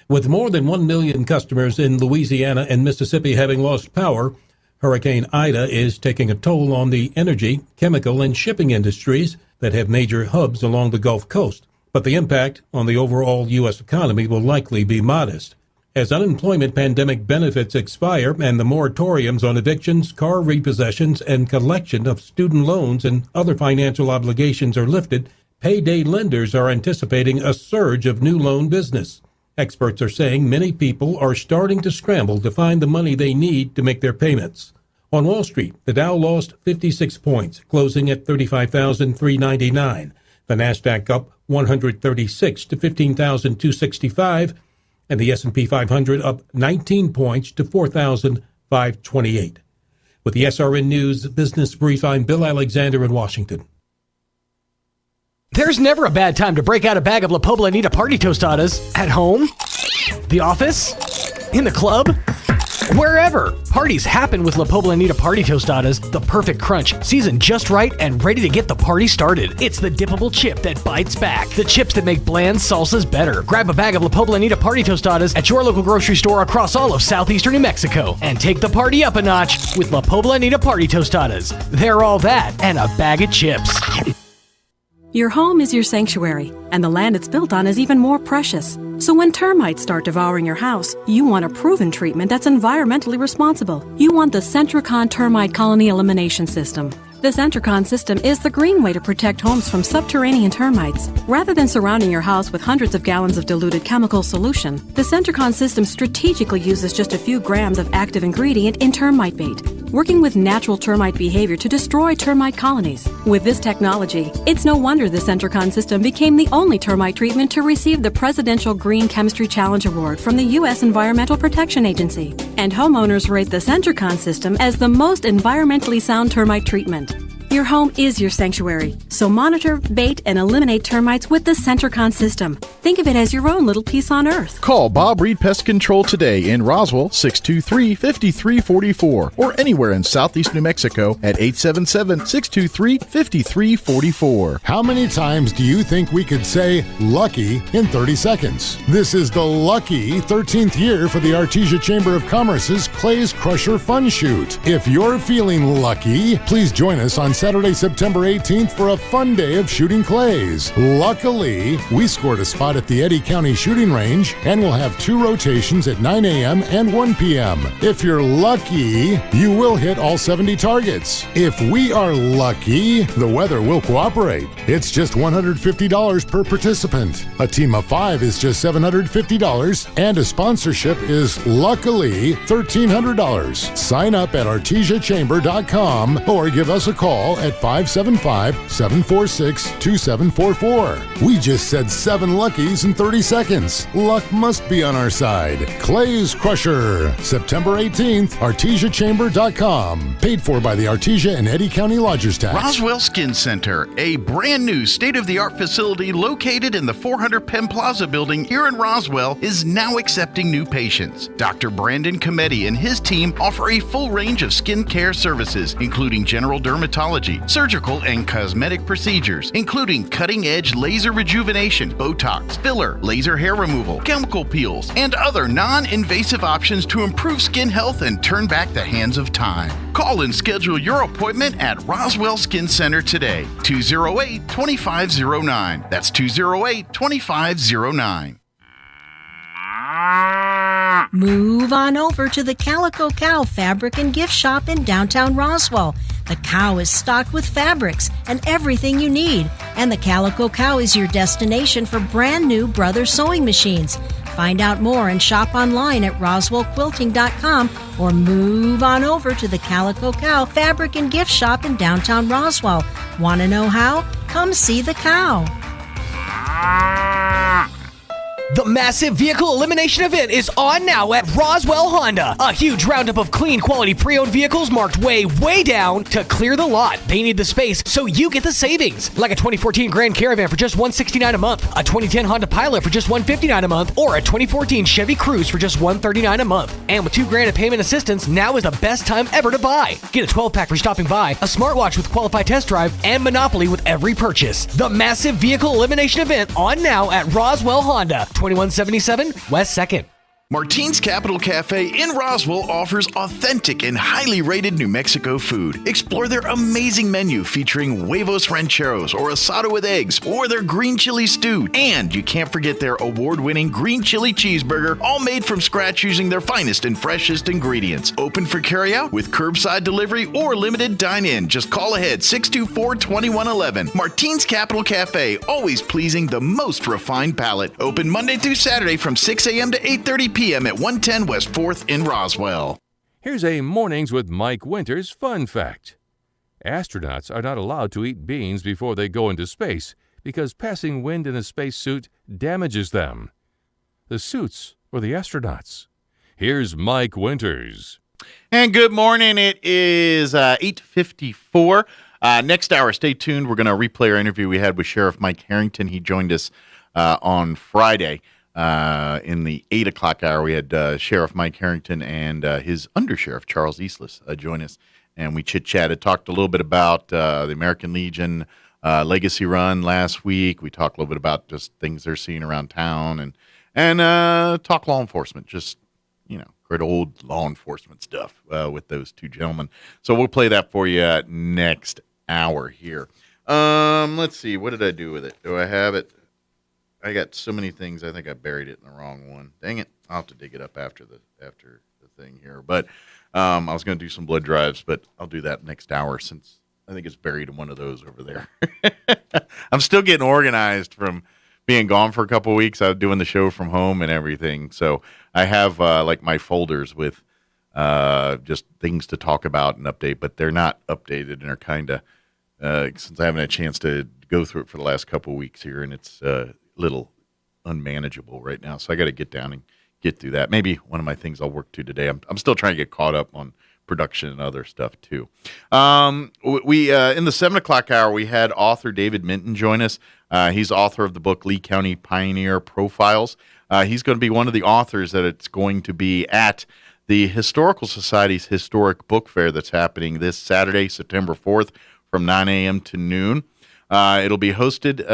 Speaker 18: With more than 1 million customers in Louisiana and Mississippi having lost power, Hurricane Ida is taking a toll on the energy, chemical, and shipping industries that have major hubs along the Gulf Coast. but the impact on the overall U.S. economy will likely be modest. As unemployment pandemic benefits expire and the moratoriums on evictions, car repossessions, and collection of student loans and other financial obligations are lifted, payday lenders are anticipating a surge of new loan business. Experts are saying many people are starting to scramble to find the money they need to make their payments. On Wall Street, the Dow lost 56 points, closing at 35,399. The Nasdaq up 136 to 15,265, and the S&P 500 up 19 points to 4,528. With the SRN News Business Brief, I'm Bill Alexander in Washington.
Speaker 5: There's never a bad time to break out a bag of La Poblanita Party Tostadas. At home, the office, in the club, wherever. Parties happen with La Poblanita Party Tostadas, the perfect crunch, seasoned just right and ready to get the party started. It's the dippable chip that bites back, the chips that make bland salsas better. Grab a bag of La Poblanita Party Tostadas at your local grocery store across all of southeastern New Mexico and take the party up a notch with La Poblanita Party Tostadas. They're all that and a bag of chips.
Speaker 20: Your home is your sanctuary, and the land it's built on is even more precious. So when termites start devouring your house, you want a proven treatment that's environmentally responsible. You want the Centricon Termite Colony Elimination System. The Centricon system is the green way to protect homes from subterranean termites. Rather than surrounding your house with hundreds of gallons of diluted chemical solution, the Centricon system strategically uses just a few grams of active ingredient in termite bait, working with natural termite behavior to destroy termite colonies. With this technology, it's no wonder the Centricon system became the only termite treatment to receive the Presidential Green Chemistry Challenge Award from the U.S. Environmental Protection Agency. And homeowners rate the Centricon system as the most environmentally sound termite treatment. Your home is your sanctuary, so monitor, bait, and eliminate termites with the Centricon system. Think of it as your own little piece on Earth.
Speaker 21: Call Bob Reed Pest Control today in Roswell, 623-5344, or anywhere in southeast New Mexico at 877-623-5344.
Speaker 22: How many times do you think we could say lucky in 30 seconds? This is the lucky 13th year for the Artesia Chamber of Commerce's Clays Crusher Fun Shoot. If you're feeling lucky, please join us on Saturday, September 18th for a fun day of shooting clays. Luckily, we scored a spot at the Eddy County Shooting Range, and we'll have 2 rotations at 9 a.m. and 1 p.m. If you're lucky, you will hit all 70 targets. If we are lucky, the weather will cooperate. It's just $150 per participant. A team of 5 is just $750, and a sponsorship is luckily $1,300. Sign up at artesiachamber.com or give us a call at 575-746-2744. We just said 7 luckies in 30 seconds. Luck must be on our side. Clays Crusher, September 18th, artesiachamber.com. Paid for by the Artesia and Eddy County Lodgers Tax.
Speaker 4: Roswell Skin Center, a brand new state-of-the-art facility located in the 400 Penn Plaza building here in Roswell, is now accepting new patients. Dr. Brandon Cometti and his team offer a full range of skin care services, including general dermatology, surgical and cosmetic procedures, including cutting-edge laser rejuvenation, Botox, filler, laser hair removal, chemical peels, and other non-invasive options to improve skin health and turn back the hands of time. Call and schedule your appointment at Roswell Skin Center today, 208-2509. That's 208-2509.
Speaker 23: Move on over to the Calico Cow Fabric and Gift Shop in downtown Roswell. The Cow is stocked with fabrics and everything you need, and the Calico Cow is your destination for brand new Brothers sewing machines. Find out more and shop online at roswellquilting.com or move on over to the Calico Cow Fabric and Gift Shop in downtown Roswell. Want to know how? Come see the cow.
Speaker 5: The massive vehicle elimination event is on now at Roswell Honda. A huge roundup of clean, quality pre-owned vehicles marked way down to clear the lot. They need the space, so you get the savings. Like a 2014 Grand Caravan for just $169 a month, a 2010 Honda Pilot for just $159 a month, or a 2014 Chevy Cruze for just $139 a month. And with $2,000 in payment assistance, now is the best time ever to buy. Get a 12-pack for stopping by, a smartwatch with qualified test drive, and Monopoly with every purchase. The massive vehicle elimination event on now at Roswell Honda, 2177 West 2nd.
Speaker 4: Martine's Capital Cafe in Roswell offers authentic and highly rated New Mexico food. Explore their amazing menu featuring huevos rancheros or asado with eggs or their green chili stew. And you can't forget their award-winning green chili cheeseburger, all made from scratch using their finest and freshest ingredients. Open for carryout with curbside delivery or limited dine-in. Just call ahead 624-2111. Martine's Capital Cafe, always pleasing the most refined palate. Open Monday through Saturday from 6 a.m. to 8:30 p.m. at 110 West 4th in Roswell.
Speaker 11: Here's a Mornings with Mike Winters fun fact. Astronauts are not allowed to eat beans before they go into space because passing wind in a spacesuit damages them. The suits for the astronauts. Here's Mike Winters.
Speaker 4: And good morning. It is 8:54. Next hour, stay tuned. We're going to replay our interview we had with Sheriff Mike Harrington. He joined us on Friday. In the 8 o'clock hour, we had Sheriff Mike Harrington and his undersheriff, Charles Eastless, join us. And we chit-chatted, talked a little bit about the American Legion Legacy Run last week. We talked a little bit about just things they're seeing around town and talk law enforcement, just, great old law enforcement stuff with those two gentlemen. So we'll play that for you next hour here. Let's see. What did I do with it? Do I have it? I got so many things. I think I buried it in the wrong one. Dang it! I'll have to dig it up after the thing here. But I was going to do some blood drives, but I'll do that next hour since I think it's buried in one of those over there. I'm still getting organized from being gone for a couple of weeks. I was doing the show from home and everything, so I have like my folders with just things to talk about and update, but they're not updated and are kind of since I haven't had a chance to go through it for the last couple of weeks here, and it's little unmanageable right now, so I got to get down and get through that. Maybe one of my things I'll work to today. I'm still trying to get caught up on production and other stuff too. We in the 7 o'clock hour we had author David Minton join us. He's author of the book Lee County Pioneer Profiles. He's going to be one of the authors that it's going to be at the Historical Society's Historic Book Fair that's happening this Saturday, September 4th from 9 a.m. to noon. It'll be hosted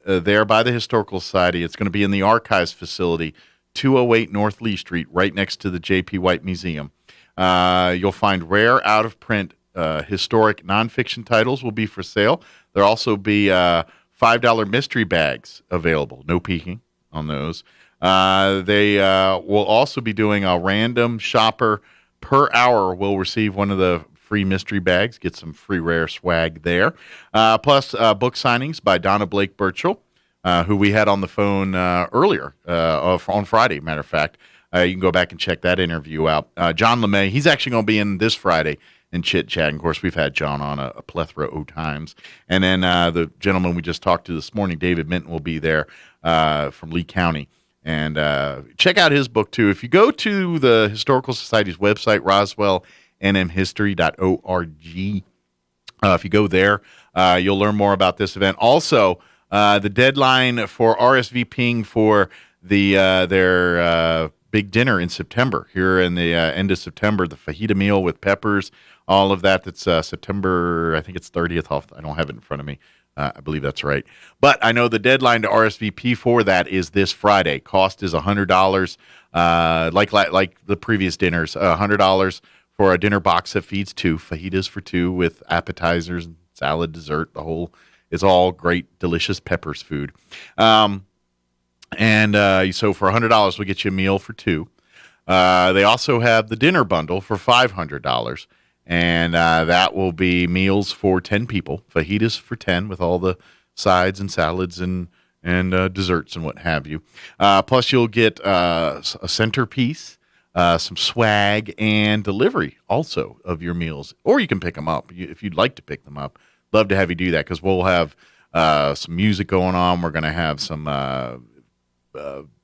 Speaker 4: there by the Historical Society. It's going to be in the Archives Facility, 208 North Lee Street, right next to the J.P. White Museum. You'll find rare, out-of-print, historic nonfiction titles will be for sale. There'll also be $5 mystery bags available. No peeking on those. They will also be doing a random shopper per hour will receive one of the free mystery bags, get some free rare swag there. Plus book signings by Donna Blake Burchell, who we had on the phone earlier on Friday, matter of fact. You can go back and check that interview out. John LeMay, he's actually going to be in this Friday and chit-chat. Of course, we've had John on a plethora of times. And then the gentleman we just talked to this morning, David Minton, will be there from Lee County. And check out his book, too. If you go to the Historical Society's website, roswellnmhistory.org, if you go there, you'll learn more about this event. Also, the deadline for RSVPing for their big dinner in September, here in the end of September, the fajita meal with peppers, all of that. That's September, I think it's 30th. I don't have it in front of me. I believe that's right. But I know the deadline to RSVP for that is this Friday. Cost is $100, like the previous dinners, $100 for a dinner box that feeds two, fajitas for two with appetizers, salad, dessert, it's all great, delicious peppers food. So for $100, we'll get you a meal for two. They also have the dinner bundle for $500. And that will be meals for 10 people, fajitas for 10 with all the sides and salads and desserts and what have you. Plus, you'll get a centerpiece, some swag, and delivery also of your meals. Or you can pick them up if you'd like to pick them up. Love to have you do that because we'll have some music going on. We're going to have some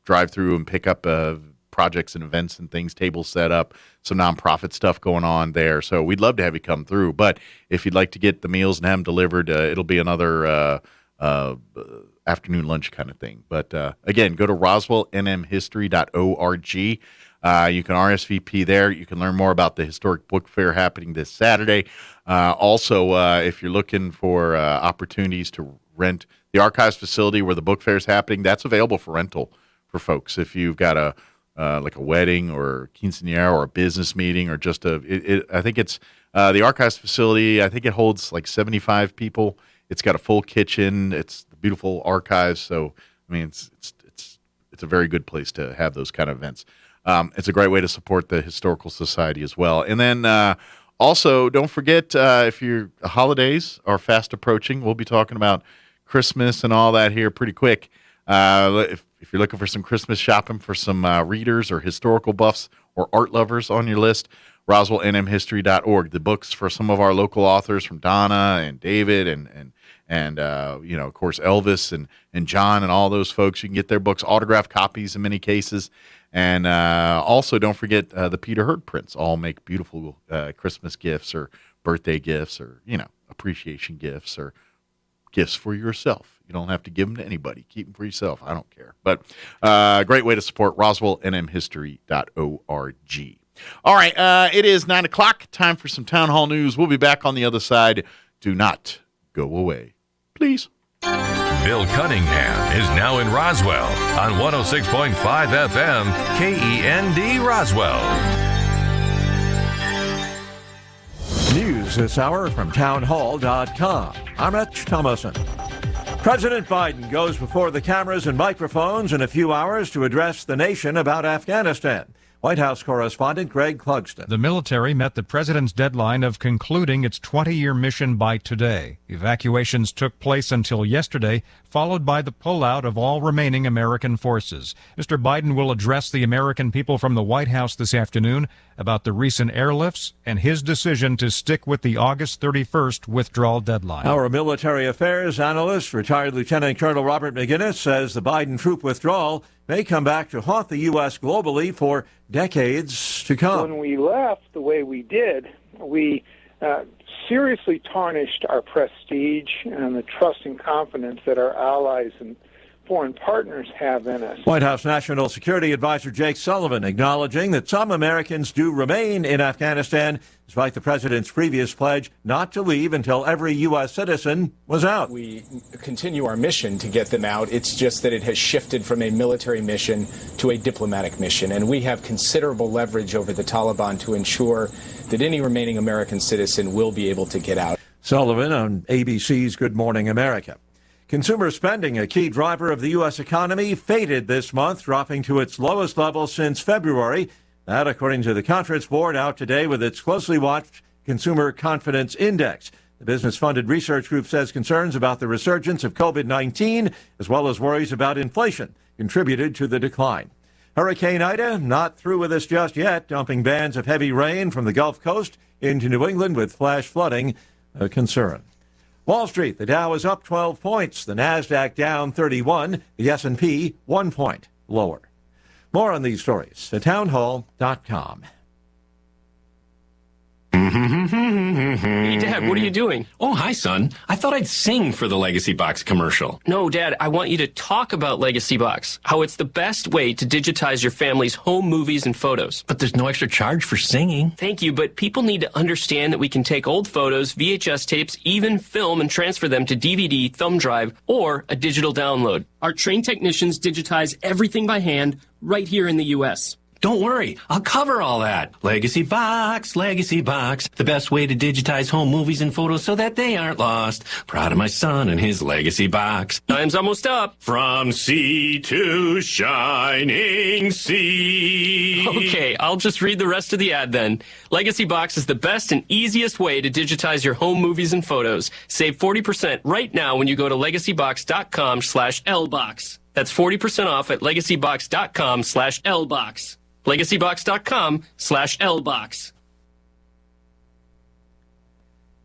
Speaker 4: drive-through and pick up projects and events and things, tables set up, some nonprofit stuff going on there. So we'd love to have you come through. But if you'd like to get the meals and have them delivered, it'll be another afternoon lunch kind of thing. But again, go to roswellnmhistory.org. You can RSVP there. You can learn more about the historic book fair happening this Saturday. Also, if you're looking for opportunities to rent the archives facility where the book fair is happening, that's available for rental for folks. If you've got a like a wedding or quinceañera or a business meeting or just I think it's the archives facility. I think it holds like 75 people. It's got a full kitchen. It's the beautiful archives. So, I mean, it's a very good place to have those kind of events. It's a great way to support the Historical Society as well. And then also, don't forget, if your holidays are fast approaching, we'll be talking about Christmas and all that here pretty quick. If you're looking for some Christmas shopping for some readers or historical buffs or art lovers on your list, RoswellNMHistory.org. The books for some of our local authors from Donna and David and of course, Elvis and John and all those folks. You can get their books, autographed copies in many cases. And also, don't forget the Peter Hurd prints. All make beautiful Christmas gifts or birthday gifts or, appreciation gifts or gifts for yourself. You don't have to give them to anybody. Keep them for yourself. I don't care. But great way to support RoswellNMHistory.org. All right, it is 9 o'clock. Time for some town hall news. We'll be back on the other side. Do not go away, please.
Speaker 2: Bill Cunningham is now in Roswell on 106.5 FM KEND Roswell.
Speaker 1: News this hour from townhall.com. I'm Rich Thomason. President Biden goes before the cameras and microphones in a few hours to address the nation about Afghanistan. White House correspondent Greg Clugston.
Speaker 3: The military met the president's deadline of concluding its 20-year mission by today. Evacuations took place until yesterday, followed by the pullout of all remaining American forces. Mr. Biden will address the American people from the White House this afternoon about the recent airlifts and his decision to stick with the August 31st withdrawal deadline.
Speaker 1: Our military affairs analyst, retired Lieutenant Colonel Robert McGinnis, says the Biden troop withdrawal may come back to haunt the U.S. globally for decades to come.
Speaker 19: When we left the way we did, we seriously tarnished our prestige and the trust and confidence that our allies and foreign partners have in us.
Speaker 1: White House National Security Advisor Jake Sullivan acknowledging that some Americans do remain in Afghanistan, despite the president's previous pledge not to leave until every U.S. citizen was out.
Speaker 24: We continue our mission to get them out. It's just that it has shifted from a military mission to a diplomatic mission, and we have considerable leverage over the Taliban to ensure that any remaining American citizen will be able to get out.
Speaker 1: Sullivan on ABC's Good Morning America. Consumer spending, a key driver of the U.S. economy, faded this month, dropping to its lowest level since February. That, according to the Conference Board, out today with its closely watched Consumer Confidence Index. The business-funded research group says concerns about the resurgence of COVID-19, as well as worries about inflation, contributed to the decline. Hurricane Ida, not through with us just yet, dumping bands of heavy rain from the Gulf Coast into New England with flash flooding a concern. Wall Street, the Dow is up 12 points, the Nasdaq down 31, the S&P 1 point lower. More on these stories at townhall.com.
Speaker 25: Hey, Dad, what are you doing? Oh, hi, son. I thought I'd sing for the Legacy Box commercial. No, Dad, I want you to talk about Legacy Box, how it's the best way to digitize your family's home movies and photos. But there's no extra charge for singing. Thank you, but people need to understand that we can take old photos, VHS tapes, even film and transfer them to DVD, thumb drive, or a digital download. Our trained technicians digitize everything by hand right here in the U.S. Don't worry, I'll cover all that. Legacy Box, the best way to digitize home movies and photos so that they aren't lost. Proud of my son and his Legacy Box. Time's almost up. From sea to shining sea. Okay, I'll just read the rest of the ad then. Legacy Box is the best and easiest way to digitize your home movies and photos. Save 40% right now when you go to legacybox.com/lbox. That's 40% off at legacybox.com/lbox. legacybox.com/lbox.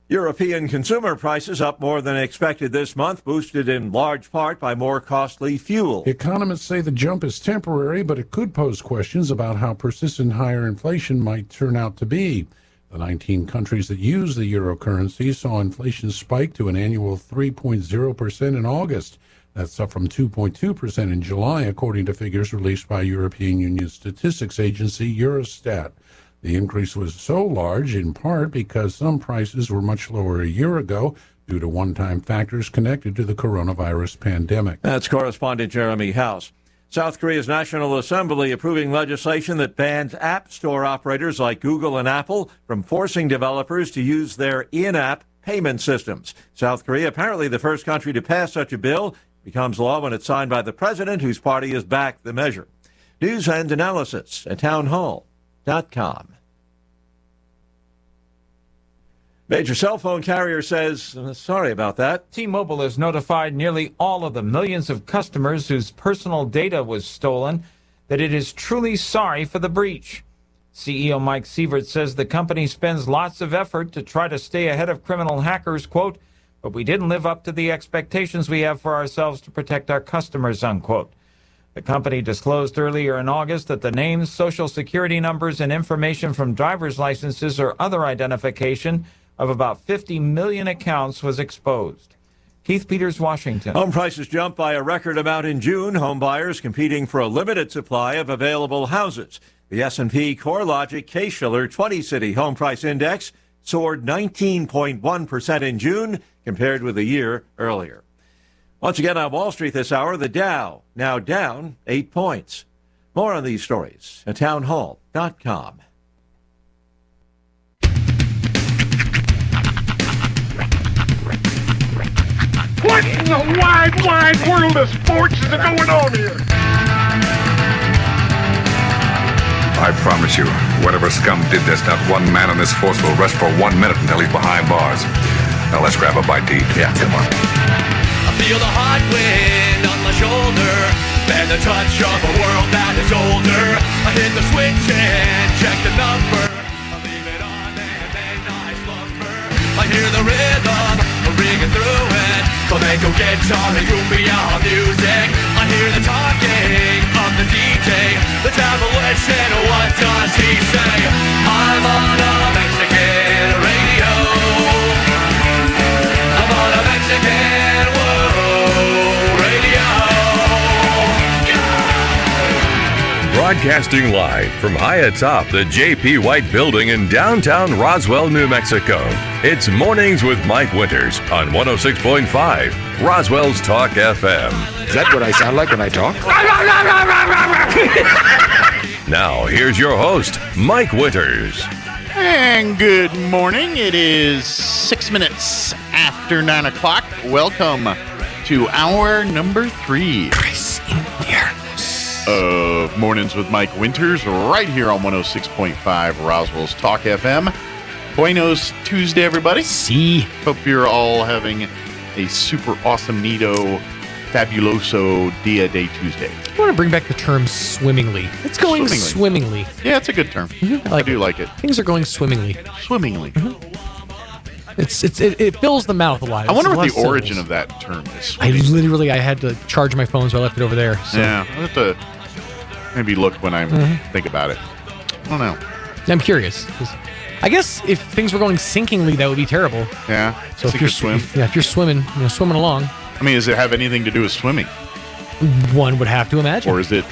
Speaker 1: European consumer prices up more than expected this month, boosted in large part by more costly fuel.
Speaker 26: Economists say the jump is temporary, but it could pose questions about how persistent higher inflation might turn out to be. The 19 countries that use the euro currency saw inflation spike to an annual 3.0% in August. That's up from 2.2% in July, according to figures released by European Union statistics agency Eurostat. The increase was so large in part because some prices were much lower a year ago due to one-time factors connected to the coronavirus pandemic.
Speaker 1: That's correspondent Jeremy House. South Korea's National Assembly approving legislation that bans app store operators like Google and Apple from forcing developers to use their in-app payment systems. South Korea, apparently the first country to pass such a bill, becomes law when it's signed by the president, whose party has backed the measure. News and analysis at townhall.com. Major cell phone carrier says, sorry about that.
Speaker 6: T-Mobile has notified nearly all of the millions of customers whose personal data was stolen that it is truly sorry for the breach. CEO Mike Sievert says the company spends lots of effort to try to stay ahead of criminal hackers, quote, but we didn't live up to the expectations we have for ourselves to protect our customers, unquote. The company disclosed earlier in August that the names, social security numbers, and information from driver's licenses or other identification of about 50 million accounts was exposed. Keith Peters, Washington.
Speaker 1: Home prices jumped by a record amount in June. Home buyers competing for a limited supply of available houses. The S&P CoreLogic Case-Shiller 20-City Home Price Index soared 19.1% in June compared with a year earlier. Once again on Wall Street this hour, the Dow now down 8 points. More on these stories at townhall.com.
Speaker 7: What in the wide, wide world of sports is going on here?
Speaker 9: I promise you, whatever scum did this, not one man on this force will rest for 1 minute until he's behind bars. Now let's grab a bite to eat. Yeah, come on.
Speaker 10: I feel the hot wind on my shoulder and the touch of a world that is older. I hit the switch and check the number. I leave it on and then I slumber. I hear the rhythm ringing through it. Flamenco guitar and cumbia music. I hear the talking of the DJ. The devil wishing, what does he say? I'm on a Mexican radio. I'm on a Mexican radio.
Speaker 2: Broadcasting live from high atop the J.P. White Building in downtown Roswell, New Mexico. It's Mornings with Mike Winters on 106.5 Roswell's Talk FM.
Speaker 21: Is that what I sound like when I talk?
Speaker 2: Now, here's your host, Mike Winters.
Speaker 4: And good morning. It is 6 minutes after 9 o'clock. Welcome to hour number 3 of Mornings with Mike Winters, right here on 106.5 Roswell's Talk FM. Buenos Tuesday, everybody.
Speaker 5: See.
Speaker 4: Hope you're all having a super awesome, neato, fabuloso Dia Day Tuesday.
Speaker 5: I want to bring back the term swimmingly. It's going swimmingly.
Speaker 4: Yeah, it's a good term.
Speaker 5: Mm-hmm.
Speaker 4: I do like it.
Speaker 5: Things are going swimmingly.
Speaker 4: Swimmingly.
Speaker 5: Mm-hmm. It fills the mouth a lot.
Speaker 4: I wonder what the origin of that term is.
Speaker 5: I had to charge my phone, so I left it over there. So.
Speaker 4: Yeah, I'll have to maybe look when I think about it. I don't know.
Speaker 5: I'm curious. I guess if things were going sinkingly, that would be terrible.
Speaker 4: Yeah.
Speaker 5: So if you're swimming, swimming along.
Speaker 4: I mean, does it have anything to do with swimming?
Speaker 5: One would have to imagine.
Speaker 4: Or is it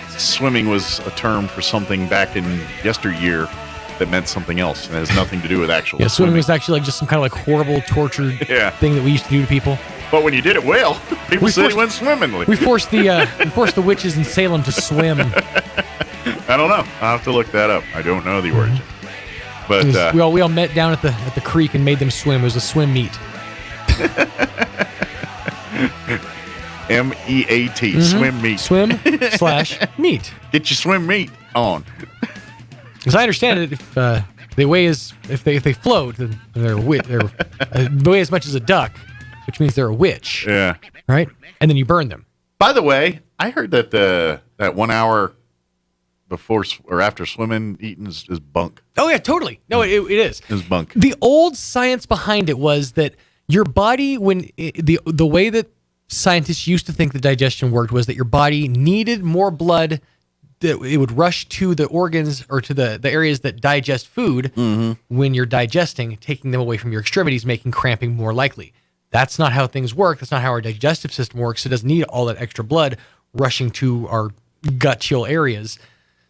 Speaker 4: swimming was a term for something back in yesteryear that meant something else and has nothing to do with actual
Speaker 5: swimming was actually like just some kind of like horrible torture thing that we used to do to people.
Speaker 4: But when you did it well, people said it went swimmingly.
Speaker 5: We forced the witches in Salem to swim.
Speaker 4: I don't know. I'll have to look that up. I don't know the origin. But
Speaker 5: we all met down at the creek and made them swim. It was a swim meet.
Speaker 4: MEAT, swim meet.
Speaker 5: Swim/meet.
Speaker 4: Get your swim meet on.
Speaker 5: As I understand it, if they weigh if they float, then they're they weigh as much as a duck, which means they're a witch.
Speaker 4: Yeah.
Speaker 5: Right? And then you burn them.
Speaker 4: By the way, I heard that that 1 hour before or after swimming, eating is bunk.
Speaker 5: Oh, yeah, totally. No, it is.
Speaker 4: It's bunk.
Speaker 5: The old science behind it was that your body, the way that scientists used to think the digestion worked was that your body needed more blood, that it would rush to the organs or to the areas that digest food when you're digesting, taking them away from your extremities, making cramping more likely. That's not how things work. That's not how our digestive system works. It doesn't need all that extra blood rushing to our gut chill areas.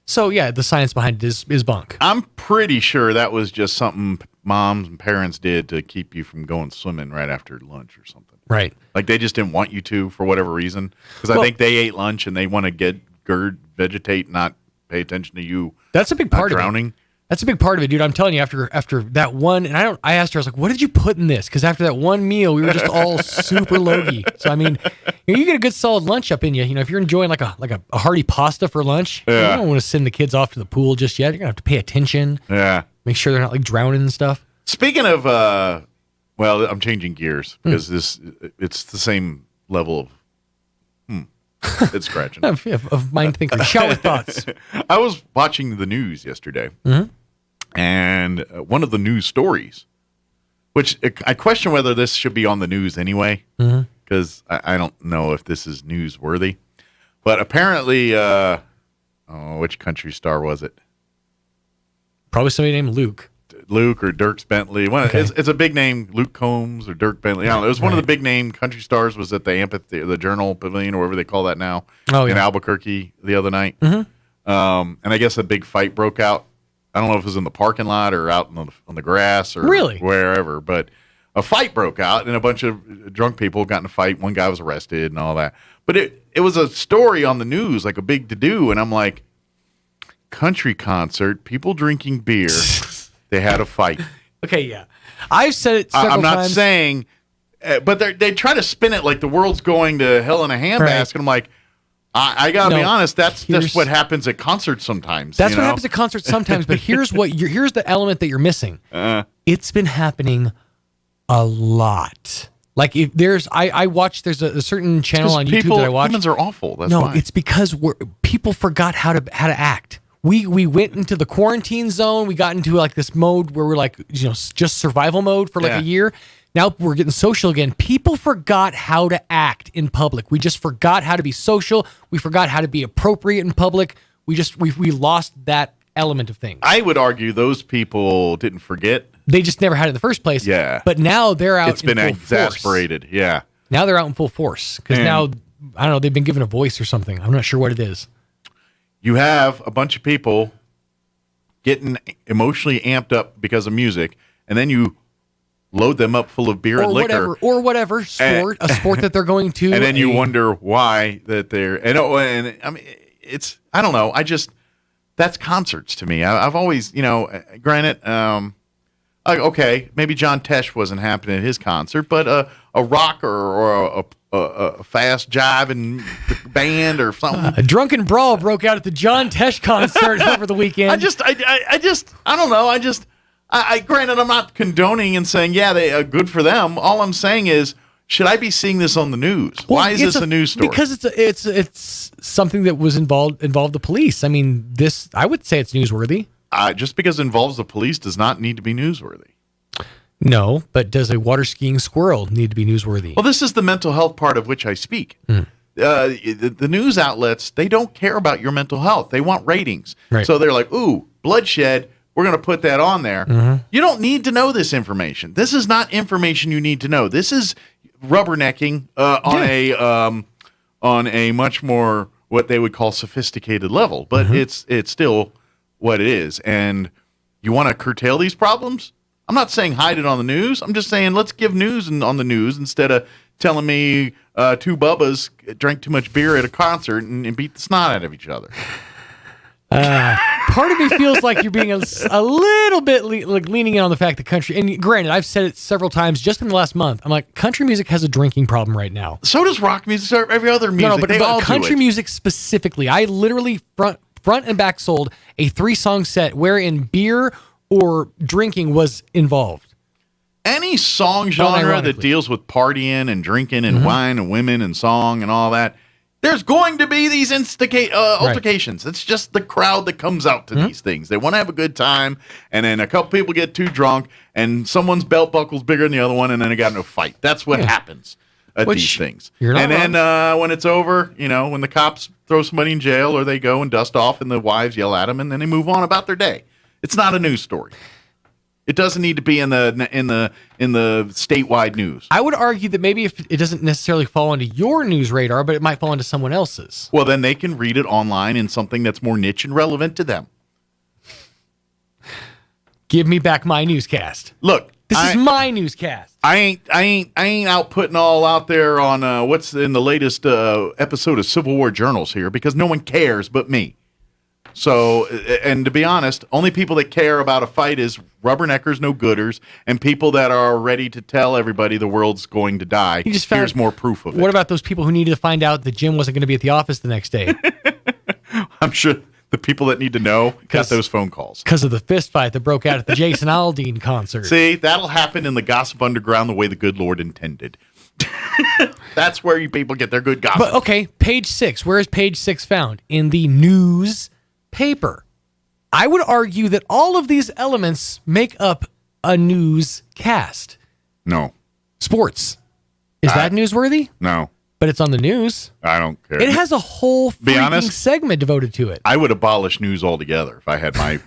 Speaker 5: So, yeah, the science behind it is bunk.
Speaker 4: I'm pretty sure that was just something moms and parents did to keep you from going swimming right after lunch or something.
Speaker 5: Right.
Speaker 4: Like they just didn't want you to for whatever reason. Because I think they ate lunch and they want to vegetate, not pay attention to you.
Speaker 5: That's a big part of
Speaker 4: drowning.
Speaker 5: it. That's a big part of it, dude. I'm telling you, after that one, and I asked her, I was like, what did you put in this? Because after that one meal, we were just all super logy. So, I mean, you get a good solid lunch up in you. You know, if you're enjoying like a hearty pasta for lunch, you don't want to send the kids off to the pool just yet. You're going to have to pay attention.
Speaker 4: Yeah.
Speaker 5: Make sure they're not like drowning and stuff.
Speaker 4: Speaking of, well, I'm changing gears because it's the same level of, it's scratching.
Speaker 5: of mind thinking. Shower thoughts.
Speaker 4: I was watching the news yesterday, and one of the news stories, which I question whether this should be on the news anyway, because I don't know if this is newsworthy. But apparently, which country star was it?
Speaker 5: Probably somebody named Luke.
Speaker 4: Luke or Dirk Bentley. It's a big name, Luke Combs or Dirk Bentley. I don't know. It was one of the big name country stars was at the Journal Pavilion or whatever they call that now in Albuquerque the other night. And I guess a big fight broke out. I don't know if it was in the parking lot or out on the grass or wherever, but a fight broke out and a bunch of drunk people got in a fight. One guy was arrested and all that. But it was a story on the news, like a big to-do, and I'm like, country concert, people drinking beer. They had a fight.
Speaker 5: Okay, yeah. I've said it several times.
Speaker 4: I'm not saying, but they try to spin it like the world's going to hell in a handbasket. And I'm like, I got to be honest, that's just what happens at concerts sometimes.
Speaker 5: That's what happens at concerts sometimes, but here's the element that you're missing. It's been happening a lot. Like if I watch, there's a certain channel on YouTube that I watch.
Speaker 4: Humans are awful. That's why.
Speaker 5: It's because people forgot how to act. We went into the quarantine zone. We got into like this mode where we're like, just survival mode for like a year. Now we're getting social again. People forgot how to act in public. We just forgot how to be social. We forgot how to be appropriate in public. We lost that element of things.
Speaker 4: I would argue those people didn't forget.
Speaker 5: They just never had it in the first place.
Speaker 4: Yeah.
Speaker 5: But now they're out.
Speaker 4: It's been exasperated.
Speaker 5: Force.
Speaker 4: Yeah.
Speaker 5: Now they're out in full force because now I don't know. They've been given a voice or something. I'm not sure what it is.
Speaker 4: You have a bunch of people getting emotionally amped up because of music, and then you load them up full of beer and liquor.
Speaker 5: Or whatever sport, a sport that they're going to.
Speaker 4: And then you wonder why that they're... And I mean, I don't know. That's concerts to me. I've always, granted, okay, maybe John Tesh wasn't happening at his concert, but a rock or a fast jiving band or something.
Speaker 5: A drunken brawl broke out at the John Tesh concert over the weekend.
Speaker 4: I don't know. Granted, I'm not condoning and saying, they good for them. All I'm saying is, should I be seeing this on the news? Why is this a news story?
Speaker 5: Because it's something that was involved the police. I mean, I would say it's newsworthy.
Speaker 4: Just because it involves the police does not need to be newsworthy.
Speaker 5: No, but does a water skiing squirrel need to be newsworthy?
Speaker 4: Well, this is the mental health part of which I speak. The news outlets, they don't care about your mental health. They want ratings.
Speaker 5: Right.
Speaker 4: So they're like, ooh, bloodshed, we're going to put that on there. You don't need to know this information. This is not information you need to know. This is rubbernecking on a much more what they would call sophisticated level. But it's still what it is. And you want to curtail these problems? I'm not saying hide it on the news. I'm just saying let's give news on the news instead of telling me two Bubbas drank too much beer at a concert and beat the snot out of each other.
Speaker 5: Part of me feels like you're being a little bit leaning in on the fact that country, and granted, I've said it several times just in the last month. I'm like, country music has a drinking problem right now.
Speaker 4: So does rock music, every other music.
Speaker 5: No, but
Speaker 4: they all
Speaker 5: country
Speaker 4: do it.
Speaker 5: music specifically, I literally front and back sold a 3-song set wherein beer or drinking was involved.
Speaker 4: Any song genre that deals with partying and drinking and wine and women and song and all that, there's going to be these altercations. It's just the crowd that comes out to these things. They want to have a good time, and then a couple people get too drunk, and someone's belt buckle's bigger than the other one, and then they got in a fight. That's what happens at these things. And then when it's over, when the cops throw somebody in jail or they go and dust off and the wives yell at them, and then they move on about their day. It's not a news story. It doesn't need to be in the statewide news.
Speaker 5: I would argue that maybe if it doesn't necessarily fall into your news radar, but it might fall into someone else's.
Speaker 4: Well, then they can read it online in something that's more niche and relevant to them.
Speaker 5: Give me back my newscast.
Speaker 4: Look,
Speaker 5: this is my newscast.
Speaker 4: I ain't out putting all out there on what's in the latest episode of Civil War Journals here because no one cares but me. So, and to be honest, only people that care about a fight is rubberneckers, no-gooders, and people that are ready to tell everybody the world's going to die. Here's more proof of it.
Speaker 5: What about those people who needed to find out that Jim wasn't going to be at the office the next day?
Speaker 4: I'm sure the people that need to know got those phone calls.
Speaker 5: Because of the fist fight that broke out at the Jason Aldean concert.
Speaker 4: See, that'll happen in the gossip underground the way the good Lord intended. That's where you people get their good gossip.
Speaker 5: But okay, page 6. Where is page 6 found? In the news paper. I would argue that all of these elements make up a newscast.
Speaker 4: No.
Speaker 5: Sports. Is that newsworthy?
Speaker 4: No.
Speaker 5: But it's on the news.
Speaker 4: I don't care.
Speaker 5: It has a whole freaking segment devoted to it.
Speaker 4: I would abolish news altogether if I had my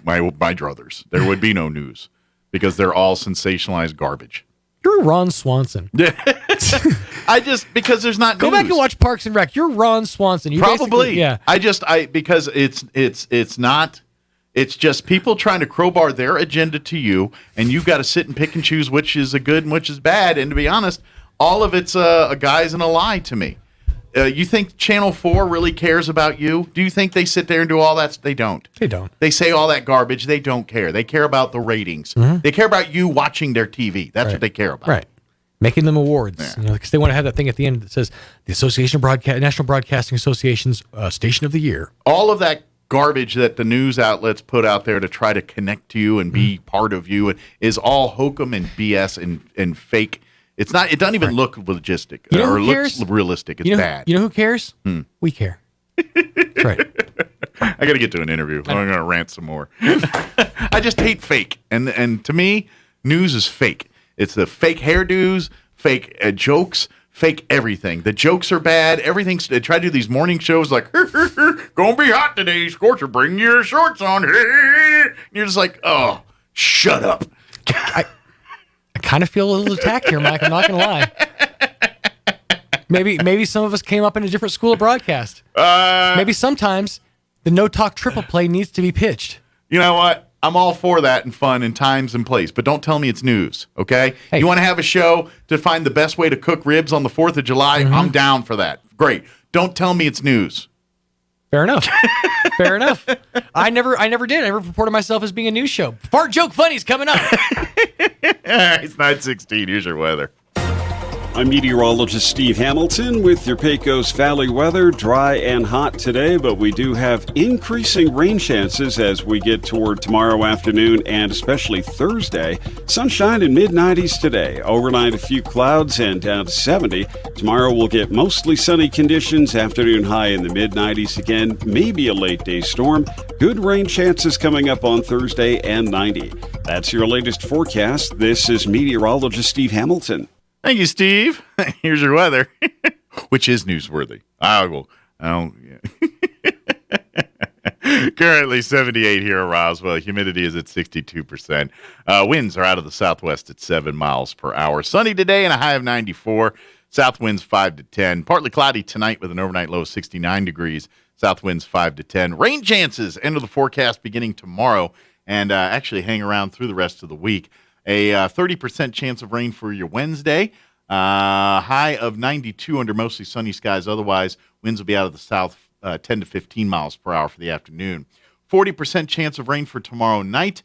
Speaker 4: druthers. There would be no news because they're all sensationalized garbage.
Speaker 5: You're Ron Swanson.
Speaker 4: Because there's not
Speaker 5: Go
Speaker 4: news.
Speaker 5: back and watch Parks and Rec. You're Ron Swanson. You
Speaker 4: Probably.
Speaker 5: Yeah.
Speaker 4: Because it's not. It's just people trying to crowbar their agenda to you, and you've got to sit and pick and choose which is a good and which is bad. And to be honest, all of it's a guise and a lie to me. You think Channel 4 really cares about you? Do you think they sit there and do all that? They don't.
Speaker 5: They don't.
Speaker 4: They say all that garbage. They don't care. They care about the ratings.
Speaker 5: Mm-hmm.
Speaker 4: They care about you watching their TV. That's what they care about.
Speaker 5: Right. Making them awards.
Speaker 4: Yeah.
Speaker 5: Because they want to have that thing at the end that says the National Broadcasting Association's Station of the Year.
Speaker 4: All of that garbage that the news outlets put out there to try to connect to you and be part of you is all hokum and BS and fake. It's not. It doesn't even look logistic or looks realistic. It's bad.
Speaker 5: You know who cares? We care. That's right.
Speaker 4: I got to get to an interview. I'm going to rant some more. I just hate fake, and to me, news is fake. It's the fake hairdos, fake jokes, fake everything. The jokes are bad. Everything's. They try to do these morning shows like, gonna be hot today, Scorcher. Bring your shorts on. And you're just like, oh, shut up.
Speaker 5: I kind of feel a little attacked here, Mike. I'm not going to lie. Maybe some of us came up in a different school of broadcast. Maybe sometimes the no-talk triple play needs to be pitched.
Speaker 4: You know what? I'm all for that and fun and times and place, but don't tell me it's news, okay? Hey. You want to have a show to find the best way to cook ribs on the 4th of July? Mm-hmm. I'm down for that. Great. Don't tell me it's news.
Speaker 5: Fair enough. Fair enough. I never did. I never purported myself as being a news show. Fart Joke Funny's coming up.
Speaker 4: It's 9:16. Here's your weather.
Speaker 8: I'm meteorologist Steve Hamilton with your Pecos Valley weather. Dry and hot today, but we do have increasing rain chances as we get toward tomorrow afternoon and especially Thursday. Sunshine in mid-90s today. Overnight, a few clouds and down to 70. Tomorrow we'll get mostly sunny conditions. Afternoon high in the mid-90s again. Maybe a late-day storm. Good rain chances coming up on Thursday and 90. That's your latest forecast. This is meteorologist Steve Hamilton.
Speaker 4: Thank you, Steve. Here's your weather, which is newsworthy. Currently 78 here in Roswell. Humidity is at 62%. Winds are out of the southwest at 7 miles per hour. Sunny today and a high of 94. South winds 5 to 10. Partly cloudy tonight with an overnight low of 69 degrees. South winds 5 to 10. Rain chances end of the forecast beginning tomorrow and actually hang around through the rest of the week. A 30% chance of rain for your Wednesday. High of 92 under mostly sunny skies. Otherwise, winds will be out of the south 10 to 15 miles per hour for the afternoon. 40% chance of rain for tomorrow night.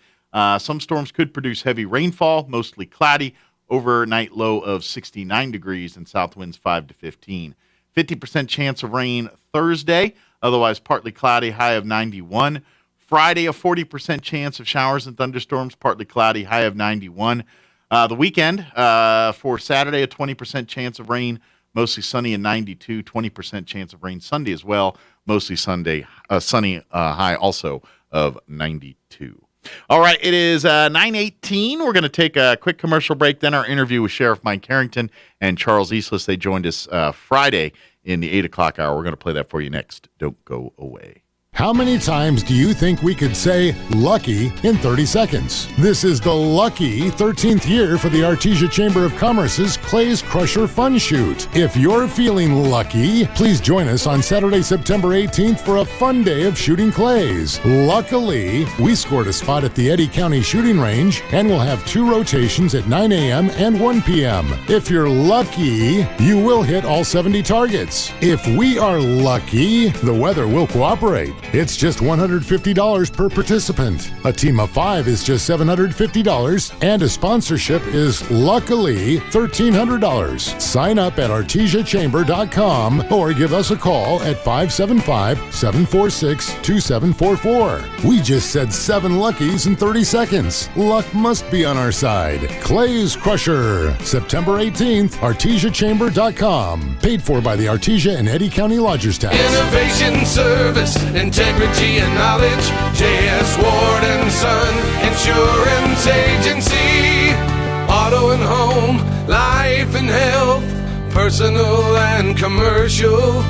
Speaker 4: Some storms could produce heavy rainfall, mostly cloudy. Overnight low of 69 degrees and south winds 5 to 15. 50% chance of rain Thursday. Otherwise, partly cloudy, high of 91. Friday, a 40% chance of showers and thunderstorms, partly cloudy, high of 91. The weekend, for Saturday, a 20% chance of rain, mostly sunny and 92. 20% chance of rain Sunday as well, mostly sunny, high also of 92. All right, it is 9:18. We're going to take a quick commercial break, then our interview with Sheriff Mike Harrington and Charles Eastless. They joined us Friday in the 8 o'clock hour. We're going to play that for you next. Don't go away.
Speaker 22: How many times do you think we could say lucky in 30 seconds? This is the lucky 13th year for the Artesia Chamber of Commerce's Clay's Crusher Fun Shoot. If you're feeling lucky, please join us on Saturday, September 18th for a fun day of shooting clays. Luckily, we scored a spot at the Eddy County Shooting Range and we'll have 2 rotations at 9 a.m. and 1 p.m. If you're lucky, you will hit all 70 targets. If we are lucky, the weather will cooperate. It's just $150 per participant. A team of 5 is just $750, and a sponsorship is luckily $1,300. Sign up at artesiachamber.com or give us a call at 575-746-2744. We just said 7 luckies in 30 seconds. Luck must be on our side. Clay's Crusher, September 18th, artesiachamber.com. Paid for by the Artesia and Eddy County Lodgers Tax.
Speaker 10: Innovation, service, integrity, and knowledge. J.S. Ward and Son Insurance Agency. Auto and home, life and health, personal and commercial.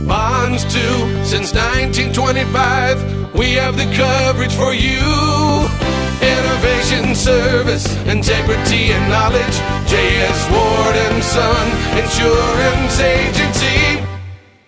Speaker 10: Bonds too, since 1925. We have the coverage for you. Innovation, service, integrity, and knowledge. J.S. Ward and Son Insurance Agency.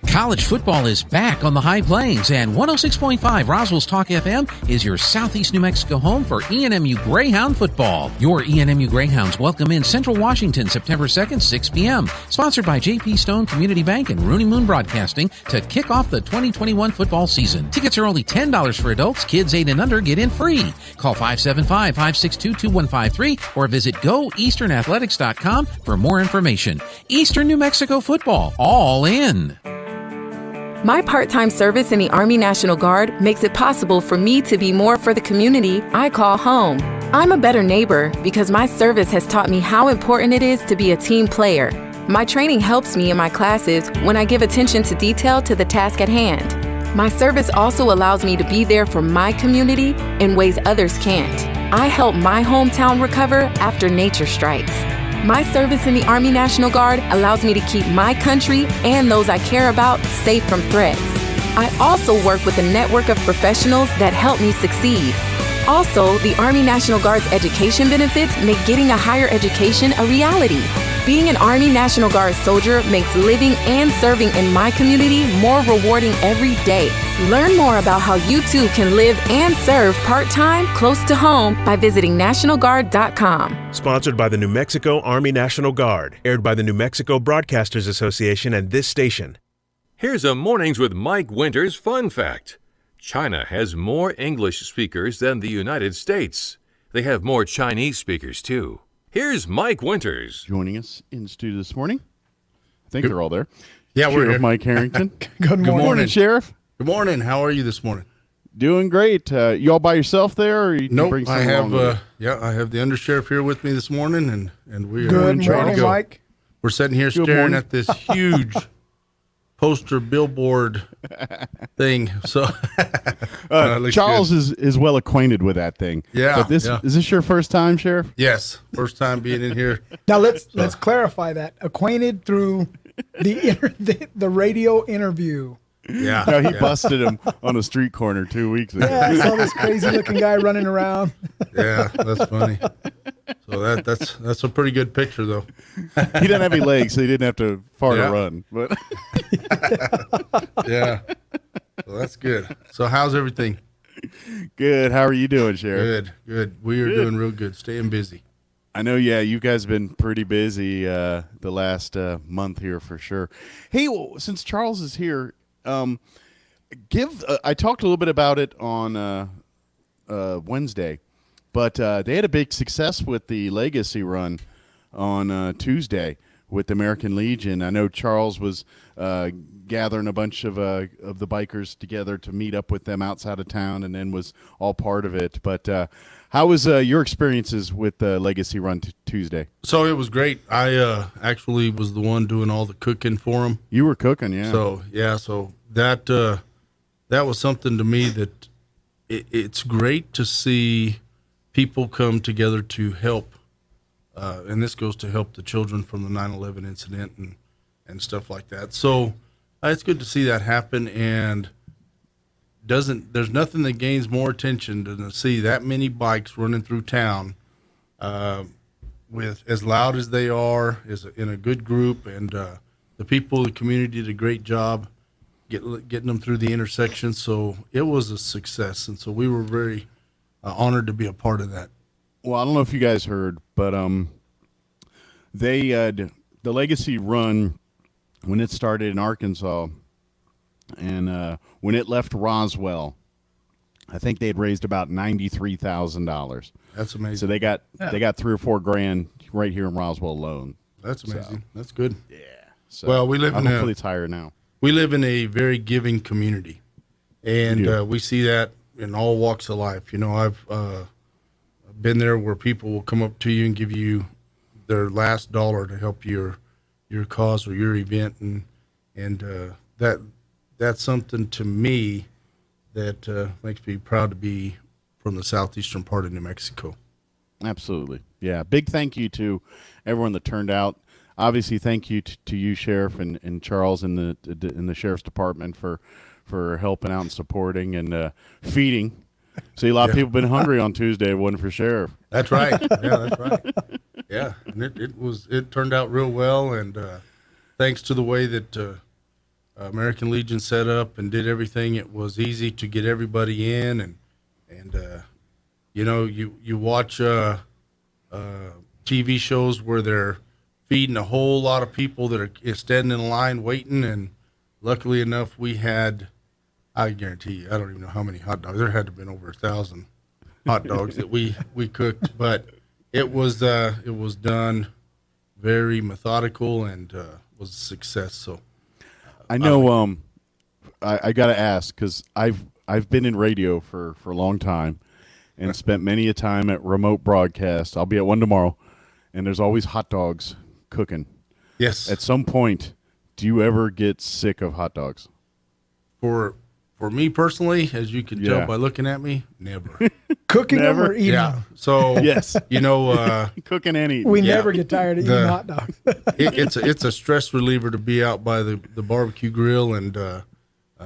Speaker 12: College football is back on the High Plains, and 106.5 Roswell's Talk FM is your Southeast New Mexico home for ENMU Greyhound football. Your ENMU Greyhounds welcome in Central Washington September 2nd, 6 p.m. Sponsored by J.P. Stone Community Bank and Rooney Moon Broadcasting to kick off the 2021 football season. Tickets are only $10 for adults. Kids 8 and under get in free. Call 575-562-2153 or visit goeasternathletics.com for more information. Eastern New Mexico football, all in.
Speaker 13: My part-time service in the Army National Guard makes it possible for me to be more for the community I call home. I'm a better neighbor because my service has taught me how important it is to be a team player. My training helps me in my classes when I give attention to detail to the task at hand. My service also allows me to be there for my community in ways others can't. I help my hometown recover after nature strikes. My service in the Army National Guard allows me to keep my country and those I care about safe from threats. I also work with a network of professionals that help me succeed. Also, the Army National Guard's education benefits make getting a higher education a reality. Being an Army National Guard soldier makes living and serving in my community more rewarding every day. Learn more about how you too can live and serve part-time close to home by visiting NationalGuard.com.
Speaker 14: Sponsored by the New Mexico Army National Guard. Aired by the New Mexico Broadcasters Association and this station.
Speaker 11: Here's a Mornings with Mike Winters fun fact. China has more English speakers than the United States. They have more Chinese speakers, too. Here's Mike Winters.
Speaker 4: Joining us in the studio this morning. I think they're all there.
Speaker 15: Yeah, we're
Speaker 4: Sheriff
Speaker 15: here.
Speaker 4: Mike Harrington.
Speaker 15: Good morning,
Speaker 4: Sheriff.
Speaker 15: Good morning. How are you this morning?
Speaker 4: Doing great. You all by yourself there, or you
Speaker 15: Nope,
Speaker 4: bring
Speaker 15: I
Speaker 4: someone along with
Speaker 15: have I have the undersheriff here with me this morning, and we are
Speaker 16: Good
Speaker 15: ready to
Speaker 16: morning,
Speaker 15: go.
Speaker 16: Mike.
Speaker 15: We're sitting here
Speaker 4: Good
Speaker 15: staring
Speaker 4: morning.
Speaker 15: at this huge poster billboard thing. So looks
Speaker 4: Charles
Speaker 15: good.
Speaker 4: is well acquainted with that thing.
Speaker 15: Yeah,
Speaker 4: But is this your first time, Sheriff?
Speaker 15: Yes, first time being in here.
Speaker 16: Now let's clarify that. Acquainted through the radio interview.
Speaker 15: Yeah.
Speaker 4: No, he busted him on a street corner 2 weeks ago.
Speaker 16: Yeah, I saw this crazy looking guy running around.
Speaker 15: Yeah, that's funny. So that's a pretty good picture, though.
Speaker 4: He didn't have any legs, so he didn't have to far
Speaker 15: Yeah.
Speaker 4: to run. But
Speaker 15: Yeah. So that's good. So how's everything?
Speaker 4: good. How are you doing, Sheriff?
Speaker 15: Good. We are doing real good. Staying busy.
Speaker 4: I know, yeah, you guys have been pretty busy the last month here for sure. Hey, well, since Charles is here, I talked a little bit about it on Wednesday, but they had a big success with the Legacy Run on Tuesday with the American Legion. I know Charles was gathering a bunch of the bikers together to meet up with them outside of town, and then was all part of it. But how was your experiences with the Legacy Run Tuesday?
Speaker 15: So it was great. I actually was the one doing all the cooking for them.
Speaker 4: You were cooking, yeah.
Speaker 15: So that was something to me that it's great to see people come together to help, and this goes to help the children from the 9/11 incident and stuff like that. So it's good to see that happen, and there's nothing that gains more attention than to see that many bikes running through town, with as loud as they are, is in a good group, and the people in the community did a great job getting them through the intersection. So it was a success, and so we were very honored to be a part of that.
Speaker 4: Well, I don't know if you guys heard, but the Legacy Run, when it started in Arkansas, and when it left Roswell, I think they had raised about $93,000.
Speaker 15: That's amazing.
Speaker 4: So they got $3 or $4 grand right here in Roswell alone.
Speaker 15: That's amazing.
Speaker 4: So,
Speaker 15: That's good.
Speaker 4: yeah. So
Speaker 15: well, we live
Speaker 4: hopefully it's higher now.
Speaker 15: We live in a very giving community, and we see that in all walks of life. You know, I've been there where people will come up to you and give you their last dollar to help your cause or your event, and that's something to me that makes me proud to be from the southeastern part of New Mexico.
Speaker 4: Absolutely. Yeah. Big thank you to everyone that turned out. Obviously, thank you to you, Sheriff, and Charles in the Sheriff's Department for helping out and supporting and feeding. See, a lot of people been hungry on Tuesday. It wasn't for Sheriff.
Speaker 15: That's right. Yeah, that's right. Yeah, and it turned out real well, and thanks to the way that American Legion set up and did everything, it was easy to get everybody in, and you know, you watch TV shows where they're feeding a whole lot of people that are standing in line waiting, and luckily enough, we had, I guarantee you, I don't even know how many hot dogs. There had to have been over 1,000 hot dogs that we cooked, but it was done very methodical and was a success. So
Speaker 4: I know I got to ask, because I've been in radio for a long time and spent many a time at remote broadcast. I'll be at one tomorrow, and there's always hot dogs cooking.
Speaker 15: Yes.
Speaker 4: At some point, do you ever get sick of hot dogs?
Speaker 15: For me personally, as you can tell by looking at me, never.
Speaker 16: Cooking them or eating them?
Speaker 15: So
Speaker 4: yes,
Speaker 15: you know,
Speaker 4: cooking and eating.
Speaker 16: We never get tired of eating hot dogs.
Speaker 15: it's a stress reliever to be out by the barbecue grill and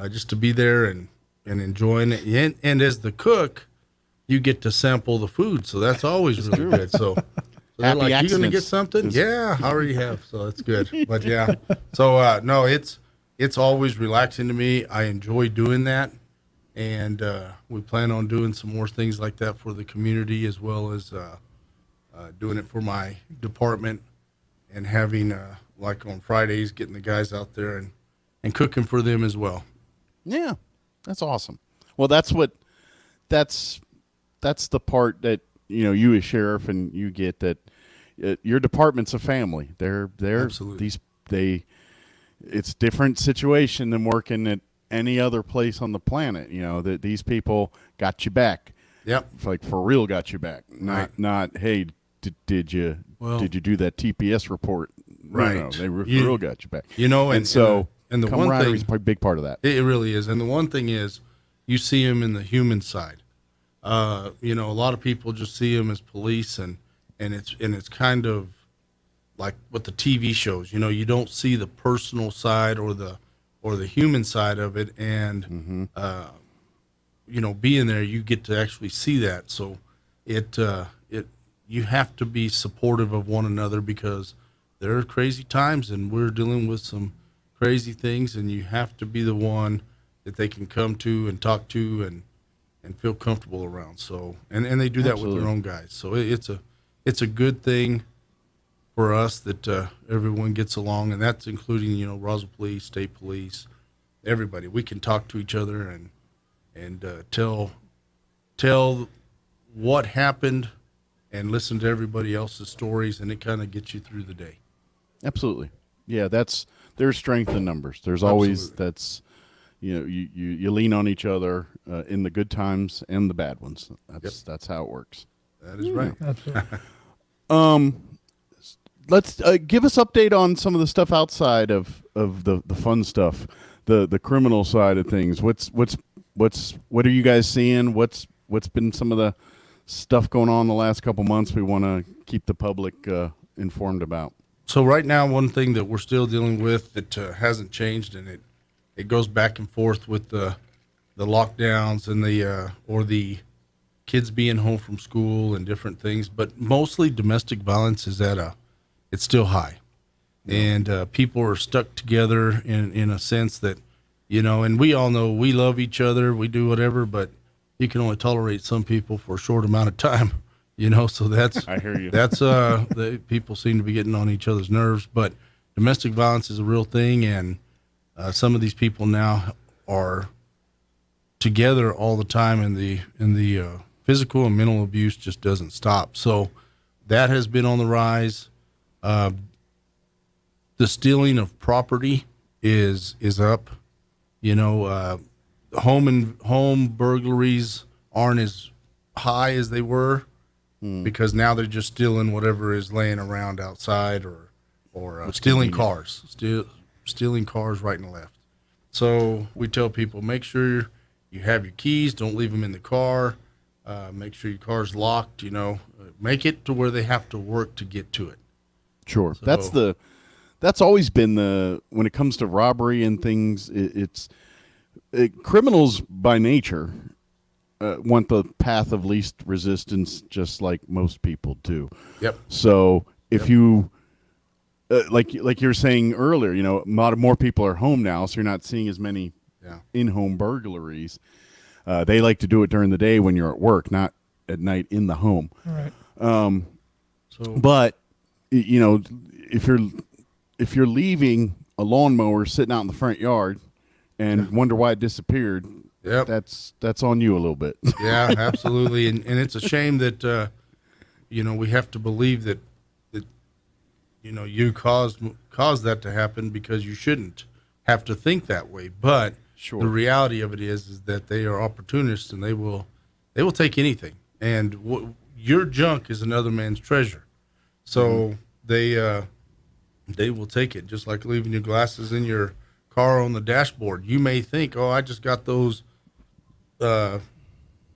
Speaker 15: just to be there and enjoying it. And as the cook, you get to sample the food, so that's always really good. So they're like, you gonna get something? Yeah, I already have, so that's good. But yeah, so no, it's always relaxing to me. I enjoy doing that, and we plan on doing some more things like that for the community, as well as doing it for my department, and having like on Fridays, getting the guys out there and cooking for them as well.
Speaker 4: Yeah, that's awesome. Well, that's the part that, you know, you as sheriff and you get, that your department's a family. They're
Speaker 15: absolutely.
Speaker 4: It's different situation than working at any other place on the planet. You know, that these people got you back.
Speaker 15: Yep.
Speaker 4: Like for real got you back.
Speaker 15: Right.
Speaker 4: Not hey, did you do that TPS report?
Speaker 15: Right.
Speaker 4: No, they real got you back.
Speaker 15: You know,
Speaker 4: and so
Speaker 15: and the one
Speaker 4: camaraderie
Speaker 15: thing
Speaker 4: is a big part of that.
Speaker 15: It really is. And the one thing is, you see them in the human side. You know, a lot of people just see them as police, and it's kind of like with the TV shows. You know, you don't see the personal side or the human side of it, and you know, being there, you get to actually see that. So you have to be supportive of one another, because there are crazy times, and we're dealing with some crazy things, and you have to be the one that they can come to and talk to and feel comfortable around. So, and they do that
Speaker 4: Absolutely.
Speaker 15: with their own guys. So it's a good thing for us that everyone gets along, and that's including, you know, Roswell Police, State Police, everybody. We can talk to each other and tell what happened and listen to everybody else's stories, and it kind of gets you through the day.
Speaker 4: Absolutely. Yeah, there's strength in numbers. There's always that's. You know, you lean on each other in the good times and the bad ones. That's how it works.
Speaker 15: That is right.
Speaker 16: Absolutely.
Speaker 4: Let's give us update on some of the stuff outside of the fun stuff, the criminal side of things. What are you guys seeing? What's been some of the stuff going on the last couple months we want to keep the public informed about?
Speaker 15: So right now, one thing that we're still dealing with that hasn't changed, and it goes back and forth with the lockdowns and the kids being home from school and different things, but mostly domestic violence is it's still high. And people are stuck together in a sense that, and we all know we love each other, we do whatever, but you can only tolerate some people for a short amount of time, so that's,
Speaker 4: I hear you.
Speaker 15: That's, the people seem to be getting on each other's nerves, but domestic violence is a real thing. And some of these people now are together all the time, and the physical and mental abuse just doesn't stop. So that has been on the rise. The stealing of property is up. Home burglaries aren't as high as they were because now they're just stealing whatever is laying around outside or stealing cars, stealing cars right and left. So we tell people, make sure you have your keys, don't leave them in the car, make sure your car's locked, make it to where they have to work to get to it.
Speaker 4: Sure.
Speaker 15: So,
Speaker 4: That's always been when it comes to robbery and things, criminals by nature want the path of least resistance, just like most people do.
Speaker 15: Yep.
Speaker 4: So if you, like you were saying earlier, a lot of more people are home now, so you're not seeing as many in-home burglaries. They like to do it during the day when you're at work, not at night in the home.
Speaker 16: Right.
Speaker 4: But if you're leaving a lawnmower sitting out in the front yard and wonder why it disappeared, that's on you a little bit.
Speaker 15: Yeah, absolutely. And it's a shame that we have to believe that you caused that to happen, because you shouldn't have to think that way. But the reality of it is that they are opportunists, and they will take anything. And your junk is another man's treasure. So they will take it, just like leaving your glasses in your car on the dashboard. You may think, I just got those, and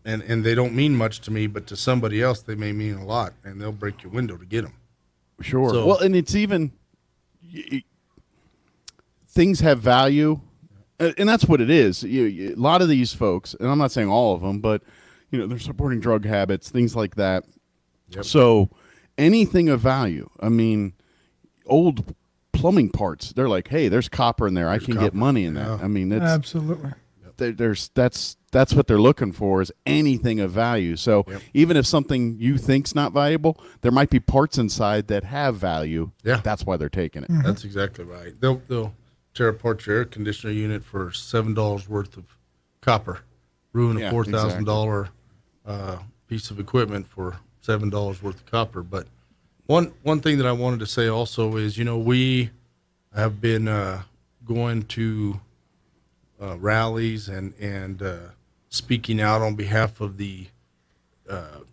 Speaker 15: they don't mean much to me, but to somebody else they may mean a lot, and they'll break your window to get them.
Speaker 4: Sure. Well, and it's even things have value, and that's what it is. A lot of these folks, and I'm not saying all of them, but they're supporting drug habits, things like that.
Speaker 15: Yep.
Speaker 4: So anything of value. I mean, old plumbing parts, they're like, hey, there's copper in there. I can get money in that. I mean, that's
Speaker 16: absolutely.
Speaker 4: That's what they're looking for, is anything of value. So even if something you think's not valuable, there might be parts inside that have value.
Speaker 15: Yeah,
Speaker 4: that's why they're taking it.
Speaker 15: That's exactly right. They'll tear apart your air conditioner unit for $7 worth of copper, ruin a $4,000 piece of equipment for $7 worth of copper. But one thing that I wanted to say also is, we have been going to rallies and speaking out on behalf of the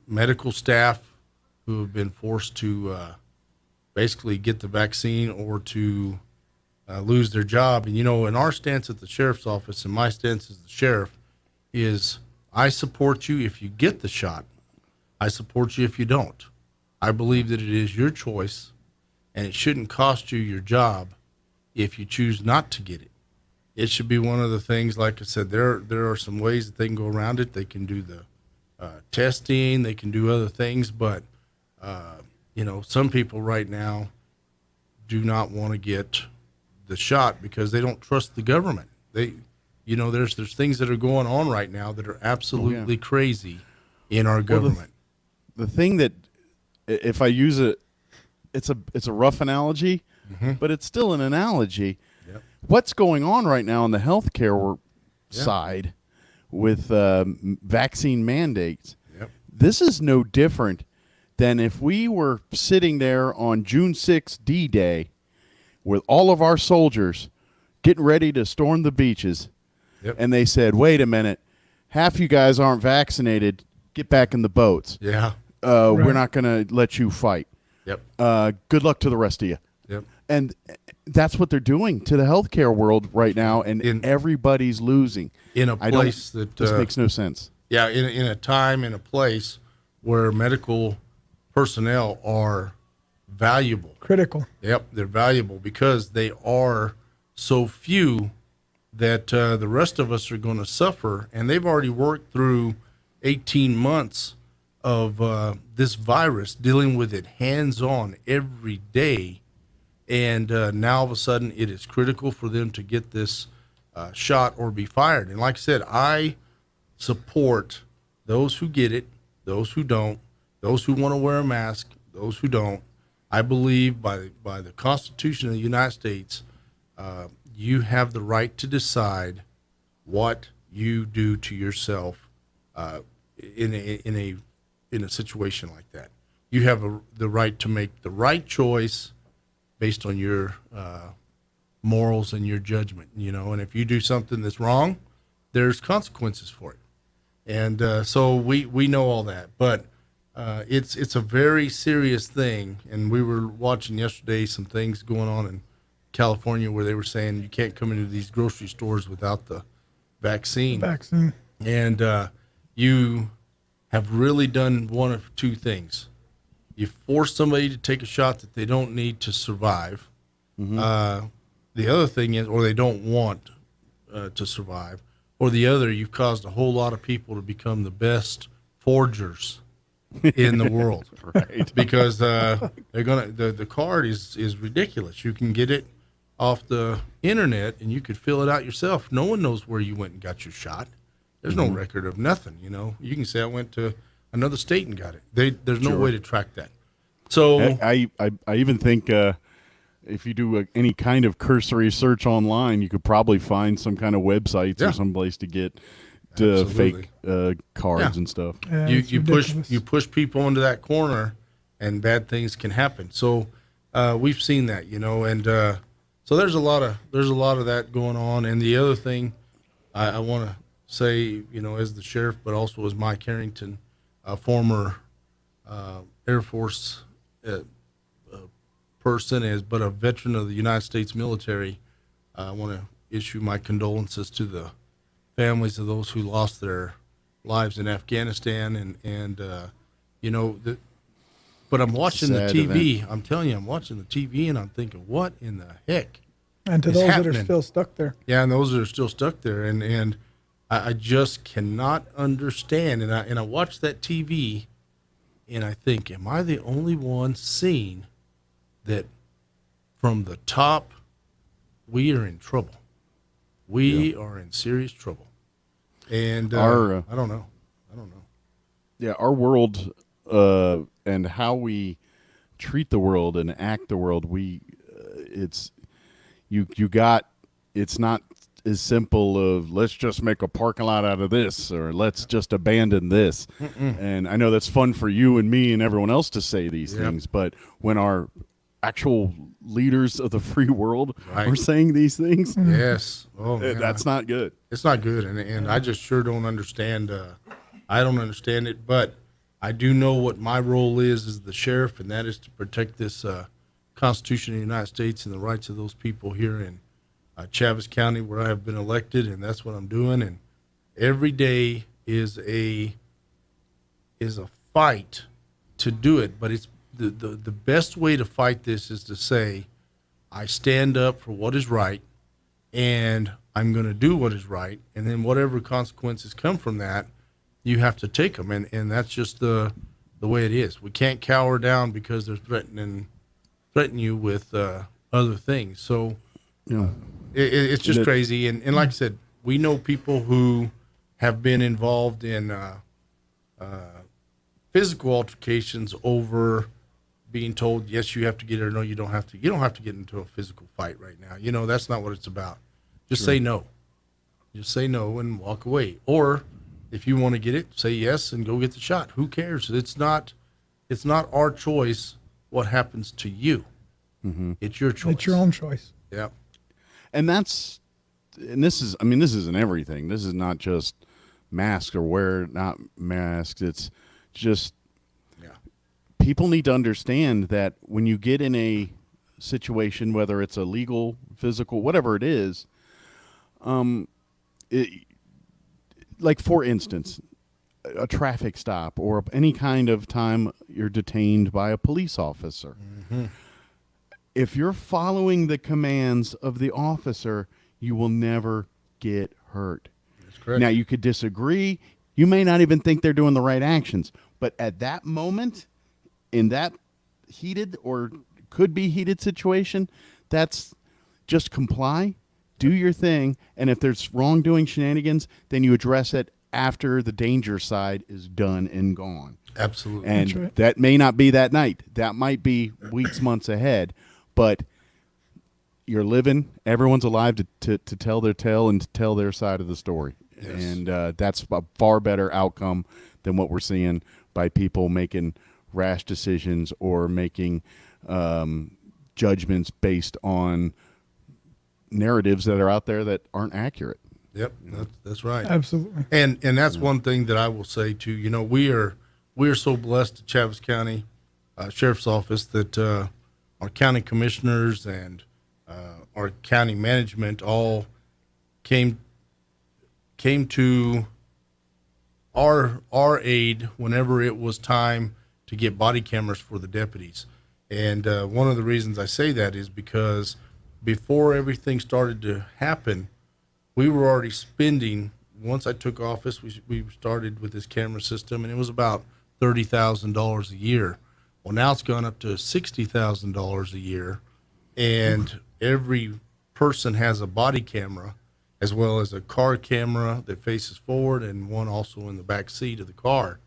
Speaker 15: medical staff who have been forced to basically get the vaccine or to lose their job. And, in our stance at the sheriff's office, and my stance as the sheriff, is I support you if you get the shot. I support you if you don't. I believe that it is your choice, and it shouldn't cost you your job if you choose not to get it. It should be one of the things, like I said, there are some ways that they can go around it. They can do the testing, they can do other things, but, some people right now do not want to get the shot because they don't trust the government. There's things that are going on right now that are absolutely crazy in our government.
Speaker 4: The thing that, if I use it's a rough analogy, but it's still an analogy.
Speaker 15: Yep.
Speaker 4: What's going on right now on the healthcare side with vaccine mandates?
Speaker 15: Yep.
Speaker 4: This is no different than if we were sitting there on June 6th D-Day with all of our soldiers getting ready to storm the beaches, and they said, wait a minute, half you guys aren't vaccinated, get back in the boats.
Speaker 15: Yeah.
Speaker 4: We're not going to let you fight.
Speaker 15: Yep.
Speaker 4: Good luck to the rest of you.
Speaker 15: Yep.
Speaker 4: And that's what they're doing to the healthcare world right now, and everybody's losing.
Speaker 15: In a place that
Speaker 4: this makes no sense.
Speaker 15: Yeah, in a time, in a place where medical personnel are valuable.
Speaker 16: Critical.
Speaker 15: Yep, they're valuable because they are so few that the rest of us are going to suffer. And they've already worked through 18 months of this virus, dealing with it hands-on every day. And now all of a sudden it is critical for them to get this shot or be fired. And like I said, I support those who get it, those who don't, those who want to wear a mask, those who don't. I believe by the Constitution of the United States, you have the right to decide what you do to yourself in a situation like that. You have the right to make the right choice based on your morals and your judgment, and if you do something that's wrong, there's consequences for it. And so we know all that, but it's a very serious thing. And we were watching yesterday some things going on in California where they were saying you can't come into these grocery stores without the vaccine. And you have really done one of two things. You force somebody to take a shot that they don't need to survive. The other thing is, or they don't want to survive, or the other, you've caused a whole lot of people to become the best forgers in the world.
Speaker 4: Right.
Speaker 15: Because they're gonna the card is ridiculous. You can get it off the internet and you could fill it out yourself. No one knows where you went and got your shot. There's no record of nothing. You can say I went to another state and got it. There's no way to track that. So
Speaker 4: I even think if you do any kind of cursory search online, you could probably find some kind of websites or some place to get fake cards and stuff.
Speaker 16: Yeah,
Speaker 15: you push people into that corner, and bad things can happen. So we've seen that, and so there's a lot of that going on. And the other thing I want to say, as the sheriff, but also as Mike Harrington, a former Air Force person, but a veteran of the United States military, I want to issue my condolences to the families of those who lost their lives in Afghanistan, but I'm watching the TV. Event. I'm telling you, I'm watching the TV, and I'm thinking, what in the heck?
Speaker 16: And to those that are still stuck there.
Speaker 15: Yeah, and those that are still stuck there, and I just cannot understand. And I watch that TV, and I think, am I the only one seeing that from the top, we are in trouble? We are in serious trouble. And I don't know.
Speaker 4: Yeah, our world and how we treat the world and act the world, it's not as simple of let's just make a parking lot out of this or let's just abandon this. And I know that's fun for you and me and everyone else to say these things, but when our actual leaders of the free world are saying these things,
Speaker 15: yes,
Speaker 4: that's not good.
Speaker 15: It's not good, and I just sure don't understand. I don't understand it, but I do know what my role is as the sheriff, and that is to protect this Constitution of the United States and the rights of those people here in Chaves County, where I have been elected, and that's what I'm doing. And every day is a fight to do it, but it's the best way to fight this is to say, I stand up for what is right, and I'm going to do what is right, and then whatever consequences come from that, you have to take them, and that's just the way it is. We can't cower down because they're threaten you with other things. So it's just crazy, and like I said, we know people who have been involved in physical altercations over being told, yes, you have to get it, or no, you don't have to. You don't have to get into a physical fight right now. That's not what it's about. Just say no. Just say no and walk away. Or if you want to get it, say yes and go get the shot. Who cares? It's not our choice what happens to you. It's your choice.
Speaker 16: It's your own choice.
Speaker 15: Yeah.
Speaker 4: And this is in everything. This is not just masks or wear not masks. It's just people need to understand that when you get in a situation, whether it's a legal, physical, whatever it is, like for instance, a traffic stop or any kind of time you're detained by a police officer. If you're following the commands of the officer, you will never get hurt.
Speaker 15: That's correct.
Speaker 4: Now, you could disagree. You may not even think they're doing the right actions. But at that moment, in that heated or could be heated situation, that's just comply, do your thing. And if there's wrongdoing shenanigans, then you address it after the danger side is done and gone.
Speaker 15: Absolutely.
Speaker 4: And that may not be that night. That might be weeks, months ahead. But you're living. Everyone's alive to tell their tale and to tell their side of the story. Yes. And that's a far better outcome than what we're seeing by people making rash decisions or making judgments based on narratives that are out there that aren't accurate.
Speaker 15: Yep, that's right.
Speaker 16: Absolutely.
Speaker 15: And that's one thing that I will say too. You know, we are so blessed at Chaves County Sheriff's Office that our county commissioners and our county management all came to our aid whenever it was time to get body cameras for the deputies. And one of the reasons I say that is because before everything started to happen, we were already spending, once I took office, we started with this camera system, and it was about $30,000 a year. Well, now it's gone up to $60,000 a year, and every person has a body camera as well as a car camera that faces forward and one also in the back seat of the car.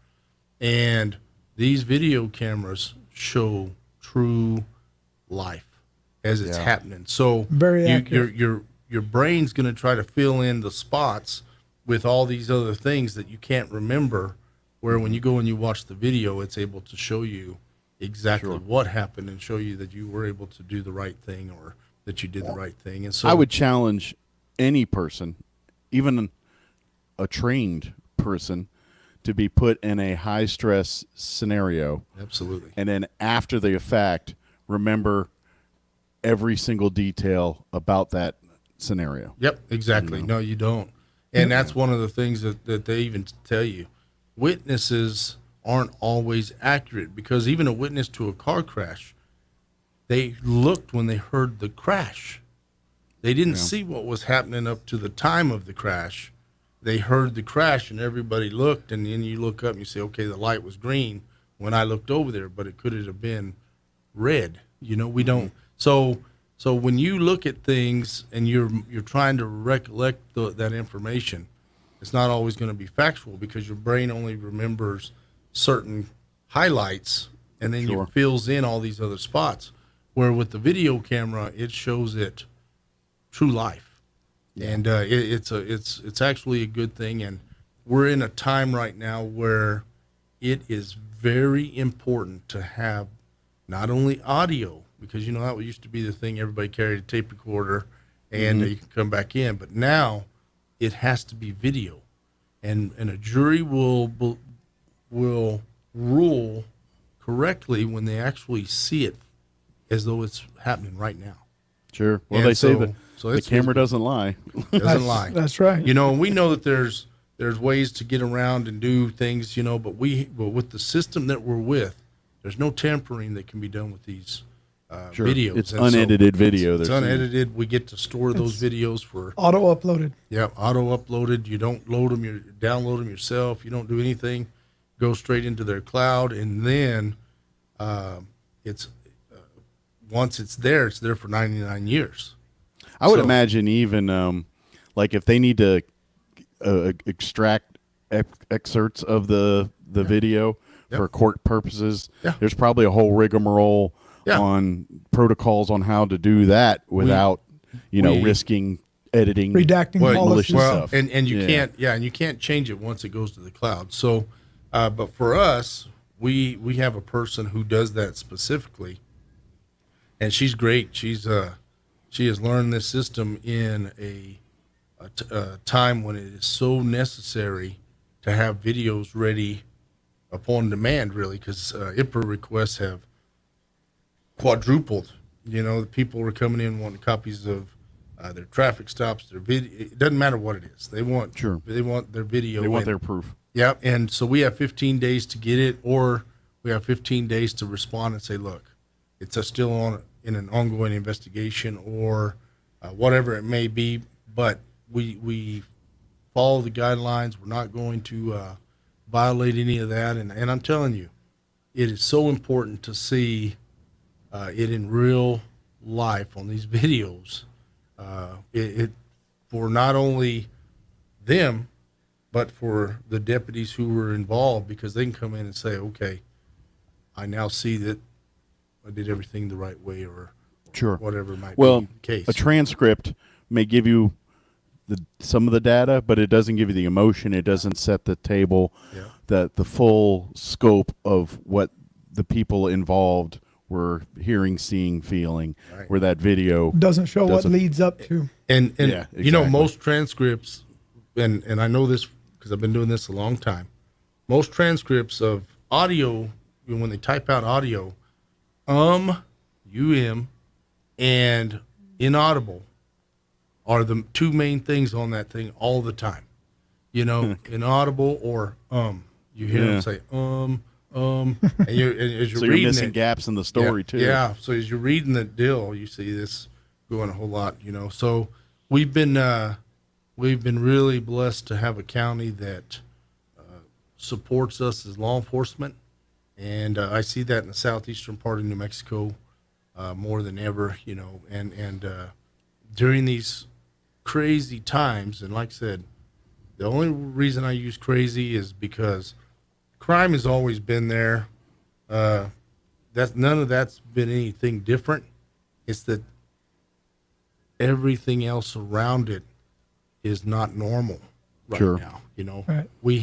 Speaker 15: And these video cameras show true life as it's happening. So
Speaker 16: very accurate.
Speaker 15: Your brain's going to try to fill in the spots with all these other things that you can't remember, where when you go and you watch the video, it's able to show you exactly what happened and show you that you were able to do the right thing or that you did the right thing. And so
Speaker 4: I would challenge any person, even a trained person, to be put in a high-stress scenario.
Speaker 15: Absolutely.
Speaker 4: And then after the fact, remember every single detail about that scenario.
Speaker 15: Yep, exactly. No, you don't. And that's one of the things that they even tell you. Witnesses aren't always accurate, because even a witness to a car crash, they looked when they heard the crash. They didn't see what was happening up to the time of the crash. They heard the crash and everybody looked, and then you look up and you say, okay, the light was green when I looked over there, but it could have been red. You know, we don't. So when you look at things and you're trying to recollect that information, it's not always going to be factual, because your brain only remembers certain highlights and then you fills in all these other spots. Where with the video camera, it shows it true life, and it's actually a good thing. And we're in a time right now where it is very important to have not only audio, because you know that used to be the thing, everybody carried a tape recorder and you can come back in, but now it has to be video, and a jury will rule correctly when they actually see it as though it's happening right now.
Speaker 4: Sure. Well,
Speaker 15: And
Speaker 4: they say
Speaker 15: so
Speaker 4: the camera doesn't lie.
Speaker 15: Doesn't lie.
Speaker 16: That's right.
Speaker 15: You know, and we know that there's ways to get around and do things, you know, but with the system that we're with, there's no tampering that can be done with these videos.
Speaker 4: It's
Speaker 15: And
Speaker 4: unedited video.
Speaker 15: It's unedited. We get to store those videos for
Speaker 16: auto uploaded.
Speaker 15: Yeah, auto uploaded. You don't load them. You download them yourself. You don't do anything. Go straight into their cloud, and then it's once it's there for 99 years.
Speaker 4: I would imagine even like if they need to extract excerpts of the video for court purposes, there's probably a whole rigmarole on protocols on how to do that without risking editing,
Speaker 16: redacting,
Speaker 4: malicious stuff.
Speaker 15: And you can't and you can't change it once it goes to the cloud. So, but for us, we have a person who does that specifically, and she's great. She has learned this system in a time when it is so necessary to have videos ready upon demand, really, because IPRA requests have quadrupled. You know, the people are coming in wanting copies of their traffic stops, their video. It doesn't matter what it is. They want they want their video.
Speaker 4: They want their proof.
Speaker 15: Yeah, and so we have 15 days to get it, or we have 15 days to respond and say, look, it's still in an ongoing investigation, or whatever it may be, but we follow the guidelines. We're not going to violate any of that. And I'm telling you, it is so important to see it in real life on these videos. It for not only them, but for the deputies who were involved, because they can come in and say, okay, I now see that I did everything the right way, or whatever might be the case.
Speaker 4: A transcript may give you some of the data, but it doesn't give you the emotion. It doesn't set the table, the full scope of what the people involved were hearing, seeing, feeling, where that video
Speaker 16: doesn't show what leads up to.
Speaker 15: And
Speaker 4: yeah, exactly.
Speaker 15: You know, most transcripts, and I know this because I've been doing this a long time, most transcripts of audio, when they type out audio, and inaudible are the two main things on that thing all the time. You know, inaudible or you hear them say and as you're
Speaker 4: so
Speaker 15: reading
Speaker 4: you're missing
Speaker 15: it,
Speaker 4: gaps in the story too.
Speaker 15: Yeah, so as you're reading the deal, you see this going a whole lot. You know, so we've been really blessed to have a county that supports us as law enforcement, and I see that in the southeastern part of New Mexico more than ever. You know, and during these crazy times, and like I said, the only reason I use crazy is because crime has always been there. None of that's been anything different. It's that everything else around it is not normal right now. You know, we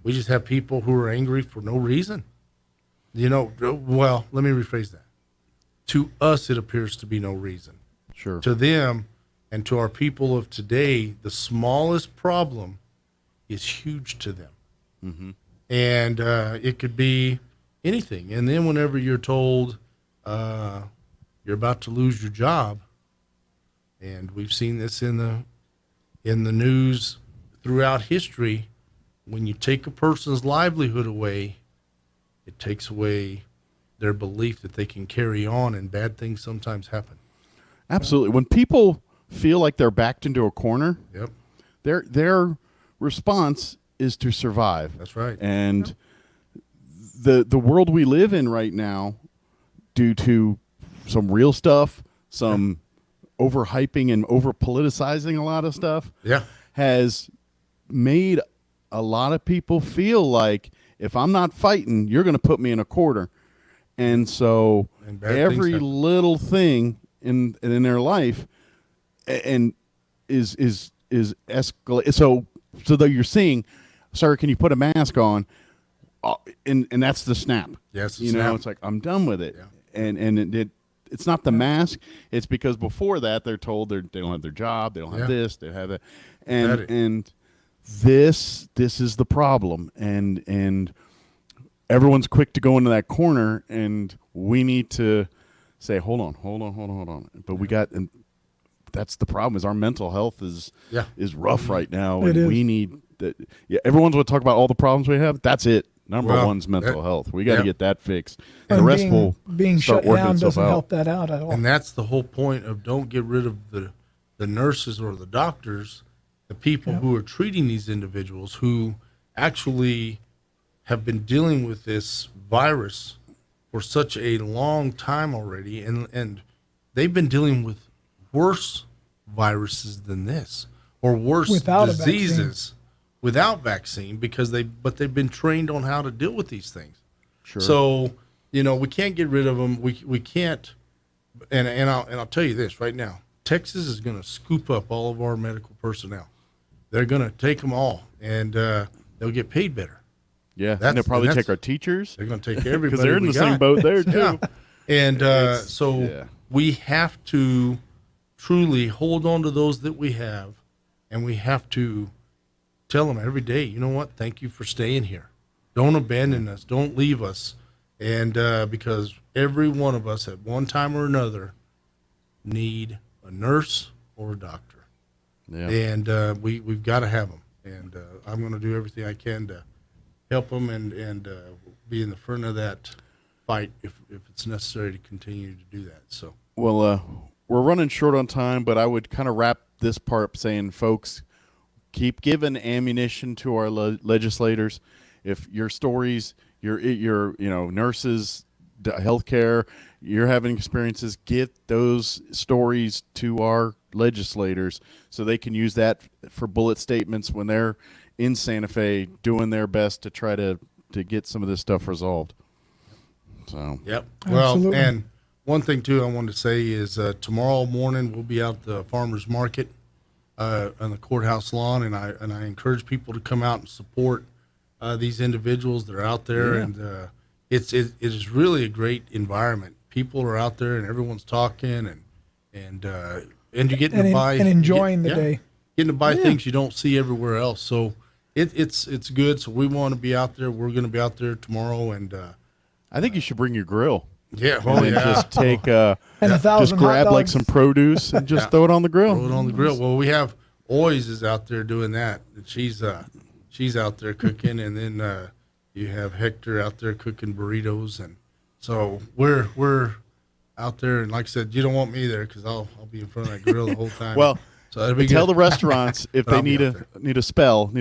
Speaker 15: just have people who are angry for no reason. You know, well, let me rephrase that. To us, it appears to be no reason.
Speaker 4: Sure.
Speaker 15: To them and to our people of today, the smallest problem is huge to them.
Speaker 4: Mm-hmm.
Speaker 15: And it could be anything. And then whenever you're told you're about to lose your job, and we've seen this in the news throughout history, when you take a person's livelihood away, it takes away their belief that they can carry on, and bad things sometimes happen.
Speaker 4: Absolutely. When people feel like they're backed into a corner, their response is to survive.
Speaker 15: That's right.
Speaker 4: And the world we live in right now, due to some real stuff, some overhyping and over politicizing a lot of stuff, has made a lot of people feel like if I'm not fighting, you're going to put me in a corner. And so every little thing in their life and is escalate. So though you're seeing, sir, can you put a mask on? And that's the snap.
Speaker 15: Yes,
Speaker 4: you know, it's like I'm done with it. And it's not the mask. It's because before that they're told they don't have their job, they don't have this, they have that, and this is the problem. And everyone's quick to go into that corner, and we need to say, hold on. But we got, and that's the problem, is our mental health is rough right now. And we need that. Yeah, everyone's going to talk about all the problems we have. That's it. Number one's mental health. We got to get that fixed. And the rest will
Speaker 16: being
Speaker 4: start
Speaker 16: shut
Speaker 4: working
Speaker 16: down
Speaker 4: itself
Speaker 16: doesn't
Speaker 4: out.
Speaker 16: help that out at all.
Speaker 15: And that's the whole point of don't get rid of the nurses or the doctors, the people who are treating these individuals who actually have been dealing with this virus for such a long time already, and they've been dealing with worse viruses than this, or worse diseases without vaccine, because they've been trained on how to deal with these things.
Speaker 4: Sure.
Speaker 15: So, you know, we can't get rid of them. We can't. And I'll tell you this right now: Texas is going to scoop up all of our medical personnel. They're going to take them all, and they'll get paid better.
Speaker 4: Yeah, and they'll probably take our teachers.
Speaker 15: They're going to take everybody
Speaker 4: because they're in the same boat there too.
Speaker 15: And we have to truly hold on to those that we have, and we have to tell them every day, you know what? Thank you for staying here. Don't abandon us. Don't leave us. And because every one of us at one time or another need a nurse or a doctor.
Speaker 4: Yeah.
Speaker 15: And we've got to have them. And I'm going to do everything I can to help them and be in the front of that fight if it's necessary to continue to do that. So,
Speaker 4: well, we're running short on time, but I would kind of wrap this part saying, folks, keep giving ammunition to our legislators. If your stories, your nurses, healthcare, you're having experiences, get those stories to our legislators so they can use that for bullet statements when they're in Santa Fe doing their best to try to get some of this stuff resolved. So
Speaker 15: yep. Well,
Speaker 16: Absolutely.
Speaker 15: and one thing too I wanted to say is tomorrow morning we'll be out at the farmers market on the courthouse lawn, and I encourage people to come out and support these individuals that are out there, and it is really a great environment. People are out there and everyone's talking and you're getting to buy
Speaker 16: and enjoying the day.
Speaker 15: Getting to buy things you don't see everywhere else. So it's good. So we want to be out there. We're going to be out there tomorrow, and
Speaker 4: I think you should bring your grill.
Speaker 15: Yeah,
Speaker 4: just take
Speaker 16: and 1,000
Speaker 4: just grab
Speaker 16: hot
Speaker 4: like
Speaker 16: dogs.
Speaker 4: some produce and just throw it on the grill.
Speaker 15: Throw it on the grill. Well, we have Oys is out there doing that. And she's out there cooking, and then you have Hector out there cooking burritos, and so we're out there. And like I said, you don't want me there because I'll be in front of that grill the whole time.
Speaker 4: Well,
Speaker 15: so that'll be
Speaker 4: tell
Speaker 15: good.
Speaker 4: the restaurants if they need a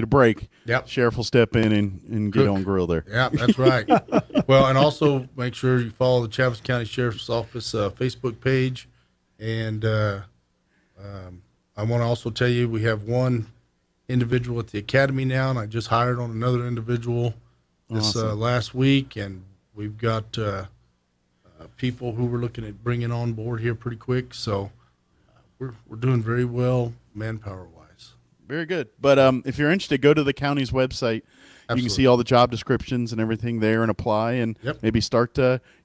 Speaker 4: break.
Speaker 15: Yep.
Speaker 4: Sheriff will step in and get on grill there.
Speaker 15: Yeah, that's right. Well, and also make sure you follow the Chaves County Sheriff's Office Facebook page. And I want to also tell you we have one individual at the academy now, and I just hired on another individual this last week, and we've got people who we're looking at bringing on board here pretty quick. So we're doing very well manpower-wise.
Speaker 4: Very good. But if you're interested, go to the county's website.
Speaker 15: Absolutely.
Speaker 4: You can see all the job descriptions and everything there and apply and maybe start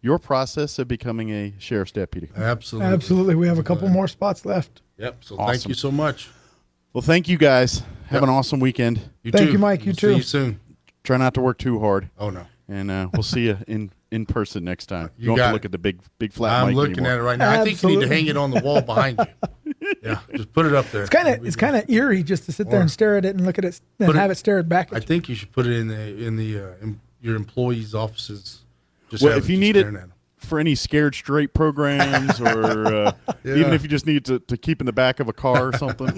Speaker 4: your process of becoming a sheriff's deputy.
Speaker 15: Absolutely.
Speaker 16: Absolutely. We have a couple more spots left.
Speaker 15: Yep. So
Speaker 4: Awesome.
Speaker 15: thank you so much.
Speaker 4: Well, thank you guys. Have an awesome weekend.
Speaker 16: Thank you, Mike. You
Speaker 15: We'll
Speaker 16: too.
Speaker 15: See you soon.
Speaker 4: Try not to work too hard.
Speaker 15: Oh, no.
Speaker 4: And we'll see you in person next time.
Speaker 15: You
Speaker 4: don't
Speaker 15: got
Speaker 4: have to look
Speaker 15: it.
Speaker 4: at the big flat
Speaker 15: I'm
Speaker 4: mic
Speaker 15: looking
Speaker 4: anymore.
Speaker 15: at it right now. I think you need to hang it on the wall behind you. Yeah, just put it up there.
Speaker 16: It's kind of eerie just to sit there and stare at it and look at it and have it stare back at
Speaker 15: I
Speaker 16: you.
Speaker 15: think you should put it in your employees' offices. Just
Speaker 4: Well,
Speaker 15: have
Speaker 4: if you
Speaker 15: just
Speaker 4: need it
Speaker 15: staring at 'em.
Speaker 4: for any Scared Straight programs or even if you just need to keep in the back of a car or something.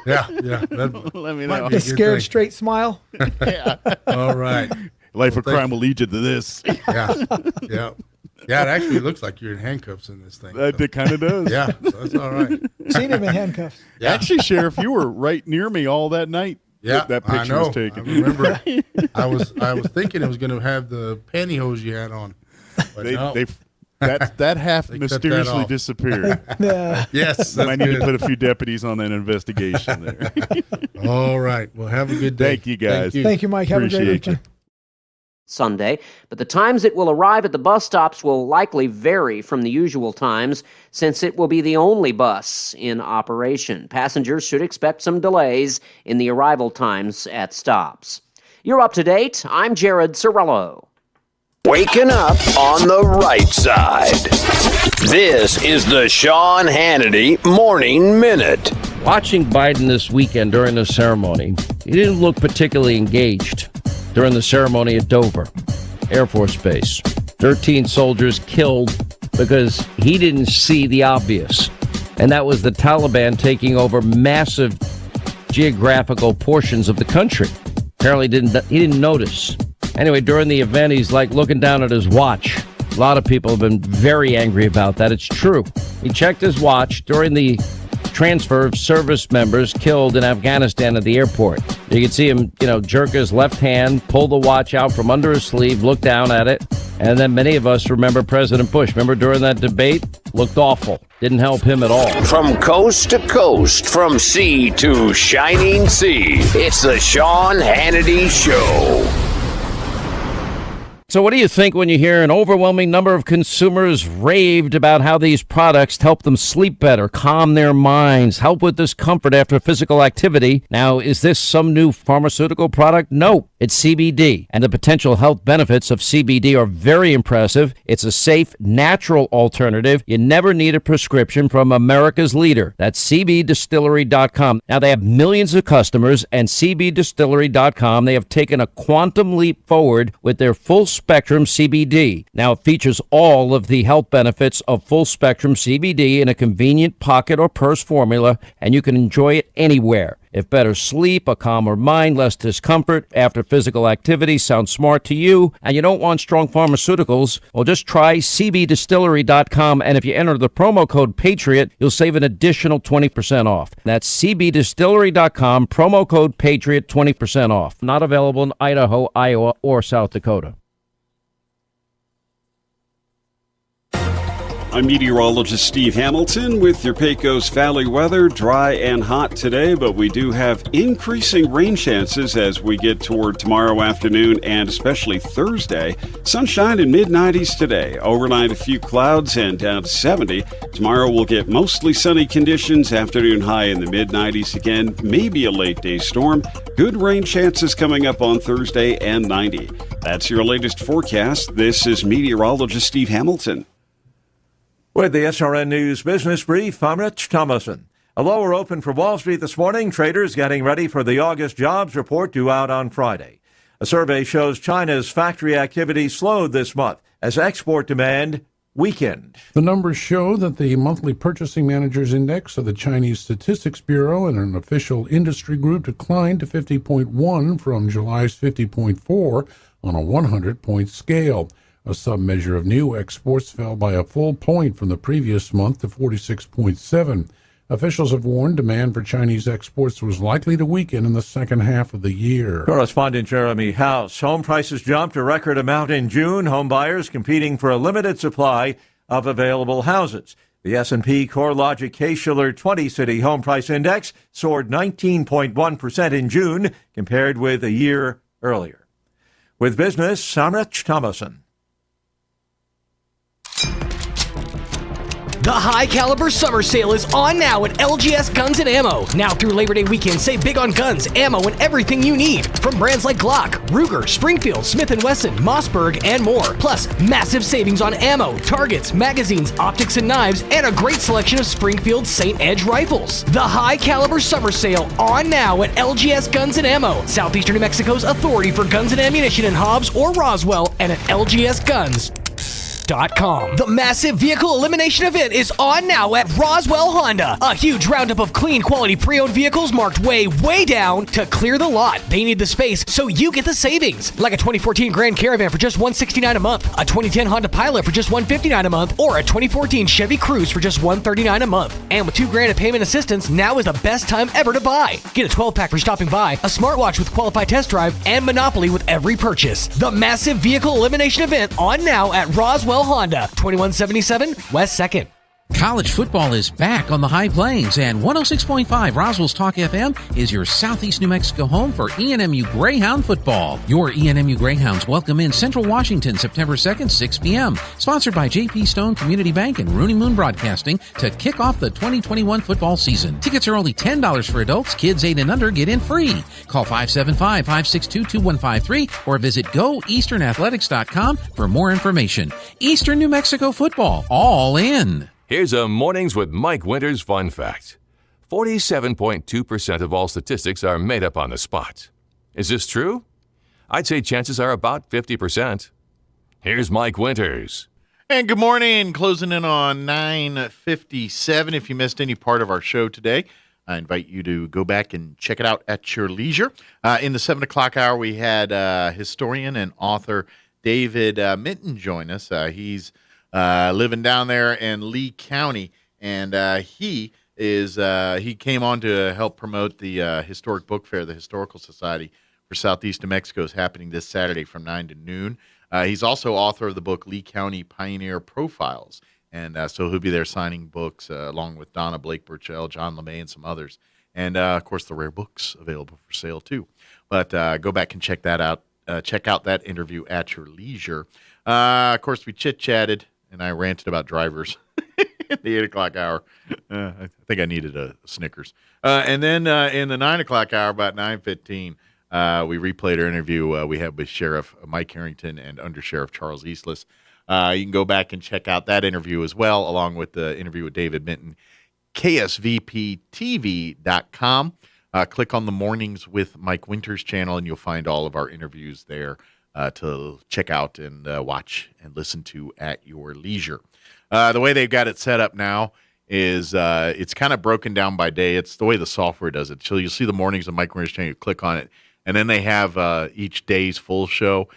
Speaker 15: Yeah.
Speaker 4: Let me know.
Speaker 16: The scared straight smile.
Speaker 4: Yeah.
Speaker 15: All right.
Speaker 4: Life of crime will lead you to this.
Speaker 15: Yeah. Yeah, it actually looks like you're in handcuffs in this thing.
Speaker 4: It kind of does.
Speaker 15: Yeah, so that's all right.
Speaker 16: Seen him in handcuffs.
Speaker 15: Yeah.
Speaker 4: Actually, Sheriff, you were right near me all that night.
Speaker 15: Yeah,
Speaker 4: that picture
Speaker 15: I know.
Speaker 4: was taken.
Speaker 15: I remember. I was thinking it was going to have the pantyhose you had on. But no.
Speaker 4: That half
Speaker 15: They cut that
Speaker 4: mysteriously
Speaker 15: off.
Speaker 4: disappeared.
Speaker 16: Yeah.
Speaker 15: Yes,
Speaker 4: I need to
Speaker 15: good.
Speaker 4: put a few deputies on that investigation there.
Speaker 15: All right. Well, have a good day.
Speaker 4: Thank you, guys.
Speaker 16: Thank you, Mike. Have a great
Speaker 4: Appreciate you.
Speaker 16: weekend.
Speaker 3: Sunday, but the times it will arrive at the bus stops will likely vary from the usual times since it will be the only bus in operation. Passengers should expect some delays in the arrival times at stops. You're up to date. I'm Jared Cirillo.
Speaker 17: Waking up on the right side. This is the Sean Hannity Morning Minute.
Speaker 18: Watching Biden this weekend during the ceremony, he didn't look particularly engaged during the ceremony at Dover Air Force Base. 13 soldiers killed because he didn't see the obvious, and that was the Taliban taking over massive geographical portions of the country. Apparently he didn't notice. Anyway, during the event, he's like looking down at his watch. A lot of people have been very angry about that. It's true. He checked his watch during the transfer of service members killed in Afghanistan at the airport. You can see him, jerk his left hand, pull the watch out from under his sleeve, look down at it. And then many of us remember President Bush. Remember during that debate? Looked awful. Didn't help him at all.
Speaker 17: From coast to coast, from sea to shining sea, it's the Sean Hannity Show.
Speaker 18: So what do you think when you hear an overwhelming number of consumers raved about how these products help them sleep better, calm their minds, help with discomfort after physical activity? Now, is this some new pharmaceutical product? No, it's CBD. And the potential health benefits of CBD are very impressive. It's a safe, natural alternative. You never need a prescription from America's leader. That's CBDistillery.com. Now, they have millions of customers, and CBDistillery.com, they have taken a quantum leap forward with their full Spectrum CBD. Now, it features all of the health benefits of Full Spectrum CBD in a convenient pocket or purse formula, and you can enjoy it anywhere. If better sleep, a calmer mind, less discomfort after physical activity sounds smart to you, and you don't want strong pharmaceuticals, well, just try cbdistillery.com, and if you enter the promo code PATRIOT, you'll save an additional 20% off. That's cbdistillery.com, promo code PATRIOT, 20% off. Not available in Idaho, Iowa, or South Dakota.
Speaker 8: I'm meteorologist Steve Hamilton with your Pecos Valley weather. Dry and hot today, but we do have increasing rain chances as we get toward tomorrow afternoon and especially Thursday. Sunshine in mid-90s today. Overnight, a few clouds and down to 70. Tomorrow we'll get mostly sunny conditions. Afternoon high in the mid-90s again. Maybe a late day storm. Good rain chances coming up on Thursday and 90. That's your latest forecast. This is meteorologist Steve Hamilton.
Speaker 1: With the SRN News Business Brief, I'm Rich Thomason. A lower open for Wall Street this morning. Traders getting ready for the August jobs report due out on Friday. A survey shows China's factory activity slowed this month as export demand weakened.
Speaker 19: The numbers show that the monthly Purchasing Managers Index of the Chinese Statistics Bureau and an official industry group declined to 50.1 from July's 50.4 on a 100-point scale. A sub-measure of new exports fell by a full point from the previous month to 46.7. Officials have warned demand for Chinese exports was likely to weaken in the second half of the year.
Speaker 1: Correspondent Jeremy House. Home prices jumped a record amount in June. Home buyers competing for a limited supply of available houses. The S&P CoreLogic Case-Shiller 20-City Home Price Index soared 19.1% in June compared with a year earlier. With business, I'm Rich Thomason.
Speaker 20: The High Caliber Summer Sale is on now at LGS Guns and Ammo. Now through Labor Day weekend, save big on guns, ammo, and everything you need. From brands like Glock, Ruger, Springfield, Smith & Wesson, Mossberg, and more. Plus, massive savings on ammo, targets, magazines, optics, and knives, and a great selection of Springfield St. Edge rifles. The High Caliber Summer Sale on now at LGS Guns and Ammo. Southeastern New Mexico's authority for guns and ammunition in Hobbs or Roswell, and at LGSGuns.com. The massive vehicle elimination event is on now at Roswell Honda. A huge roundup of clean, quality pre-owned vehicles marked way down to clear the lot. They need the space, so you get the savings. Like a 2014 Grand Caravan for just $169 a month, a 2010 Honda Pilot for just $159 a month, or a 2014 Chevy Cruze for just $139 a month. And with $2,000 of payment assistance, now is the best time ever to buy. Get a 12-pack for stopping by, a smartwatch with qualified test drive, and Monopoly with every purchase. The massive vehicle elimination event on now at Roswell Honda, 2177 West 2nd.
Speaker 12: College football is back on the High Plains, and 106.5 Roswell's Talk FM is your Southeast New Mexico home for ENMU Greyhound football. Your ENMU Greyhounds welcome in Central Washington September 2nd, 6 p.m. Sponsored by J.P. Stone Community Bank and Rooney Moon Broadcasting to kick off the 2021 football season. Tickets are only $10 for adults. Kids 8 and under get in free. Call 575-562-2153 or visit goeasternathletics.com for more information. Eastern New Mexico football, all in.
Speaker 11: Here's a Mornings with Mike Winters fun fact. 47.2% of all statistics are made up on the spot. Is this true? I'd say chances are about 50%. Here's Mike Winters.
Speaker 4: And good morning. Closing in on 9:57. If you missed any part of our show today, I invite you to go back and check it out at your leisure. In the 7 o'clock hour, we had historian and author David Minton join us. He's living down there in Lee County, and he came on to help promote the historic book fair. The Historical Society for Southeast New Mexico is happening this Saturday from 9 to noon. He's also author of the book Lee County Pioneer Profiles, and so he'll be there signing books along with Donna Blake Burchell, John LeMay, and some others. And, of course, the rare books available for sale, too. But go back and check that out. Check out that interview at your leisure. Of course, we chit-chatted, and I ranted about drivers at the 8 o'clock hour. I think I needed a Snickers. And then in the 9 o'clock hour, about 9:15, we replayed our interview we had with Sheriff Mike Harrington and Under Sheriff Charles Eastless. You can go back and check out that interview as well, along with the interview with David Minton. KSVPTV.com. Click on the Mornings with Mike Winters channel, and you'll find all of our interviews there to check out and watch and listen to at your leisure. The way they've got it set up now is it's kind of broken down by day. It's the way the software does it. So you'll see the mornings of Mike Winters channel. You click on it, and then they have each day's full show.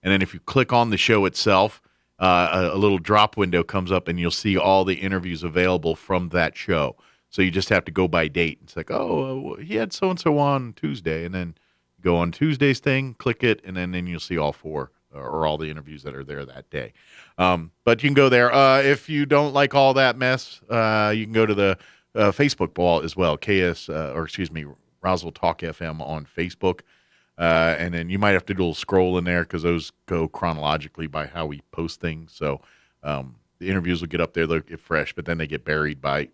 Speaker 4: And then if you click on the show itself, a little drop window comes up, and you'll see all the interviews available from that show. So you just have to go by date. It's like, oh, he had so-and-so on Tuesday, and then go on Tuesday's thing, click it, and then you'll see all four or all the interviews that are there that day. But you can go there. If you don't like all that mess, you can go to the Facebook wall as well, Roswell Talk FM on Facebook. And then you might have to do a little scroll in there because those go chronologically by how we post things. So the interviews will get up there, they'll get fresh, but then they get buried by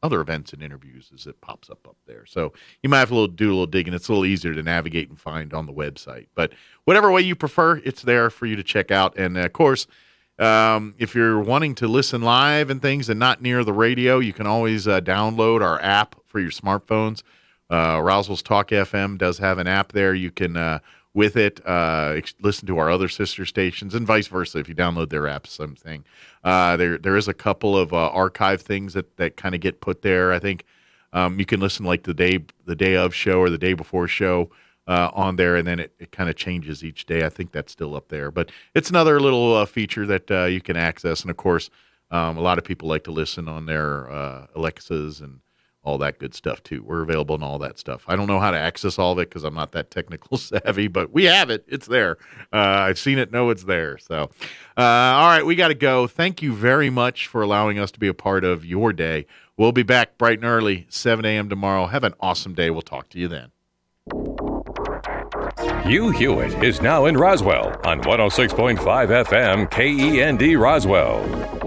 Speaker 4: other events and interviews as it pops up there. So you might have to do a little digging. It's a little easier to navigate and find on the website. But whatever way you prefer, it's there for you to check out. And, of course, if you're wanting to listen live and things and not near the radio, you can always download our app for your smartphones. Roswell's Talk FM does have an app there. You can, with it, listen to our other sister stations and vice versa if you download their app, something. There is a couple of archive things that kind of get put there. I think you can listen like the day of show or the day before show on there, and then it kind of changes each day. I think that's still up there. But it's another little feature that you can access. And, of course, a lot of people like to listen on their Alexas and all that good stuff too. We're available on all that stuff. I don't know how to access all of it because I'm not that technical savvy, but we have it. It's there. I've seen it, know it's there. So, all right, we got to go. Thank you very much for allowing us to be a part of your day. We'll be back bright and early, 7 a.m. tomorrow. Have an awesome day. We'll talk to you then.
Speaker 2: Hugh Hewitt is now in Roswell on 106.5 FM KEND Roswell.